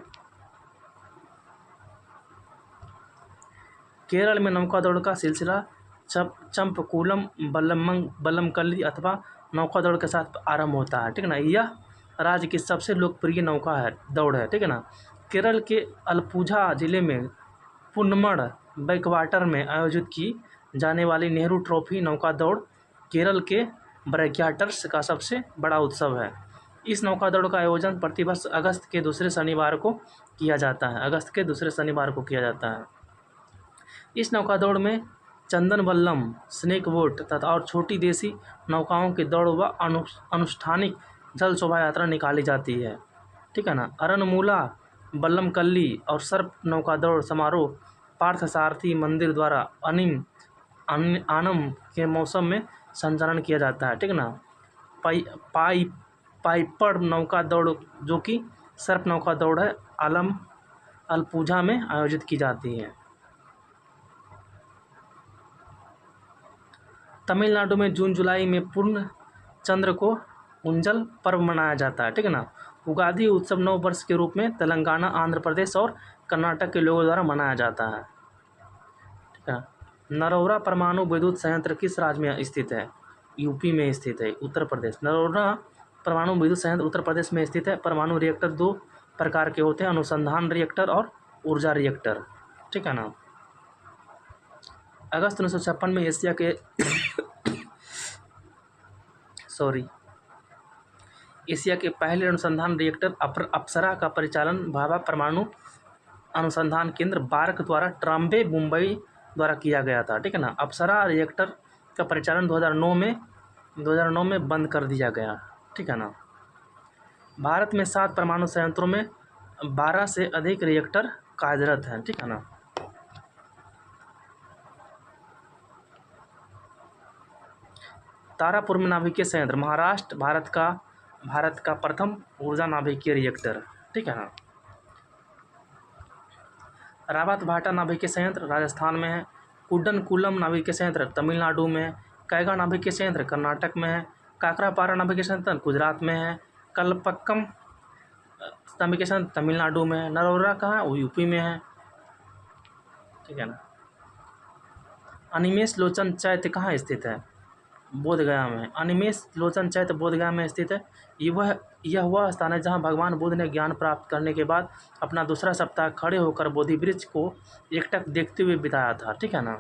केरल में नौका दौड़ का सिलसिला चंपकुलम, बल्लमकल्ली अथवा नौका दौड़ के साथ आरंभ होता है, ठीक है ना। यह राज्य की सबसे लोकप्रिय दौड़ है, ठीक है ना। केरल के अलपुझा जिले में पुन्नमड़ बैकवाटर में आयोजित की जाने वाली नेहरू ट्रॉफी नौका दौड़ केरल के ब्रेकवाटर्स का सबसे बड़ा उत्सव है। इस नौका दौड़ का आयोजन प्रतिवर्ष अगस्त के दूसरे शनिवार को किया जाता है। इस नौका दौड़ में चंदन वल्लम, स्नेक बोट तथा और छोटी देसी नौकाओं की दौड़ व अनुष्ठानिक जल शोभा यात्रा निकाली जाती है, ठीक है ना। अरनमूला, बल्लमकल्ली और सर्प नौका दौड़ समारोह पार्थसारथी मंदिर द्वारा आनम के मौसम में संचालन किया जाता है, ठीक है ना। पाइपड़ नौका दौड़, जो कि सर्प नौका दौड़ है, अलपुझा में आयोजित की जाती है। तमिलनाडु में जून जुलाई में पूर्ण चंद्र को उंजल पर्व मनाया जाता है, ठीक है ना। उगादि उत्सव नव वर्ष के रूप में तेलंगाना, आंध्र प्रदेश और कर्नाटक के लोगों द्वारा मनाया जाता है, ठीक है। नरौरा परमाणु विद्युत संयंत्र किस राज्य में स्थित है? यूपी में स्थित है, उत्तर प्रदेश। नरौरा परमाणु विद्युत संयंत्र उत्तर प्रदेश में स्थित है। परमाणु रिएक्टर 2 प्रकार के होते हैं, अनुसंधान रिएक्टर और ऊर्जा रिएक्टर, ठीक है ना। अगस्त 1956 में एशिया के एशिया के पहले अनुसंधान रिएक्टर अप्सरा का परिचालन भाभा परमाणु अनुसंधान केंद्र बार्क द्वारा ट्राम्बे, मुंबई द्वारा किया गया था, ठीक है ना। अप्सरा रिएक्टर का परिचालन 2009 में बंद कर दिया गया, ठीक है ना। भारत में 7 परमाणु संयंत्रों में 12 से अधिक रिएक्टर कार्यरत हैं, ठीक है ना। तारापुर में नाभिकीय संयंत्र, महाराष्ट्र, भारत का प्रथम ऊर्जा नाभिकीय रिएक्टर, ठीक है ना। रावत भाटा नाभिकीय संयंत्र राजस्थान में है। कुड्डनकुलम नाभिकीय संयंत्र तमिलनाडु में है। कैगा नाभिकीय संयंत्र कर्नाटक में है। काकरापारा नाभिकीय संयंत्र गुजरात में है। कलपक्कम नाभिकीय संयंत्र तमिलनाडु में है। नरौरा कहाँ है? वो यूपी में है, ठीक है ना। अनिमेष लोचन चैत्य कहाँ स्थित है? बोधगया में। अनिमेष लोचन चैत्य बोधगया में स्थित है। यह वह स्थान है जहाँ भगवान बुद्ध ने ज्ञान प्राप्त करने के बाद अपना दूसरा सप्ताह खड़े होकर बोधि वृक्ष को एकटक देखते हुए बिताया था, ठीक है ना।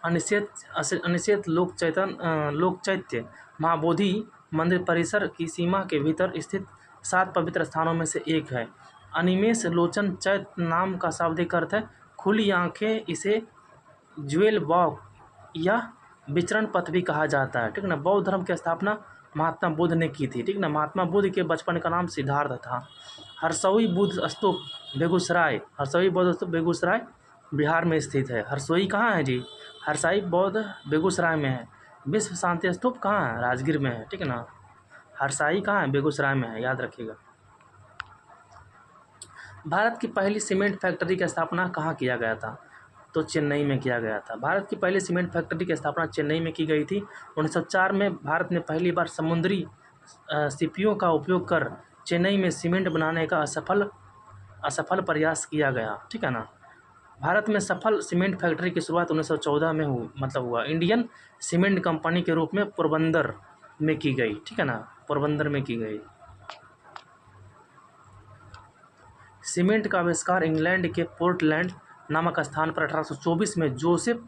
अनिषेध लोक चैत्य महाबोधि मंदिर परिसर की सीमा के भीतर स्थित 7 पवित्र स्थानों में से एक है। अनिमेष लोचन चैत्य नाम का शाब्दिक अर्थ है खुली आंखें। इसे ज्वेल वॉक या विचरण पथ भी कहा जाता है, ठीक है ना। बौद्ध धर्म की स्थापना महात्मा बुद्ध ने की थी, ठीक है ना। महात्मा बुद्ध के बचपन का नाम सिद्धार्थ था। हरसोई बुद्ध स्तूप बेगूसराय बिहार में स्थित है। हरसोई कहाँ है जी? हरसाई बौद्ध बेगूसराय में है। विश्व शांति स्तूप कहाँ है? राजगीर में है, ठीक है ना। हरसाई कहाँ है? बेगूसराय में है, याद रखिएगा। भारत की पहली सीमेंट फैक्ट्री की स्थापना कहाँ किया गया था? तो चेन्नई में किया गया था। भारत की पहली सीमेंट फैक्ट्री की स्थापना चेन्नई में की गई थी। 1904 में भारत ने पहली बार समुद्री सीपियों का उपयोग कर चेन्नई में सीमेंट बनाने का असफल प्रयास किया गया, ठीक है ना। भारत में सफल सीमेंट फैक्ट्री की शुरुआत 1914 में हुआ इंडियन सीमेंट कंपनी के रूप में पोरबंदर में की गई, ठीक है ना, पोरबंदर में की गई। सीमेंट का आविष्कार इंग्लैंड के पोर्टलैंड नामक स्थान पर 1824 में जोसेफ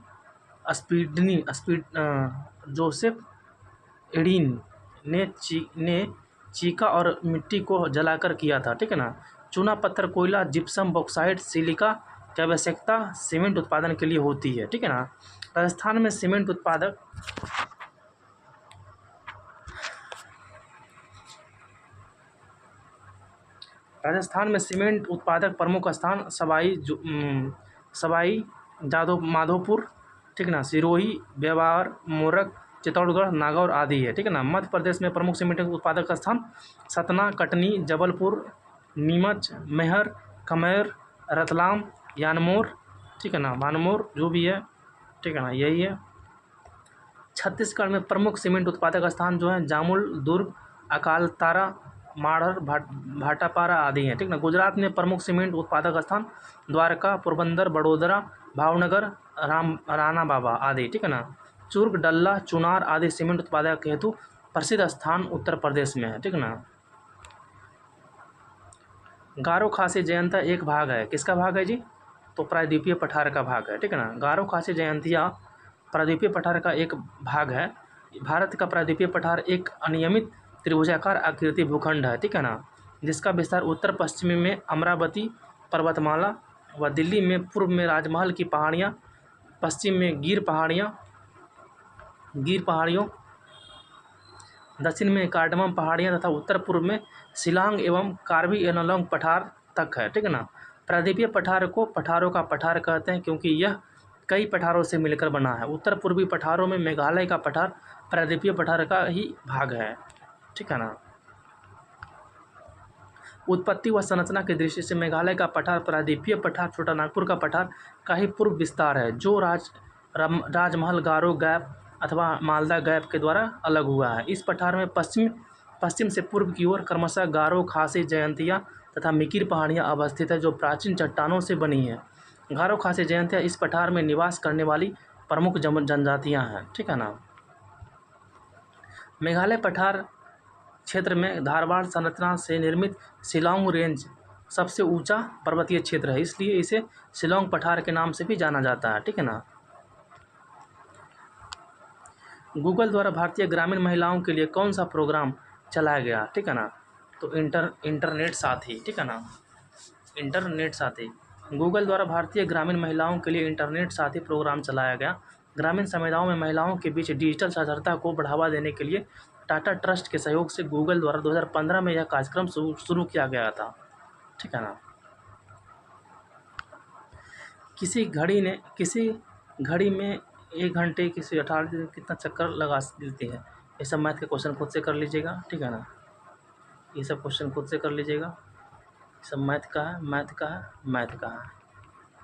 एडिन ने चीका और मिट्टी को जलाकर किया था, ठीक है ना। चूना पत्थर, कोयला, जिप्सम, बॉक्साइट, सिलिका की आवश्यकता सीमेंट उत्पादन के लिए होती है, ठीक है ना। राजस्थान में सीमेंट उत्पादक प्रमुख स्थान सवाई माधोपुर, ठीक है ना, सिरोही, ब्यावर, मोरक, चित्तौड़गढ़, नागौर आदि है, ठीक है ना। मध्य प्रदेश में प्रमुख सीमेंट उत्पादक स्थान सतना, कटनी, जबलपुर, नीमच, मैहर, खमेर, रतलाम, यानमोर, ठीक है ना, मानमोर जो भी है, ठीक है ना, यही है। छत्तीसगढ़ में प्रमुख सीमेंट उत्पादक स्थान जो है जामुल, दुर्ग, अकालतारा, माढ़र, भाटापारा आदि हैं, ठीक ना। गुजरात में प्रमुख सीमेंट उत्पादक स्थान द्वारका, पोरबंदर, बड़ोदरा, भावनगर, राना बाबा आदि, ठीक है ना। चुर्ग, डल्ला, चुनार आदि सीमेंट उत्पादक हेतु प्रसिद्ध स्थान उत्तर प्रदेश में है, ठीक है ना। गारो खासी जयंता एक भाग है, किसका भाग है जी? तो प्रायद्वीपीय पठार का भाग है, ठीक है ना। गारो खासी जयंतिया प्रायद्वीपीय पठार का एक भाग है। भारत का प्रायद्वीपीय पठार एक अनियमित त्रिभुजाकार आकृति भूखंड है, ठीक है ना, जिसका विस्तार उत्तर पश्चिमी में अमरावती पर्वतमाला व दिल्ली में पूर्व में राजमहल की पहाड़ियाँ, पश्चिम में गिर पहाड़ियों, दक्षिण में कार्डमम पहाड़ियाँ तथा उत्तर पूर्व में शिलांग एवं कार्बी एनोलोंग पठार तक है, ठीक है ना। प्रायद्वीपीय पठार को पठारों का पठार कहते हैं क्योंकि यह कई पठारों से मिलकर बना है। उत्तर पूर्वी पठारों में मेघालय का पठार प्रायद्वीपीय पठार का ही भाग है, ठीक है ना। उत्पत्ति व संरचना की दृष्टि से मेघालय का पठार प्रायद्वीपीय पठार छोटा नागपुर का पठार का ही पूर्व विस्तार है, जो राजमहल, गारो गैप अथवा मालदा गैप के द्वारा अलग हुआ है। इस पठार में पश्चिम से पूर्व की ओर क्रमशः गारो, खासी, जयंतिया तथा मिकिर पहाड़ियाँ अवस्थित है, जो प्राचीन चट्टानों से बनी है। गारो, खासी, जयंतिया इस पठार में निवास करने वाली प्रमुख जनजातियाँ हैं, ठीक है ना। मेघालय पठार क्षेत्र में धारवाड़ संरचना से निर्मित शिलांग रेंज सबसे ऊंचा पर्वतीय क्षेत्र है, इसलिए इसे शिलांग पठार के नाम से भी जाना जाता है, ठीक है ना। गूगल द्वारा भारतीय ग्रामीण महिलाओं के लिए कौन सा प्रोग्राम चलाया गया, ठीक है ना, तो इंटरनेट साथी, ठीक है ना, इंटरनेट साथी। गूगल द्वारा भारतीय ग्रामीण महिलाओं के लिए इंटरनेट साथी प्रोग्राम चलाया गया। ग्रामीण समुदायों में महिलाओं के बीच डिजिटल साक्षरता को बढ़ावा देने के लिए टाटा ट्रस्ट के सहयोग से गूगल द्वारा 2015 में यह कार्यक्रम शुरू किया गया था, ठीक है ना। किसी घड़ी में 1 घंटे किसी 18 दिन कितना चक्कर लगा देती है। ये सब मैथ के क्वेश्चन खुद से कर लीजिएगा, ठीक है ना, ये सब क्वेश्चन खुद से कर लीजिएगा। सब मैथ का है,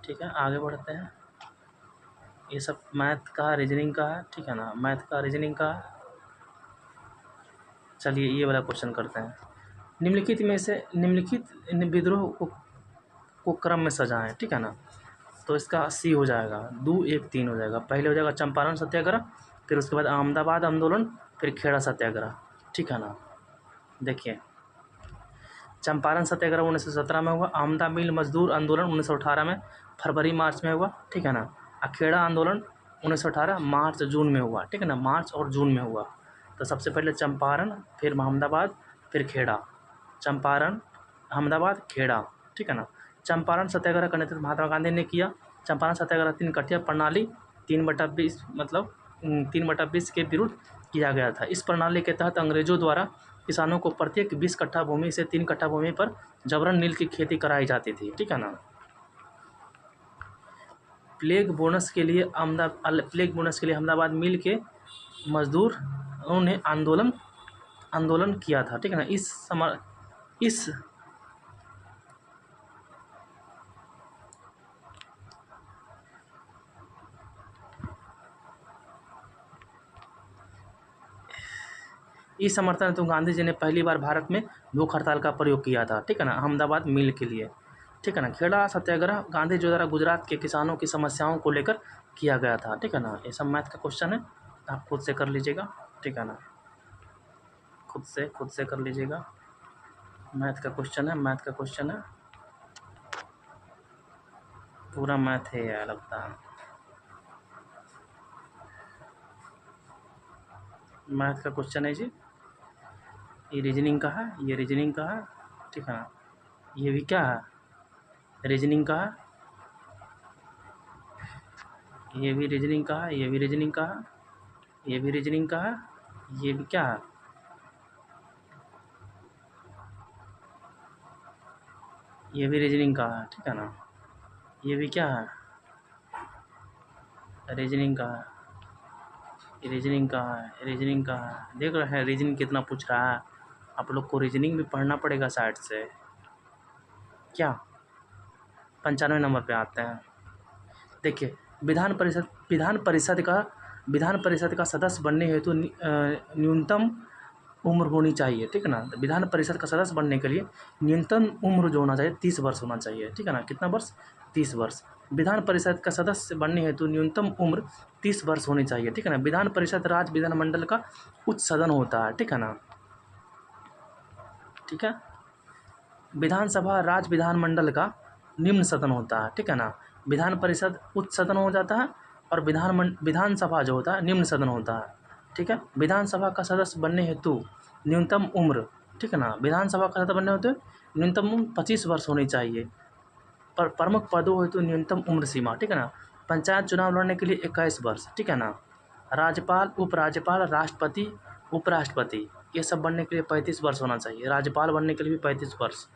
ठीक है। आगे बढ़ते हैं। ये सब मैथ का रीजनिंग का है, ठीक है ना, मैथ का रीजनिंग का है। चलिए ये वाला क्वेश्चन करते हैं। निम्नलिखित विद्रोह को क्रम में सजाएं, ठीक है ना, तो इसका सी हो जाएगा, 2, 1, 3 हो जाएगा। पहले हो जाएगा चंपारण सत्याग्रह, फिर उसके बाद अहमदाबाद आंदोलन, फिर खेड़ा सत्याग्रह, ठीक है ना। देखिए, चंपारण सत्याग्रह 1917 में हुआ, अहमदा मिल मजदूर आंदोलन 1918 में फरवरी मार्च में हुआ, ठीक है ना। खेड़ा आंदोलन 1918 मार्च जून में हुआ, ठीक है ना, मार्च और जून में हुआ। तो सबसे पहले चंपारण, फिर अहमदाबाद, फिर खेड़ा, चंपारण, अहमदाबाद, खेड़ा, ठीक है ना। चंपारण सत्याग्रह का नेतृत्व महात्मा गांधी ने किया। चंपारण सत्याग्रह 3 कटिया प्रणाली 3/20 मतलब 3/20 के विरुद्ध किया गया था। इस प्रणाली के तहत अंग्रेजों द्वारा किसानों को प्रत्येक 20 कट्ठा भूमि से 3 कट्ठा भूमि पर जबरन नील की खेती कराई जाती थी, ठीक है ना। प्लेग बोनस के लिए अहमदाबाद मिल के मजदूरों ने आंदोलन किया था, ठीक है ना। इस समर्थन हेतु गांधी जी ने पहली बार भारत में भूख हड़ताल का प्रयोग किया था, ठीक है ना, अहमदाबाद मिल के लिए। ठीक है ना। खेड़ा सत्याग्रह गांधी जी द्वारा गुजरात के किसानों की समस्याओं को लेकर किया गया था, ठीक है ना। ये सब मैथ का क्वेश्चन है, आप खुद से कर लीजिएगा, ठीक है ना, खुद से कर लीजिएगा। मैथ का क्वेश्चन है, मैथ का क्वेश्चन है, पूरा मैथ है यार लगता है। मैथ का क्वेश्चन है जी, ये रीजनिंग का है, ये रीजनिंग का है, ठीक है ना। ये भी क्या है, रीजनिंग का है, ये भी रीजनिंग का है, ये भी रीजनिंग का है, ये भी रीजनिंग का है, ये भी क्या है, ये भी रीजनिंग का है, ठीक है ना। ये भी क्या है, रीजनिंग का है, रीजनिंग का है, रीजनिंग का है। देख रहे हैं रीजनिंग कितना पूछ रहा है। आप लोग को रीजनिंग भी पढ़ना पड़ेगा साइड से। क्या 95 नंबर पे आते हैं। देखिए, विधान परिषद का सदस्य बनने हेतु न्यूनतम उम्र होनी चाहिए, ठीक है ना। तो विधान परिषद का सदस्य बनने के लिए न्यूनतम उम्र जो होना चाहिए 30 वर्ष होना चाहिए, ठीक है ना। कितना वर्ष, 30 वर्ष। विधान परिषद का सदस्य बनने हेतु न्यूनतम उम्र 30 वर्ष होनी चाहिए, ठीक है ना। विधान परिषद राज्य विधानमंडल का उच्च सदन होता है, ठीक है ना, ठीक है। विधानसभा राज्य विधानमंडल का निम्न सदन होता है, ठीक है ना। विधान परिषद उच्च सदन हो जाता है और विधानसभा जो होता है निम्न सदन होता है, ठीक है। विधानसभा का सदस्य बनने हेतु न्यूनतम उम्र, ठीक है ना, विधानसभा का सदस्य बनने हेतु न्यूनतम उम्र 25 वर्ष होनी चाहिए। पर प्रमुख पदों हेतु न्यूनतम उम्र सीमा, ठीक है ना। पंचायत चुनाव लड़ने के लिए 21 वर्ष, ठीक है ना। राज्यपाल, उपराज्यपाल, राष्ट्रपति, उपराष्ट्रपति, ये सब बनने के लिए 35 वर्ष होना चाहिए। राज्यपाल बनने के लिए भी 35 वर्ष,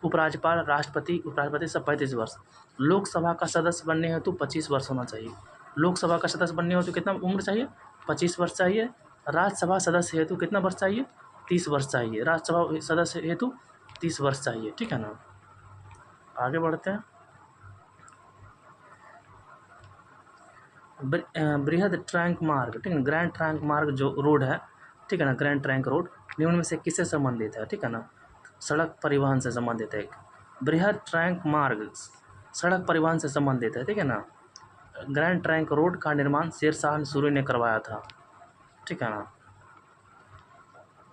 उपराज्यपाल, राष्ट्रपति, उपराष्ट्रपति सब 35 वर्ष। लोकसभा का सदस्य बनने हेतु 25 वर्ष होना चाहिए। लोकसभा का सदस्य बनने हेतु कितना उम्र चाहिए, 25 वर्ष चाहिए। राज्यसभा सदस्य हेतु कितना वर्ष चाहिए, 30 वर्ष चाहिए। राज्यसभा सदस्य हेतु 30 वर्ष चाहिए, ठीक है ना। आगे बढ़ते हैं। बृहद ट्रैंक मार्ग, ठीक है, ग्रैंड ट्रैंक मार्ग जो रोड है, ठीक है ना, ग्रैंड ट्रैंक रोड निम्न में से किससे संबंधित है, ठीक है ना। सड़क परिवहन से संबंधित है। बृहद ट्रैंक मार्ग सड़क परिवहन से संबंधित है, ठीक है ना। ग्रैंड ट्रैंक रोड का निर्माण शेरशाह सूरी ने करवाया था, ठीक है ना।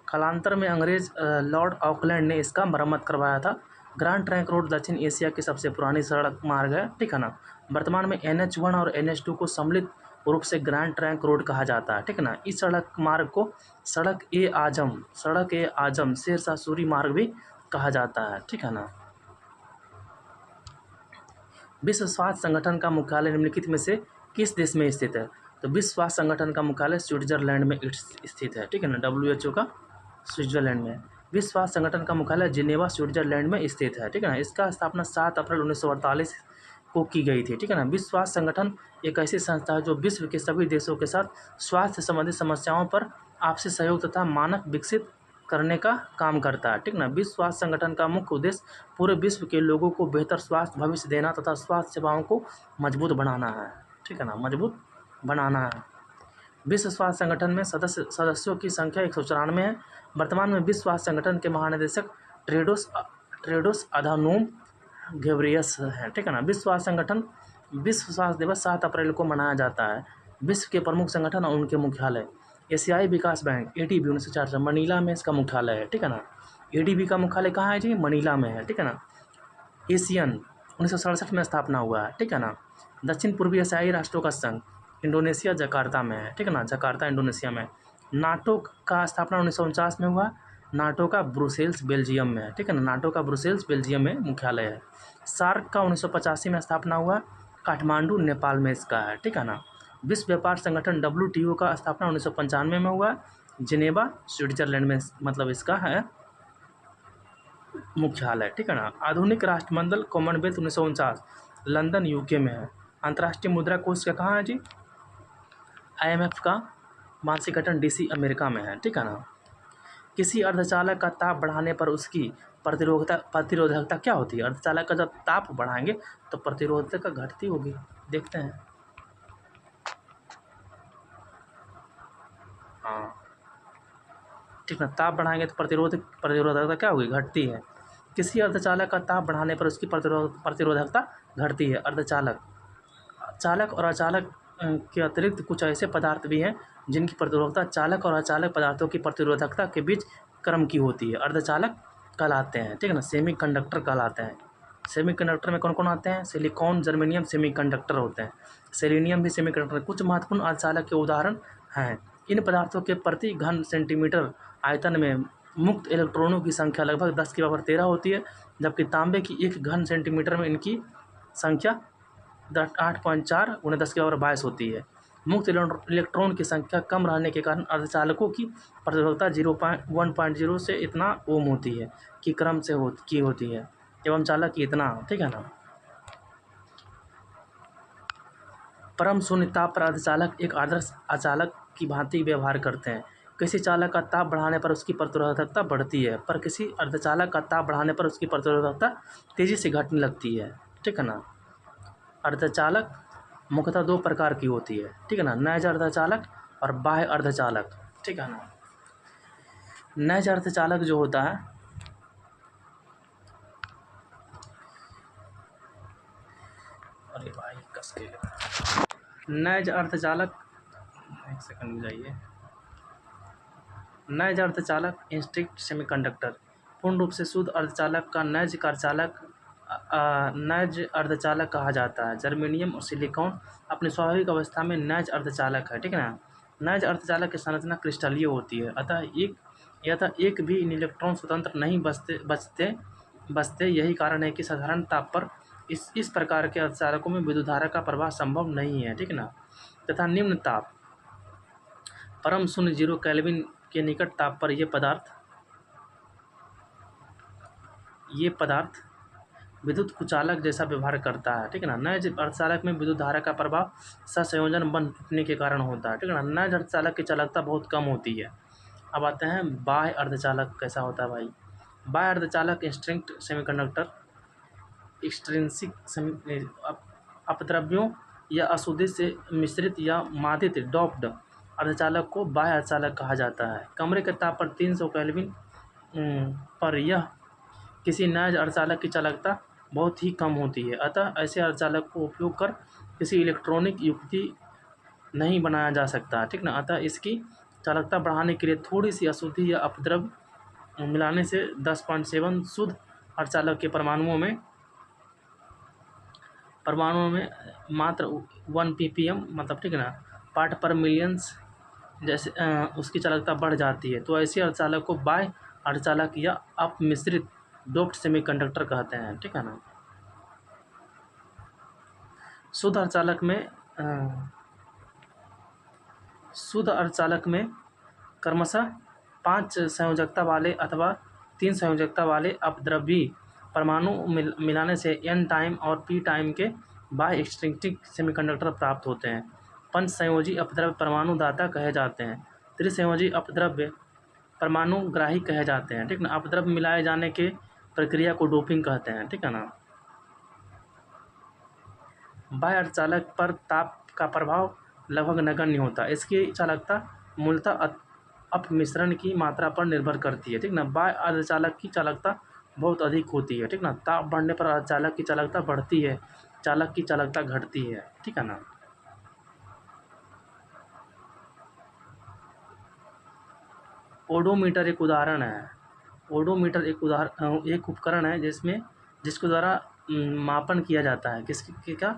कालांतर में अंग्रेज लॉर्ड ऑकलैंड ने इसका मरम्मत करवाया था। ग्रैंड ट्रैंक रोड दक्षिण एशिया की सबसे पुरानी सड़क मार्ग है, ठीक है ना। वर्तमान में NH1 और NH2 को सम्मिलित रूप से ग्रैंड ट्रैंक रोड कहा जाता है, ठीक है ना। इस सड़क मार्ग को सड़क ए आजम शेरशाह सूरी मार्ग भी कहा जाता है, ठीक है ना। विश्व स्वास्थ्य संगठन का मुख्यालय निम्नलिखित में से किस देश में स्थित है। तो विश्व स्वास्थ्य संगठन का मुख्यालय स्विट्जरलैंड में स्थित है, ठीक है ना। WHO का स्विट्जरलैंड में। विश्व स्वास्थ्य संगठन का मुख्यालय जिनेवा स्विट्जरलैंड में स्थित है, ठीक है ना। इसका स्थापना 7 अप्रैल 1948 को की गई थी, ठीक है ना। विश्व स्वास्थ्य संगठन एक ऐसी संस्था है जो विश्व के सभी देशों के साथ स्वास्थ्य संबंधी समस्याओं पर आपसी सहयोग तथा मानक विकसित करने का काम करता है, ठीक ना। विश्व स्वास्थ्य संगठन का मुख्य उद्देश्य पूरे विश्व के लोगों को बेहतर स्वास्थ्य भविष्य देना तथा स्वास्थ्य सेवाओं को मजबूत बनाना है, ठीक है ना, मजबूत बनाना है। विश्व स्वास्थ्य संगठन में सदस्यों की संख्या 194 है। वर्तमान में विश्व स्वास्थ्य संगठन के महानिदेशक टेड्रोस अधानोम घेब्रेयेसस हैं, ठीक है ना। विश्व स्वास्थ्य दिवस 7 अप्रैल को मनाया जाता है। विश्व के प्रमुख संगठन और उनके मुख्यालय। एशियाई विकास बैंक ADB 1904 मनीला में इसका मुख्यालय है, ठीक है ना। ADB का मुख्यालय कहाँ है जी, मनीला में है, ठीक है ना। एशियन 1967 में स्थापना हुआ है, ठीक है ना। दक्षिण पूर्वी एशियाई राष्ट्रों का संघ इंडोनेशिया जकार्ता में है, ठीक है ना, जकार्ता इंडोनेशिया में। नाटो का स्थापना 1949 में हुआ। नाटो का ब्रुसेल्स बेल्जियम में है, ठीक है ना। नाटो का ब्रुसेल्स बेल्जियम में मुख्यालय है। सार्क का 1985 में स्थापना हुआ। काठमांडू नेपाल में इसका है, ठीक है ना। विश्व व्यापार संगठन WTO का स्थापना 1995 में हुआ। जिनेवा स्विट्जरलैंड में मतलब इसका है मुख्यालय, ठीक है ना। आधुनिक राष्ट्रमंडल कॉमनवेल्थ 1949 लंदन UK में है। अंतर्राष्ट्रीय मुद्रा कोष का कहाँ है जी, IMF का मानसिक गठन DC अमेरिका में है, ठीक है ना। किसी अर्धचालक का ताप बढ़ाने पर उसकी प्रतिरोधकता क्या होती है। अर्धचालक का जब ताप बढ़ाएंगे तो प्रतिरोधकता घटती होगी, देखते हैं। हाँ, ठीक है, ताप बढ़ाएंगे तो प्रतिरोधकता क्या होगी, घटती है। किसी अर्धचालक का ताप बढ़ाने पर उसकी प्रतिरोधकता घटती है। अर्धचालक, चालक और अचालक के अतिरिक्त कुछ ऐसे पदार्थ भी हैं जिनकी प्रतिरोधकता चालक और अचालक पदार्थों की प्रतिरोधकता के बीच क्रम की होती है, अर्धचालक कहलाते हैं। ठीक है ना, सेमीकंडक्टर कहलाते हैं। सेमीकंडक्टर में कौन कौन आते हैं? सिलिकॉन, जर्मेनियम सेमीकंडक्टर होते हैं। सेलेनियम भी सेमीकंडक्टर। कुछ महत्वपूर्ण अर्धचालक के उदाहरण हैं। इन पदार्थों के प्रति घन सेंटीमीटर आयतन में मुक्त इलेक्ट्रॉनों की संख्या लगभग 10⁻13 होती है, जबकि तांबे की 1 घन सेंटीमीटर में इनकी संख्या 8.4 × 10⁻22 होती है। मुक्त इलेक्ट्रॉन की संख्या कम रहने के कारण अर्धचालकों की प्रतिरोधकता 1.0 से इतना ओम होती है कि क्रम से होती है, एवं चालक की इतना। ठीक है ना। परम शून्य ताप पर अर्धचालक एक आदर्श अचालक की भांति व्यवहार करते हैं। किसी चालक का ताप बढ़ाने पर उसकी प्रतिरोधकता बढ़ती है, पर किसी अर्धचालक का ताप बढ़ाने पर उसकी प्रतिरोधकता तेजी से घटने लगती है। ठीक है ना। अर्धचालक मुख्यतः 2 प्रकार की होती है। ठीक है ना, नैज अर्धचालक और बाह्य अर्धचालक। ठीक है ना। नैज अर्धचालक जो होता है, अरे भाई कस के नैज अर्धचालक, एक सेकंड जाइए। नैज अर्धचालक इंस्ट्रिक्ट सेमीकंडक्टर, पूर्ण रूप से शुद्ध अर्धचालक का नैज अर्धचालक कहा जाता है। जर्मेनियम और सिलिकॉन अपनी स्वाभाविक अवस्था में नैज अर्धचालक है। ठीक है ना। नैज अर्धचालक की संरचना क्रिस्टलीय होती है, अतः एक भी इलेक्ट्रॉन स्वतंत्र नहीं बचते। यही कारण है कि साधारण ताप पर इस प्रकार के अर्धचालकों में विद्युत धारा का प्रवाह संभव नहीं है। ठीक है ना। तथा निम्न ताप, परम शून्य 0 केल्विन के निकट ताप पर ये पदार्थ विद्युत कुचालक जैसा व्यवहार करता है। ठीक है ना। नैज अर्धचालक में विद्युत धारा का प्रभाव सहसंयोजन बंध टूटने के कारण होता है। ठीक है ना। नैज अर्धचालक की चालकता बहुत कम होती है। अब आते हैं बाह्य अर्धचालक कैसा होता है भाई। बाह्य अर्धचालक इंस्ट्रिक्ट सेमीकंडक्टर, एक्सट्रिंसिक अपद्रव्यों या अशुद्धि से मिश्रित या मादित डोप्ड अर्धचालक को बाह्य अर्धचालक कहा जाता है। कमरे के ताप पर 300 केल्विन पर यह किसी नैज अर्धचालक की चालकता बहुत ही कम होती है, अतः ऐसे अर्धचालक को उपयोग कर किसी इलेक्ट्रॉनिक युक्ति नहीं बनाया जा सकता। ठीक ना। अतः इसकी चालकता बढ़ाने के लिए थोड़ी सी अशुद्धि या अपद्रव्य मिलाने से 10.7 शुद्ध अर्धचालक के परमाणुओं में मात्र 1 ppm मतलब, ठीक है ना, पार्ट पर मिलियंस जैसे उसकी चालकता बढ़ जाती है। तो ऐसे अर्धचालक को बाह्य अर्धचालक या अपमिश्रित डोप्ड सेमीकंडक्टर कहते हैं। ठीक है ना। शुद्ध अर्धचालक में क्रमशः 5 संयोजकता वाले अथवा 3 संयोजकता वाले अपद्रव्यी परमाणु मिलाने से n टाइम और p टाइम के बाह्य एक्सट्रिंसिक सेमीकंडक्टर प्राप्त होते हैं। पंचसंयोजी अपद्रव्य परमाणु दाता कहे जाते हैं। त्रिसंयोजी अपद्रव्य परमाणु ग्राही कहे जाते हैं। ठीक ना। अपद्रव्य मिलाए जाने के प्रक्रिया को डोपिंग कहते हैं। ठीक है ना। बाह्य अर्धचालक पर ताप का प्रभाव लगभग नगण्य होता है। इसकी चालकता मूलतः अपमिश्रण की मात्रा पर निर्भर करती है। ठीक ना। बाह्य अर्धचालक की चालकता बहुत अधिक होती है। ठीक ना। ताप बढ़ने पर अर्धचालक की चालकता बढ़ती है, चालक की चालकता घटती है। ठीक है ना। ओडोमीटर एक उदाहरण है। ओडोमीटर एक उपकरण है जिसके द्वारा मापन किया जाता है किसकी का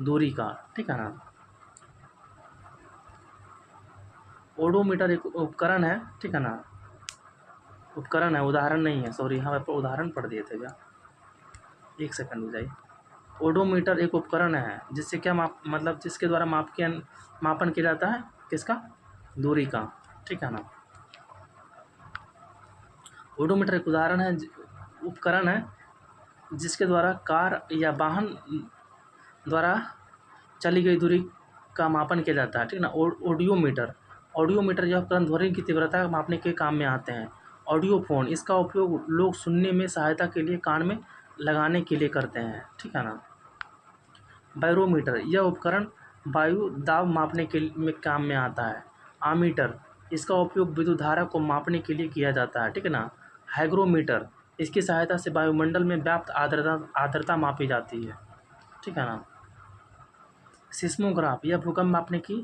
दूरी का। ठीक है ना। ओडोमीटर एक उपकरण है। ठीक है ना। उपकरण है, उदाहरण नहीं है। सॉरी, हाँ उदाहरण पढ़ दिए थे क्या, एक सेकंड हो जाइए। ओडोमीटर एक उपकरण है जिससे क्या मतलब जिसके द्वारा मापन किया जाता है किसका, दूरी का। ठीक है ना। ओडोमीटर एक उपकरण है जिसके द्वारा कार या वाहन द्वारा चली गई दूरी का मापन किया जाता है। ठीक ना। ऑडियोमीटर यह उपकरण ध्वनि की तीव्रता मापने के काम में आते हैं। ऑडियोफोन, इसका उपयोग लोग सुनने में सहायता के लिए कान में लगाने के लिए करते हैं। ठीक है ना। बैरोमीटर, यह उपकरण वायु दाब मापने के में काम में आता है। आमीटर, इसका उपयोग विद्युत धारा को मापने के लिए किया जाता है। ठीक है ना। हाइग्रोमीटर, इसकी सहायता से वायुमंडल में व्याप्त आर्द्रता मापी जाती है, ठीक है ना। सिस्मोग्राफ, यह भूकंप मापने की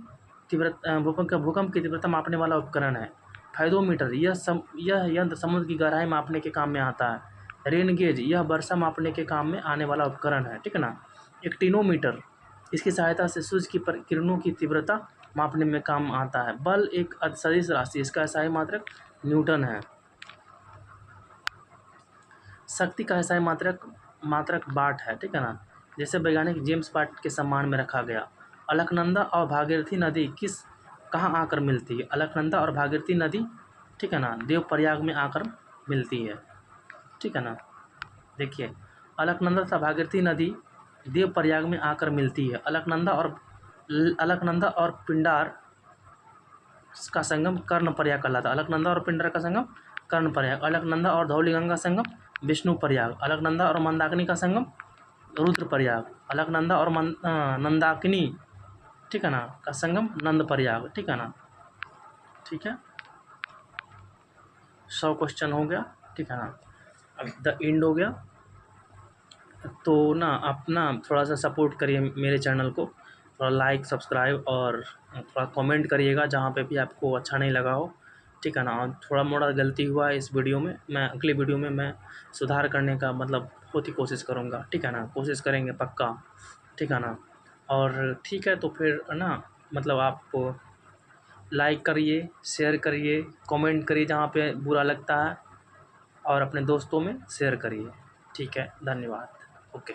भूकंप की तीव्रता मापने वाला उपकरण है। फाइडोमीटर, यह यंत्र समुद्र की गहराई मापने के काम में आता है। रेन गेज, यह वर्षा मापने के काम में आने वाला उपकरण है, ठीक है ना। एक्टिनोमीटर, इसकी सहायता से सूर्य की किरणों की तीव्रता मापने में काम आता है। बल एक सदिश राशि, इसका SI मात्रक न्यूटन है। शक्ति का SI मात्रक वाट है, ठीक है ना। जैसे वैज्ञानिक जेम्स वाट के सम्मान में रखा गया। अलकनंदा और भागीरथी नदी कहाँ आकर मिलती है? अलकनंदा और भागीरथी नदी, ठीक है ना, देवप्रयाग में आकर मिलती है, ठीक है ना। देखिए, अलकनंदा तथा भागीरथी नदी देवप्रयाग में आकर मिलती है। अलकनंदा और पिंडार का संगम कर्णप्रयाग कहलाता है। अलकनंदा और पिंडार का संगम कर्णप्रयाग। अलकनंदा और धौलीगंगा संगम विष्णुप्रयाग। अलकनंदा और मंदाकिनी का संगम रुद्रप्रयाग। अलकनंदा और नंदाकिनी, ठीक है ना, का संगम नंदप्रयाग, ठीक है ना। ठीक है, 100 क्वेश्चन हो गया, ठीक है ना। अब द एंड हो गया। तो ना अपना थोड़ा सा सपोर्ट करिए मेरे चैनल को, थोड़ा लाइक सब्सक्राइब और थोड़ा कमेंट करिएगा जहाँ पे भी आपको अच्छा नहीं लगा हो, ठीक है ना। और थोड़ा मोड़ा गलती हुआ है इस वीडियो में, मैं अगली वीडियो में मैं सुधार करने का मतलब बहुत ही कोशिश करूँगा, ठीक है ना। कोशिश करेंगे पक्का, ठीक है ना। और ठीक है, तो फिर ना मतलब आप लाइक करिए, शेयर करिए, कमेंट करिए जहाँ पे बुरा लगता है, और अपने दोस्तों में शेयर करिए, ठीक है। धन्यवाद। ओके।